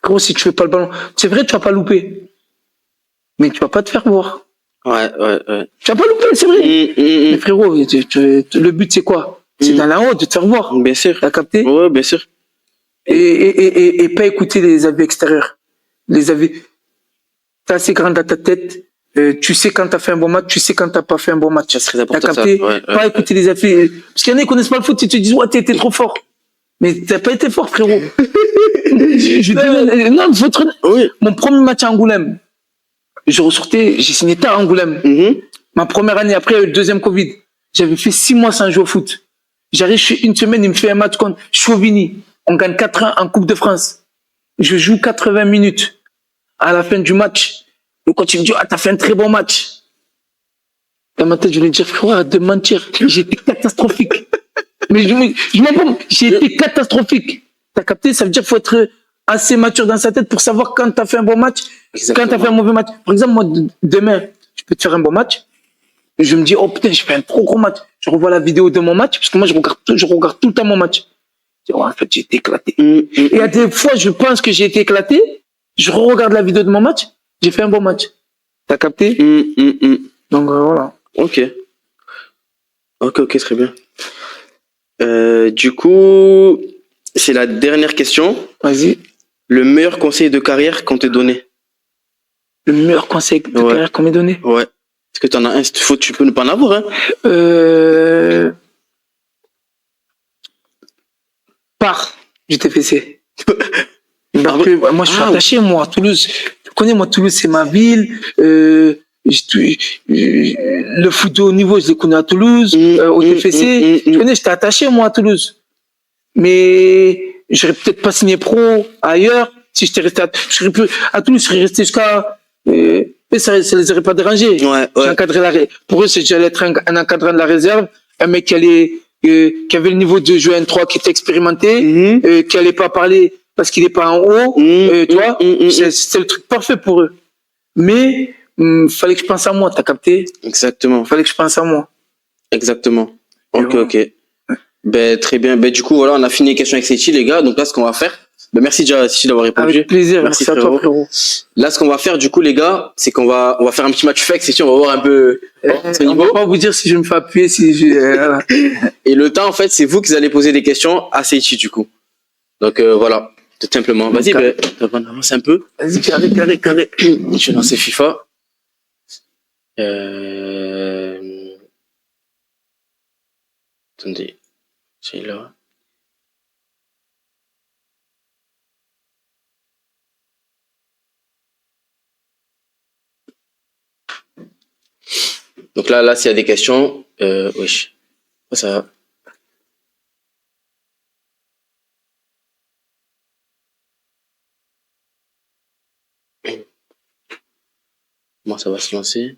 Frérot, si tu fais pas le ballon, c'est vrai, tu vas pas louper. Mais tu vas pas te faire voir. Ouais. Tu vas pas louper, c'est vrai. Mais frérot, le but, c'est quoi? C'est dans la haut de te faire voir. Bien sûr. T'as capté? Ouais, bien sûr. Et pas écouter les avis extérieurs. Les avis. T'es assez grand dans ta tête. Tu sais quand t'as fait un bon match, tu sais quand t'as pas fait un bon match. Ça serait important. T'as capté? Ouais. Pas écouter les avis. Parce qu'il y en a qui connaissent pas le foot, ils te disent, ouais, t'es trop fort. Mais t'as pas été fort, frérot. Non, Oui. Mon premier match à Angoulême, je ressortais, j'ai signé tard à Angoulême. Ma première année, après le deuxième Covid, j'avais fait 6 mois sans jouer au foot. J'arrive, je suis une semaine, il me fait un match contre Chauvigny. On gagne 4-1 en Coupe de France. Je joue 80 minutes. À la fin du match, le coach me dit, ah, t'as fait un très bon match. Dans ma tête, je lui dis, frérot, arrête de mentir. J'étais catastrophique. Mais je m'en fous, j'ai été catastrophique. T'as capté? Ça veut dire qu'il faut être assez mature dans sa tête pour savoir quand t'as fait un bon match, quand t'as fait un mauvais match. Par exemple, moi, demain, je peux te faire un bon match. Je me dis, oh putain, j'ai fait un trop gros match. Je revois la vidéo de mon match, parce que moi, je regarde tout le temps mon match. Je dis, oh, en fait, j'ai été éclaté. Et à des fois, je pense que j'ai été éclaté. Je regarde la vidéo de mon match, j'ai fait un bon match. T'as capté? Donc, voilà. Ok, très bien. Du coup, c'est la dernière question. Vas-y. Le meilleur conseil de carrière qu'on t'ait donné? Le meilleur conseil de carrière qu'on m'ait donné? Ouais. Est-ce que t'en as un? Tu peux ne pas en avoir, hein? Pars du TFC. Moi, je suis attaché, moi, à Toulouse. Tu connais, moi, Toulouse, c'est ma ville. Le foot de haut niveau, je l'ai connu à Toulouse, au TFC. Tu connais, j'étais attaché, moi, à Toulouse. Mais j'aurais peut-être pas signé pro ailleurs. Si j'étais resté à Toulouse, je serais resté jusqu'à... mais ça les aurait pas dérangés. Pour eux, j'allais être un encadrant de la réserve, un mec qui avait le niveau de jouer N3, qui était expérimenté, qui allait pas parler parce qu'il est pas en haut, tu vois. C'était le truc parfait pour eux. Mais fallait que je pense à moi, t'as capté? Exactement. Fallait que je pense à moi. Exactement. Ok. Ben, très bien. Ben, du coup, voilà, on a fini les questions avec Sechi, les gars. Donc là, ce qu'on va faire, ben, merci déjà, Sechi, d'avoir répondu. Avec plaisir. Merci à toi, frérot. Là, ce qu'on va faire, du coup, les gars, c'est qu'on va faire un petit match fake, Sechi, on va voir un peu ce niveau. On va pas vous dire si je me fais appuyer, Et le temps, en fait, c'est vous qui allez poser des questions à Sechi, du coup. Donc, voilà, tout simplement. Vas-y, ben, on avance un peu. Vas-y, carré. Je vais lancer FIFA. Attendez. C'est là. Donc là, s'il y a des questions, wesh. Ça va. Moi, ça va se lancer.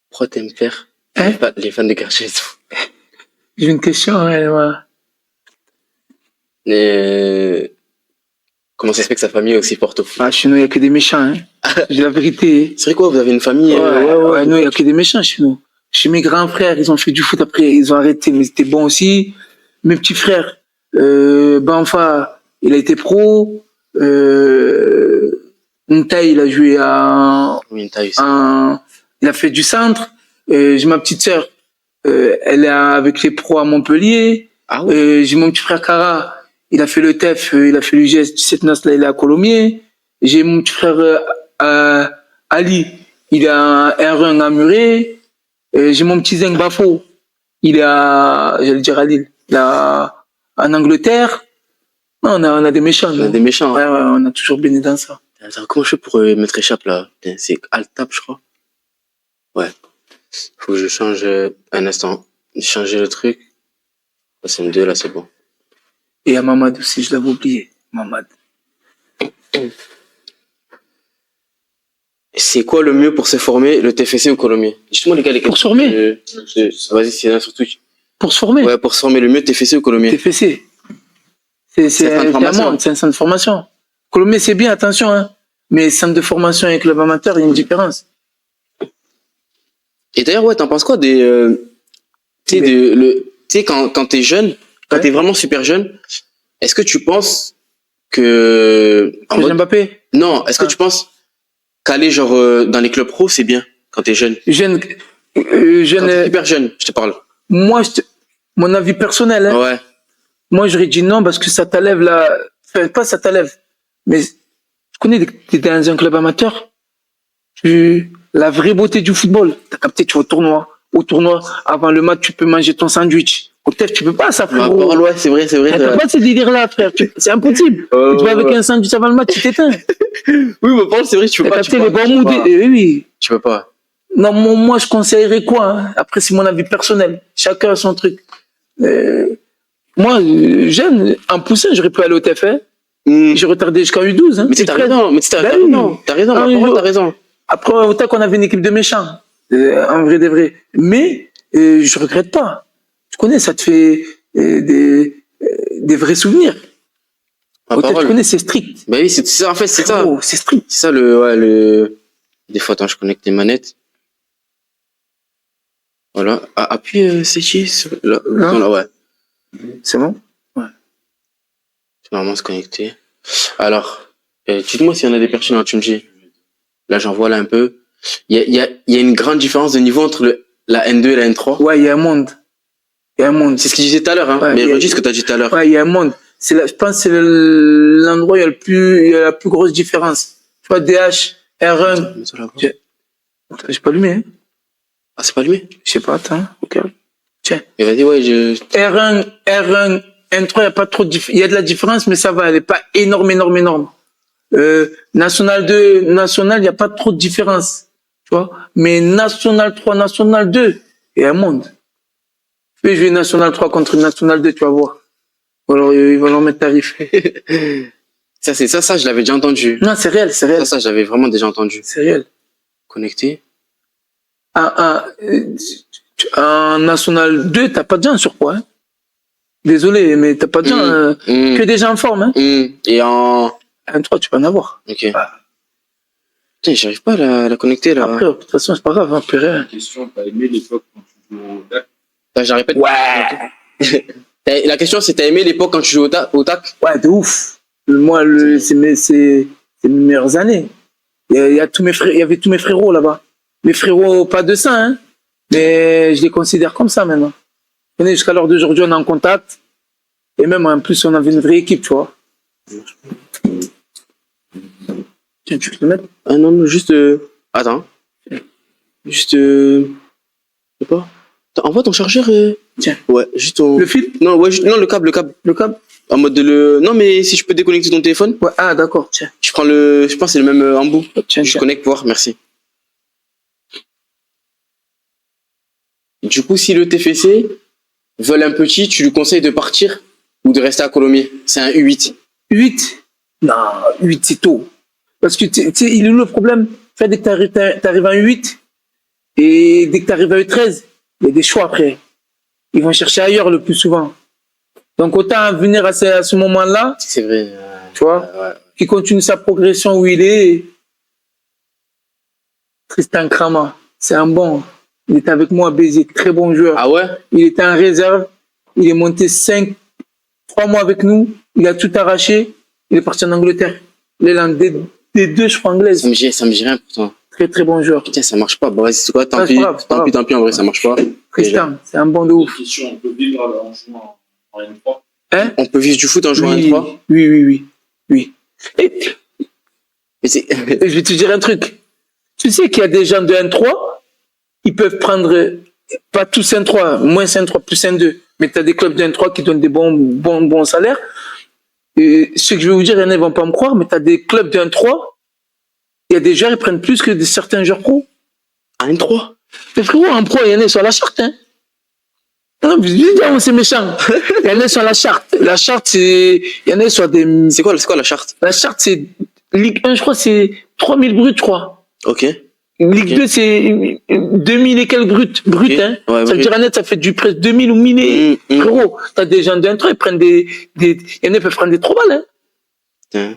Pourquoi t'aimes faire les fans de Karcher et tout? J'ai une question, moi. Comment ça se fait que sa famille est aussi forte au foot? Chez nous, il n'y a que des méchants. Hein. J'ai la vérité. C'est vrai quoi, vous avez une famille? Ouais, nous, il n'y a que des méchants chez nous. Chez mes grands frères, ils ont fait du foot après, ils ont arrêté, mais c'était bon aussi. Mes petits frères, Banfa, il a été pro. Ntaï, il a joué il a fait du centre. J'ai ma petite sœur, elle est avec les pros à Montpellier. J'ai mon petit frère Kara, il a fait le TEF, il a fait l'UGS 17 Nas, là, il est à Colomiers. J'ai mon petit frère Ali, il a un R1 à Muret. J'ai mon petit Zeng Bafo, il est j'allais dire à Lille, il est en Angleterre. Non, on a des méchants. On a des méchants. Ouais, on a toujours baigné dans ça. Attends, comment je fais pour mettre échappe là? C'est Alt-Tab, je crois. Ouais. Faut que je change un instant. J'ai changé le truc. Là, c'est M2, là, c'est bon. Et à Mamad aussi, je l'avais oublié. Mamad. C'est quoi le mieux pour se former, le TFC ou Colomiers? Dites-moi, les gars, pour se former vas-y, c'est là sur Twitch. Pour se former? Ouais, pour se former, le mieux, TFC ou Colomiers? TFC. C'est un centre de formation. Colomiers, c'est bien, attention, hein. Mais centre de formation et club amateur, il y a une différence. Et d'ailleurs, ouais, t'en penses quoi tu sais, quand t'es jeune, quand t'es vraiment super jeune, est-ce que tu penses que... Mbappé? Non, est-ce que tu penses qu'aller genre dans les clubs pro, c'est bien quand t'es jeune? Jeune, Quand t'es super jeune, je te parle. Moi, mon avis personnel, hein. Ouais. Moi, j'aurais dit non parce que ça t'enlève enfin, pas ça t'enlève, mais je connais t'es dans un club amateur, la vraie beauté du football, t'as capté, tu vas au tournoi, avant le match, tu peux manger ton sandwich. Au TEF, tu peux pas, ça, frérot. Ouais, c'est vrai. T'as pas ce délire-là, frère. C'est impossible. Tu vas avec un sandwich avant le match, tu t'éteins. Oui, mais Paul, c'est vrai, tu peux pas. Les bons moods. Oui. Tu peux pas. Non, moi, je conseillerais quoi, hein? Après, c'est mon avis personnel. Chacun a son truc. Moi, jeune, en poussant, j'aurais pu aller au TEF. J'ai retardé jusqu'à U12. Hein. Mais t'as raison. T'as raison. Après, au TAC, on avait une équipe de méchants. En vrai de vrai. Mais, je regrette pas. Tu connais, ça te fait des vrais souvenirs. Au TAC, tu connais, c'est strict. Bah oui, c'est ça, en fait, c'est ça. Oh, c'est strict. C'est ça Des fois, attends, je connecte les manettes. Voilà. Appuie, c'est qui? Là, ouais. C'est bon? Ouais. C'est normalement se connecter. Alors, dites-moi s'il y en a des pertinents, tu me dis. Là, j'en vois là un peu. Il y a une grande différence de niveau entre la N2 et la N3. Ouais, il y a un monde. C'est ce que je disais tout à l'heure, hein. Ouais, mais redis ce que tu as dit tout à l'heure. Ouais, il y a un monde. Je pense que c'est l'endroit où il y a la plus grosse différence. Tu vois, DH, R1. J'ai pas allumé, hein. Ah, c'est pas allumé? Je sais pas, attends. Ok. Tiens. Et vas-y, ouais, R1, N3, il y a pas trop de il y a de la différence, mais ça va, elle est pas énorme. National 2, National, il n'y a pas trop de différence. Tu vois? Mais National 3, National 2, il y a un monde. Fais jouer National 3 contre National 2, tu vas voir. Ou alors, ils vont leur mettre tarif. ça, je l'avais déjà entendu. Non, c'est réel. Ça, je l'avais vraiment déjà entendu. C'est réel. Connecté. En National 2, t'as pas de gens en surpoids, hein. Désolé, mais t'as pas de gens, que des gens en forme, hein. Et en N3, tu peux en avoir. Ok. Putain, j'arrive pas à la connecter, là. Après, de toute façon, c'est pas grave, hein, plus rien. Question, t'as aimé l'époque quand tu jouais au TAC? Je la répète. Ouais. La question, c'est t'as aimé l'époque quand tu jouais au TAC? Ouais, de ouf. Moi, c'est mes meilleures années. Il y avait tous mes frérots là-bas. Mes frérots, pas de ça, hein. Mais je les considère comme ça maintenant. Jusqu'à l'heure d'aujourd'hui, on est en contact. Et même, en plus, on avait une vraie équipe, tu vois. Tiens, tu veux te le mettre? Ah non, juste... Attends. Juste... Je sais pas. Envoie ton chargeur. Tiens. Ouais, juste ton... Le fil? Non, ouais, non, le câble. Le câble? En mode de le... Non, mais si je peux déconnecter ton téléphone. Ouais, ah, d'accord, tiens. Je prends le... Je pense que c'est le même embout. Tiens, je connecte, voir, merci. Du coup, si le TFC veulent un petit, tu lui conseilles de partir ou de rester à Colomiers? C'est un U8. 8? Non, 8 c'est tôt. Parce que tu sais, il est où le problème? Dès que t'arrives à U8 et dès que t'arrives à U13, il y a des choix après. Ils vont chercher ailleurs le plus souvent. Donc autant venir à ce moment-là. C'est vrai. Tu vois, ouais. Qui continue sa progression où il est. Tristan Krama, c'est un bon. Il était avec moi à Béziers, très bon joueur. Ah ouais? Il était en réserve. Il est monté 3 mois avec nous. Il a tout arraché. Il est parti en Angleterre. Il est là des 2, je crois, anglaises. Ça me dit rien pourtant. Très très bon joueur. Putain, ça marche pas. Bon, vas-y, c'est quoi? Tant pis, en vrai, ça marche pas. Tristan, c'est un bon de ouf. Question, on peut vivre en jouant en N3? Hein? On peut vivre du foot en jouant en N3? Oui. Et je vais te dire un truc. Tu sais qu'il y a des gens de N3, ils peuvent prendre, pas tous N3, moins N3, plus N2, mais tu as des clubs de N3 qui donnent des bons salaires. Et ce que je vais vous dire, il y en a, ils vont pas me croire, mais tu as des clubs de N3, il y a des joueurs, ils prennent plus que certains joueurs pro. En N3? Mais frérot, en pro, il y en a sur la charte, hein. Non, c'est méchant. Il y en a sur la charte. La charte, il y en a sur des... C'est quoi la charte? La charte, c'est Ligue 1, je crois, c'est 3000 bruts, je crois. Ok. Ligue 2, c'est 2000 et quelques bruts, okay. Hein. Ouais, ça veut dire, net, ça fait du presque 2000 ou 1000 et... Frérot, t'as des gens d'un 3, ils prennent il y en a qui peuvent prendre des 3 balles, hein.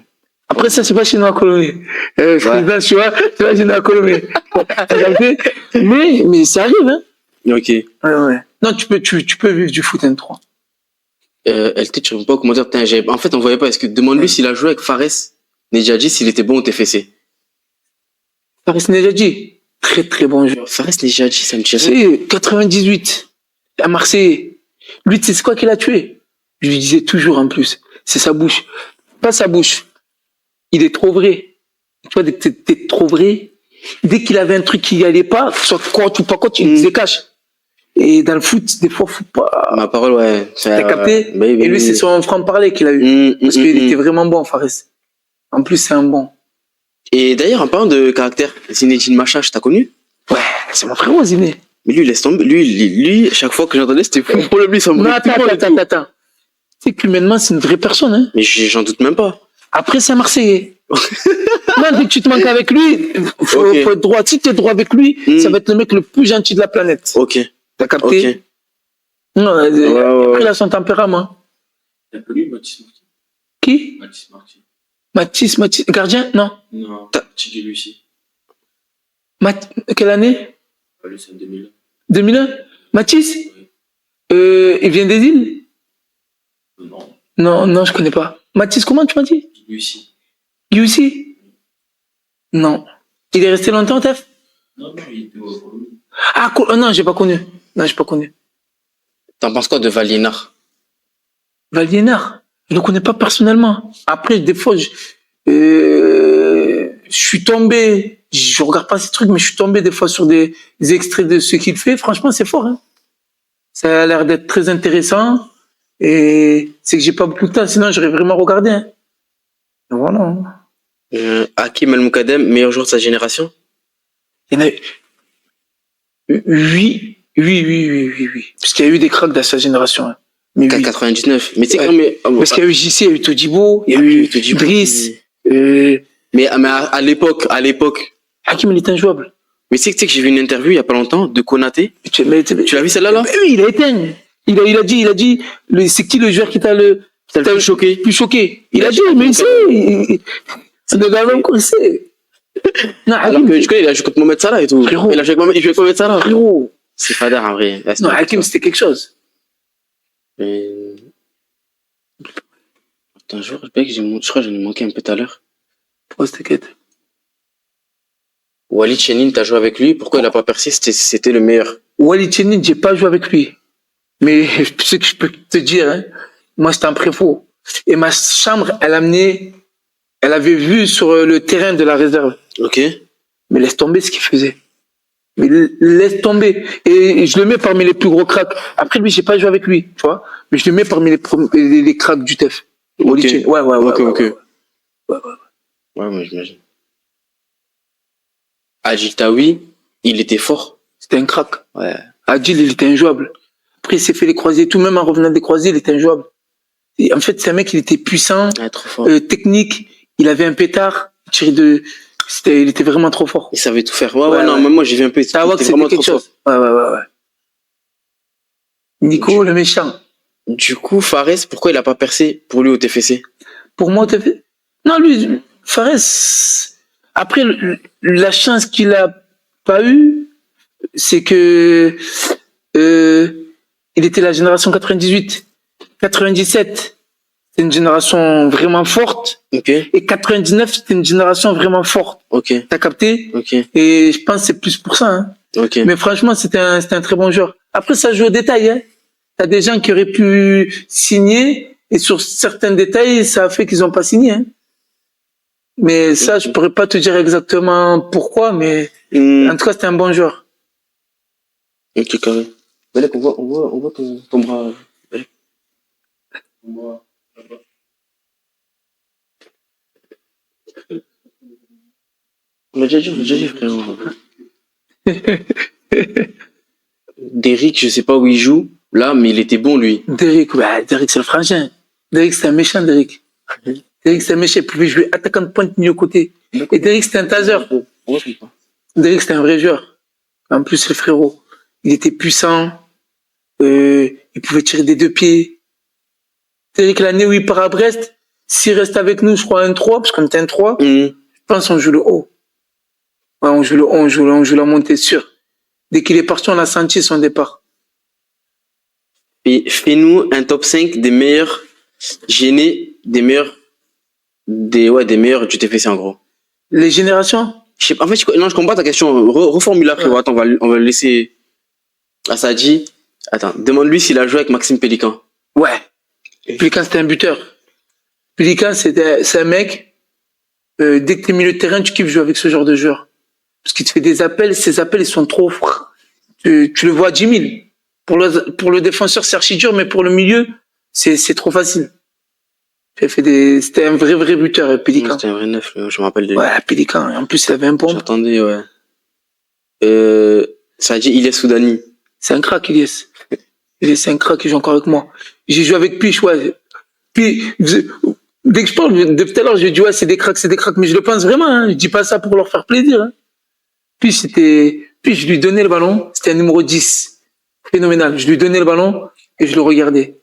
Après ça, c'est pas chez nous à Colombie. Président, tu vois, c'est pas chez nous à Colombie. mais ça arrive, hein. Ok. Ouais. Non, tu peux vivre du foot N3. LT, tu ne pas comment dire, putain, en fait, on voyait pas. Est-ce que demande-lui s'il a joué avec Fares Nedjadi, s'il était bon au TFC. Fares Nedjadi, très très bon joueur. Fares Nedjadi, ça me tirait. C'est 98, à Marseille. Lui, tu sais c'est quoi qu'il a tué? Je lui disais toujours en plus, c'est sa bouche. Pas sa bouche. Il est trop vrai. Tu vois, t'es trop vrai. Dès qu'il avait un truc qui allait pas, soit coach ou pas coach, il se cache. Et dans le foot, des fois, faut pas. Ma parole, ouais. T'as capté? Oui, et lui, c'est son franc-parler qu'il a eu. Parce qu'il était vraiment bon, Fares. En plus, c'est un bon. Et d'ailleurs, en parlant de caractère, Zinedine Machache, t'as connu? Ouais, c'est mon frérot, Ziné. Mais lui, laisse tomber. Lui, chaque fois que j'entendais, c'était fou pour lui, ça me Non, attends. Tu sais qu'humainement, c'est une vraie personne, hein. Mais j'en doute même pas. Après, c'est un Marseillais. Non, dès que tu te manques avec lui, faut être droit. Si tu es droit avec lui, ça va être le mec le plus gentil de la planète. Ok. T'as capté? Ok. Non, après, il a son tempérament. T'as connu Mathis Martin? Qui? Mathis Martin. Mathis, gardien? Non. Non, Tiggy Lucie. Quelle année? Lui, c'est en 2001. 2001? Mathis? Oui. Il vient des îles? Non. Non, je connais pas. Mathis, comment tu m'as dit? Lucie. Yusi? Non. Il est resté longtemps au TEF? Non, il était au Colombie. Ah, non, j'ai pas connu. T'en penses quoi de Valiénard? Valiénard, je le connais pas personnellement. Après, des fois, je suis tombé, je regarde pas ces trucs, mais je suis tombé des fois sur des extraits de ce qu'il fait. Franchement, c'est fort, hein. Ça a l'air d'être très intéressant. Et c'est que j'ai pas beaucoup de temps, sinon j'aurais vraiment regardé, hein. Voilà. Hakim El Moukadem, meilleur joueur de sa génération? Il y en a oui. Parce qu'il y a eu des cracks dans sa génération, hein. Mais 99. Mais tu sais, parce qu'il y a eu JC, il y a eu Todibo, il y a eu Driss. Mais à l'époque. Hakim, il est injouable. Mais tu sais que j'ai vu une interview il y a pas longtemps de Konaté. Tu l'as vu celle-là, là? Oui, il a éteint. Il a dit, c'est qui le joueur qui t'a le plus choqué? Plus choqué. Il a dit, mais il sait. C'est le gars même qu'on sait. Non, alors que tu connais, il a joué contre Mohamed Salah et tout. Frérot. Il a joué avec Mohamed Salah. Frérot. C'est fadard en vrai. Là, non, Hakim, c'était quelque chose. Mais... Attends, je crois que j'en ai manqué un peu tout à l'heure. Pourquoi t'inquiète? Walid Chenin, t'as joué avec lui. Pourquoi il a pas percé? C'était le meilleur. Walid Chenin, j'ai pas joué avec lui. Mais tu sais que je peux te dire, hein, moi, c'était un préfôt. Et ma chambre, elle avait vu sur le terrain de la réserve. Ok. Mais laisse tomber ce qu'il faisait. Mais laisse tomber. Et je le mets parmi les plus gros cracks. Après, lui, j'ai pas joué avec lui, tu vois. Mais je le mets parmi les cracks du TEF. Ok. Ouais. Ouais, moi, j'imagine. Adil Taoui, il était fort. C'était un crack. Ouais. Adil, il était injouable. Après, il s'est fait les croisés. Tout même en revenant des croisés, il était injouable. Et en fait, c'est un mec, il était puissant, trop fort. technique. Il avait un pétard. Il était vraiment trop fort. Il savait tout faire. Ouais, non, même moi, j'ai vu un peu. Ça va que c'était quelque chose. Ouais. Nico, le méchant. Du coup, Fares, pourquoi il a pas percé pour lui au TFC? Pour moi, au TFC? Non, lui, Fares, après, la chance qu'il a pas eue, c'est que il était la génération 98. 97, c'est une génération vraiment forte. Ok. Et 99, c'était une génération vraiment forte. Ok. T'as capté? Ok. Et je pense que c'est plus pour ça, hein. Ok. Mais franchement, c'était un très bon joueur. Après, ça joue au détail, hein. T'as des gens qui auraient pu signer, et sur certains détails, ça a fait qu'ils n'ont pas signé, hein. Mais ça, je pourrais pas te dire exactement pourquoi, mais en tout cas, c'était un bon joueur. Ok, carré. Balek, on voit ton bras. Balek. On voit là-bas. On l'a déjà dit, frérot. Derrick, je sais pas où il joue, là, mais il était bon, lui. Derrick, c'est le frangin. Derrick, c'est un méchant, Derrick. Derrick, c'est un méchant. Il pouvait jouer attaquant de pointe, milieu côté. Et Derrick, c'était un taser. Derrick, c'était un vrai joueur. En plus, le frérot, il était puissant. Il pouvait tirer des deux pieds. Derrick, l'année où il part à Brest, S'il reste avec nous, je crois, un 3, parce qu'on était un 3, Mhm. je pense qu'on joue le haut. Ouais, on joue le haut, on joue la montée sûre. Dès qu'il est parti, on a senti son départ. Et fais-nous un top 5 des meilleurs gênés, des meilleurs du TFC en gros. Les générations? Je sais pas, en fait, non, je comprends pas ta question. Reformule après. Ouais. Attends, on va le laisser. Asadi. Attends, demande-lui s'il a joué avec Maxime Pélican. Ouais. Pélican, c'était un buteur. Pélican, c'est un mec, dès que t'es milieu de terrain, tu kiffes jouer avec ce genre de joueur. Parce qu'il te fait des appels, ces appels, ils sont trop... Tu le vois à 10 000. Pour le défenseur, c'est archi dur, mais pour le milieu, c'est trop facile. C'était un vrai buteur, Pélican. C'était un vrai neuf, je me rappelle de lui. Ouais, Pélican. En plus, il avait un pompe. J'attendais, ouais. Ça a dit Ilyes Soudani. C'est un crack, Ilyes. C'est un crack qui joue encore avec moi. J'ai joué avec Piche, ouais. Puis, dès que je parle, depuis tout à l'heure, je dis, ouais, c'est des cracks, mais je le pense vraiment, hein. Je dis pas ça pour leur faire plaisir, hein. Puis je lui donnais le ballon, c'était un numéro 10. Phénoménal. Je lui donnais le ballon et je le regardais.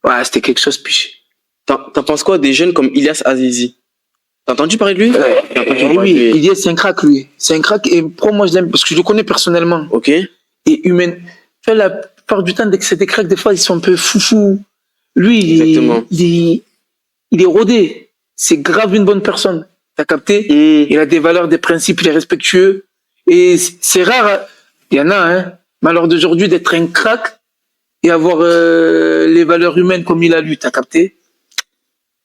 Ouais, c'était quelque chose, Piche. T'en penses quoi des jeunes comme Ilyas Azizi? T'as entendu parler de lui? Oui, Ilyes, c'est un crack, lui. C'est un crack, et pour moi, je l'aime, parce que je le connais personnellement. Ok. Et humain. Tu vois, la plupart du temps, dès que c'est des cracks, des fois, ils sont un peu foufou. Lui, il est rodé. C'est grave une bonne personne. T'as capté? Il a des valeurs, des principes, il est respectueux. Et c'est rare, hein. Il y en a, hein. Mais à l'heure d'aujourd'hui, d'être un crack et avoir les valeurs humaines comme il a lui, t'as capté?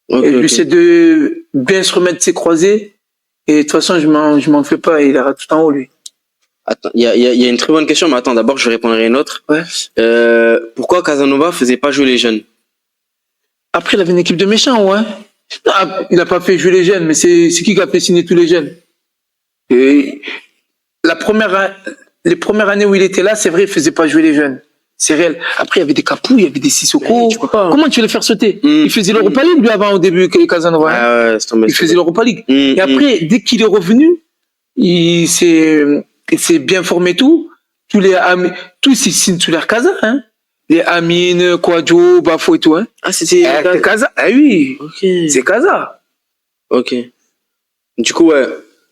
Okay, et lui, c'est de bien se remettre ses croisés. Et de toute façon, je m'en fais pas. Il aura tout en haut, lui. Attends, il y a une très bonne question, mais attends, d'abord, je répondrai à une autre. Ouais. Pourquoi Casanova faisait pas jouer les jeunes? Après, il avait une équipe de méchants, ouais. Il n'a pas fait jouer les jeunes, mais c'est qui a fait signer tous les jeunes? Et les premières années où il était là, c'est vrai, il faisait pas jouer les jeunes. C'est réel. Après, il y avait des Capou, il y avait des Sissoko. Comment tu veux les faire sauter? Il faisait l'Europa League, lui, avant, au début, Casanova. Ah ouais, il faisait l'Europa League. Et après, dès qu'il est revenu, il s'est bien formé tout. Tous ils signent sous l'air Casa, hein. Les Amine, Kouadjo, Bafo et tout, hein. Ah, c'était Casa? Ah oui. Ok. C'est Casa. Ok. Du coup, ouais.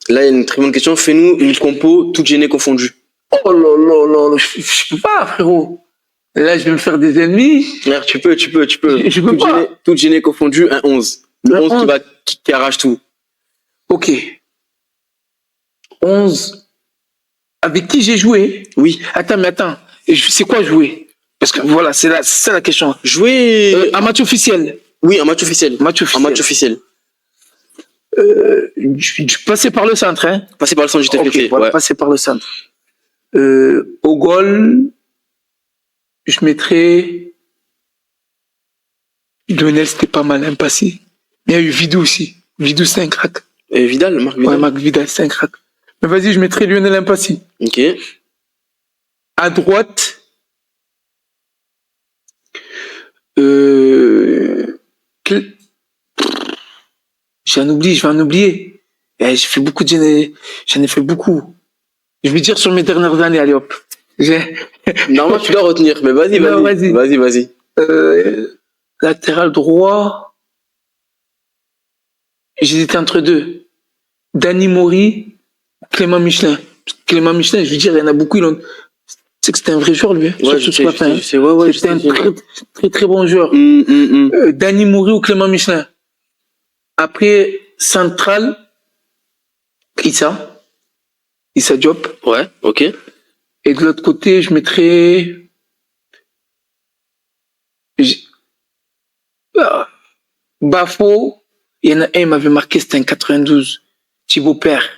Là, il y a une très bonne question. Fais-nous une compo, toute gênée confondue. Oh là, je peux pas, frérot. Là, je vais me faire des ennemis. Merde, tu peux. Je peux pas. Toute gênée confondue, un 11. Le 11 qui arrache tout. Ok. 11. Avec qui j'ai joué? Oui. Attends. C'est quoi jouer? Parce que voilà, c'est ça la question. Jouer. Un match officiel. Oui, un match officiel. Un match officiel. Je passais par le centre, hein. Passer par le centre du TFC. Okay, voilà, passer par le centre. Au goal, je mettrais. Lionel, c'était pas mal, hein, passé. Mais il y a eu Vidou aussi. Vidou, c'est un crack. Vidal, Marc Vidal. Ouais, Marc Vidal, c'est un crack. Mais vas-y, je mettrais Lionel Impassi. Ok. À droite, je vais en oublier. J'ai fait beaucoup j'en ai fait beaucoup. Je vais dire sur mes dernières années, allez hop. Normalement, tu dois retenir, mais vas-y. Latéral droit, j'hésitais entre deux. Danny Mori, Clément Michelin. Clément Michelin, je veux dire, il y en a beaucoup, tu sais que c'était un vrai joueur, lui. Ouais, c'était un très bon joueur. Danny Mori ou Clément Michelin. Après, central, Issa Diop. Ouais, ok. Et de l'autre côté, je mettrais... Bafo, il y en a un, il m'avait marqué, c'était un 92. Thibaut Père.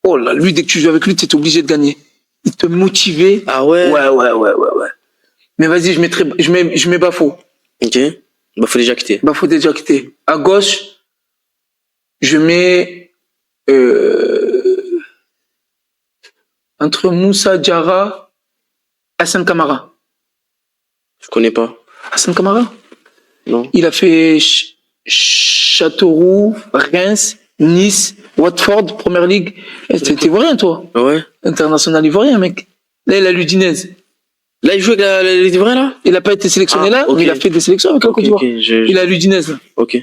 Oh là, lui, dès que tu joues avec lui, tu es obligé de gagner. Il te motivait. Ah ouais? Ouais. Mais vas-y, je mets Bafo. Ok. Bafo déjà quitté. À gauche, je mets entre Moussa Diarra, Hassan Kamara. Je connais pas. Hassan Kamara? Non. Il a fait Châteauroux, Reims, Nice, Watford, Première Ligue. T'es ivoirien, toi? Ouais. International ivoirien, mec. Là, il a l'Udinese. Là, il joue avec les Ivoiriens, là? Il n'a pas été sélectionné là, okay. Mais il a fait des sélections avec la Côte d'Ivoire. Il a l'Udinese. Ok.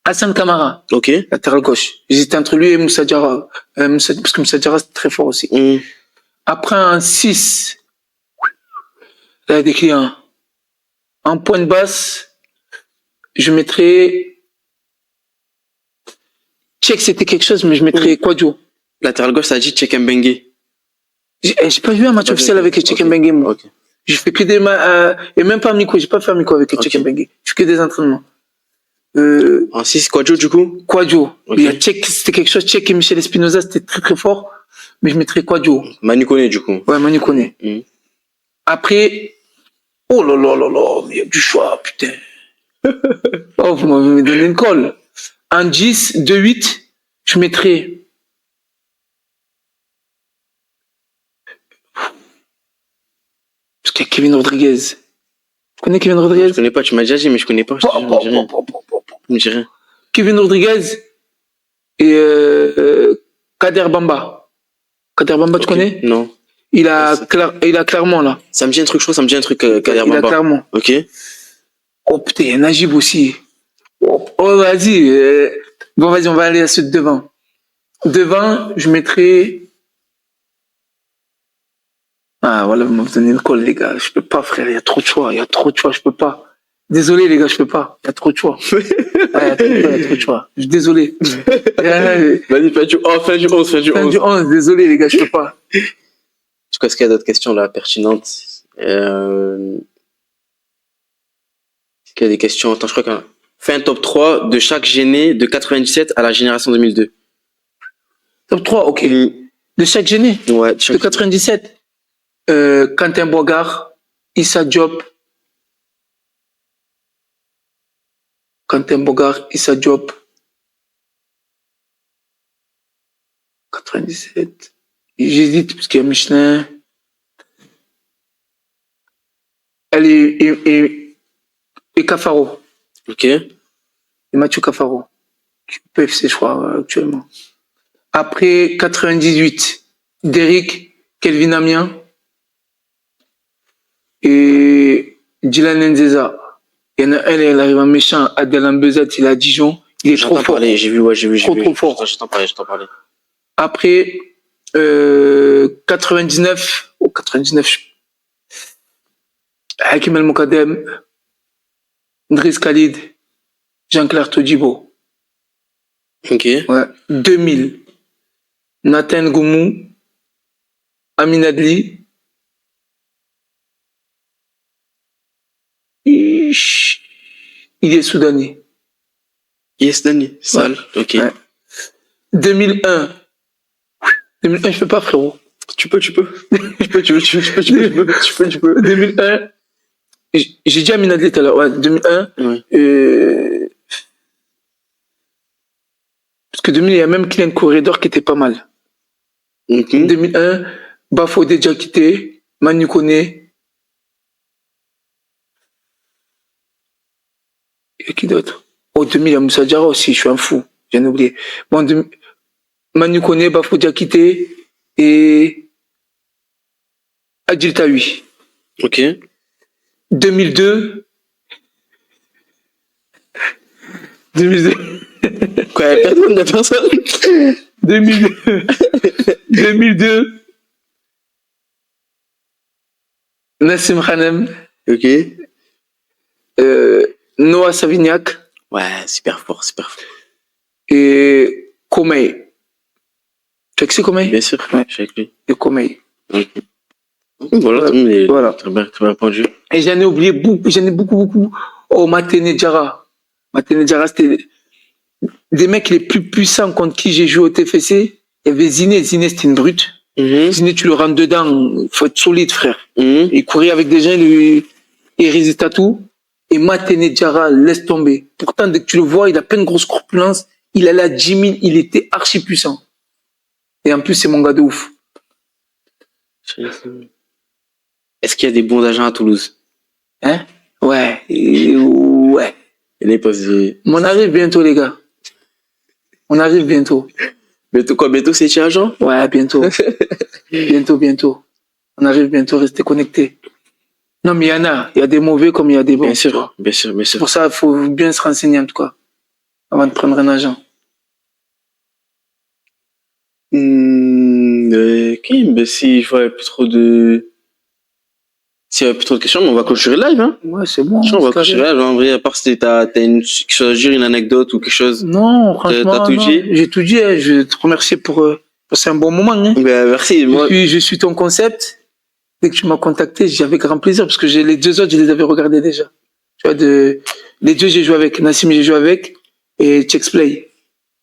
Hassan Kamara, Ok. latéral gauche. J'étais entre lui et Moussa Diarra. Parce que Moussa Diarra, c'est très fort aussi. Après, en 6, là, il y a des clients. En pointe basse, je mettrais... Tchèque, c'était quelque chose, mais je mettrais Kwadjo. Latéral gauche, ça a dit Tchekembengue. J'ai pas vu un match officiel avec Tchekembengue, moi. Ok. Je fais que des et même pas Miko, j'ai pas fait Miko avec Tchekembengue. Je fais que des entraînements. En 6, Kwadjo, du coup? Kwadjo. Ok. Il y a Tchèque, c'était quelque chose. Tchèque et Michel Espinoza, c'était très très fort. Mais je mettrais Kwadjo. Manu Koné, du coup. Ouais, Manu Koné. Après, oh là là là là, mais il y a du choix, putain. Oh, vous m'avez donné une colle. En 10, 2-8, je mettrais. Parce qu'il y a Kevin Rodriguez. Tu connais Kevin Rodriguez? Je connais pas, tu m'as déjà dit, mais je connais pas. Je me dis rien. Kevin Rodriguez et Kader Bamba. Kader Bamba, tu connais? Non. Il a Clermont, là. Ça me dit un truc chaud, ça me dit un truc Kader Il a Bamba. Clermont. Ok. Oh putain, il y a Najib aussi. Oh, vas-y. Bon, vas-y, on va aller à ceux de devant. Devant, je mettrais... Ah, voilà, vous m'avez donné une colle, les gars. Je peux pas, frère. Il y a trop de choix. Je peux pas. Désolé, les gars, je peux pas. Il y a trop de choix. Il y a trop de choix. Je suis désolé. Vas-y, fais du 11. Fin du 11. Désolé, les gars, je peux pas. En tout cas, est-ce qu'il y a d'autres questions là pertinentes? Est-ce qu'il y a des questions? Attends, je crois qu'on fait un top 3 de chaque gêné de 97 à la génération 2002. Top 3, ok. De chaque gêné? Ouais, de 97. Quentin Boigard, Issa Diop. Quentin Boigard, Issa Diop. 97. J'hésite parce qu'il y a Michelin. Et Cafaro. Ok. Et Mathieu Cafaro. PFC, je crois, actuellement. Après, 98. Derrick, Kelvin Amiens. Et Dylan Nzeza. Il y en a un, il arrive en méchant. Adel Ambezat, il est à Dijon. Il est trop fort. J'ai vu. Trop fort. Je t'en parlais. Après, 99. Oh, 99. Hakim El Mokadem. Ndriss Khalid. Jean-Claire Todibo. Ok. Ouais. 2000. Nathan Goumou. Amin Adli. Il est soudanais. Sale. Ouais. Ok. Ouais. 2001. 2001, je peux pas, frérot. Tu peux. 2001. J'ai dit Amin Adli tout à l'heure. Ouais, 2001. Ouais. Parce que 2000, il y a même Kylian Corridor qui était pas mal. 2001, Bafodé Diakité, Manu Koné. Et qui d'autre? Oh, 2000, il y a Moussa Diarra aussi, je suis un fou. J'en ai oublié. Bon, Manu Koné, Bafodé Diakité et Adil Taoui. Ok. 2002. Quoi, il y a personne 2002. Nassim Khanem. Ok. Noah Savignac. Ouais, super fort. Et Komei. Tu sais que c'est Komei? Bien sûr, ouais. Je suis avec lui. Et Komei. Okay. Voilà. Très bien répondu. Et j'en ai oublié beaucoup. Oh, Matene Diarra. Matene Diarra, c'était des mecs les plus puissants contre qui j'ai joué au TFC. Il y avait Ziné, c'était une brute. Ziné, tu le rentres dedans, il faut être solide, frère. Il courait avec des gens, il résistait à tout. Et Matene Diarra, laisse tomber. Pourtant, dès que tu le vois, il a plein de grosses corpulences. Il allait à 10 000, il était archi puissant. Et en plus, c'est mon gars de ouf. Est-ce qu'il y a des bons agents à Toulouse? Hein? Ouais. Ouais. On arrive bientôt, les gars. On arrive bientôt. Bientôt quoi? Bientôt c'est agent? Ouais, bientôt. bientôt. On arrive bientôt, restez connectés. Non, mais il y a des mauvais comme il y a des bons. Bien sûr. C'est pour ça qu'il faut bien se renseigner en tout cas. avant de prendre un agent? Ok, ben si je vois plus trop de... S'il y a plus trop de questions, on va clôturer le live, hein. Ouais, c'est bon. On va clôturer le live, en vrai, à part si t'as quelque chose à dire, une anecdote ou quelque chose. Non, franchement, T'as tout dit? j'ai tout dit. Je veux te remercier pour passer un bon moment. Hein. Ben, merci. Moi... Je suis ton concept. Dès que tu m'as contacté, j'ai avec grand plaisir parce que les deux autres, je les avais regardés déjà. Tu vois, les deux, j'ai joué avec. Nassim, j'ai joué avec. Et Chexplay.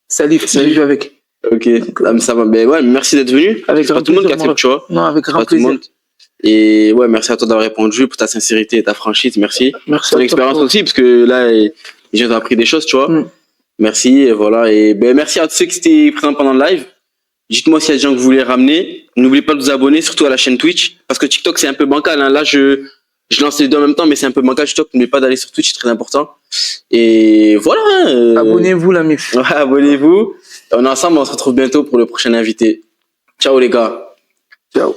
Salif, j'ai joué avec. Ok, ça va. Ben ouais, merci d'être venu. Avec c'est pas tout le monde qui accepte, tu vois. Non, avec grand plaisir. Et ouais, merci à toi d'avoir répondu, pour ta sincérité et ta franchise. Merci. Merci ton expérience aussi, parce que là, j'ai appris des choses, tu vois. Merci, et voilà. Et ben, merci à tous ceux qui étaient présents pendant le live. Dites-moi s'il y a des gens que vous voulez ramener. N'oubliez pas de vous abonner, surtout à la chaîne Twitch. Parce que TikTok, c'est un peu bancal. Hein. Là, je lance les deux en même temps, mais c'est un peu bancal. TikTok, n'oubliez pas d'aller sur Twitch, c'est très important. Et voilà. Abonnez-vous, la mif. Ouais, abonnez-vous. On est ensemble, on se retrouve bientôt pour le prochain invité. Ciao les gars. Ciao.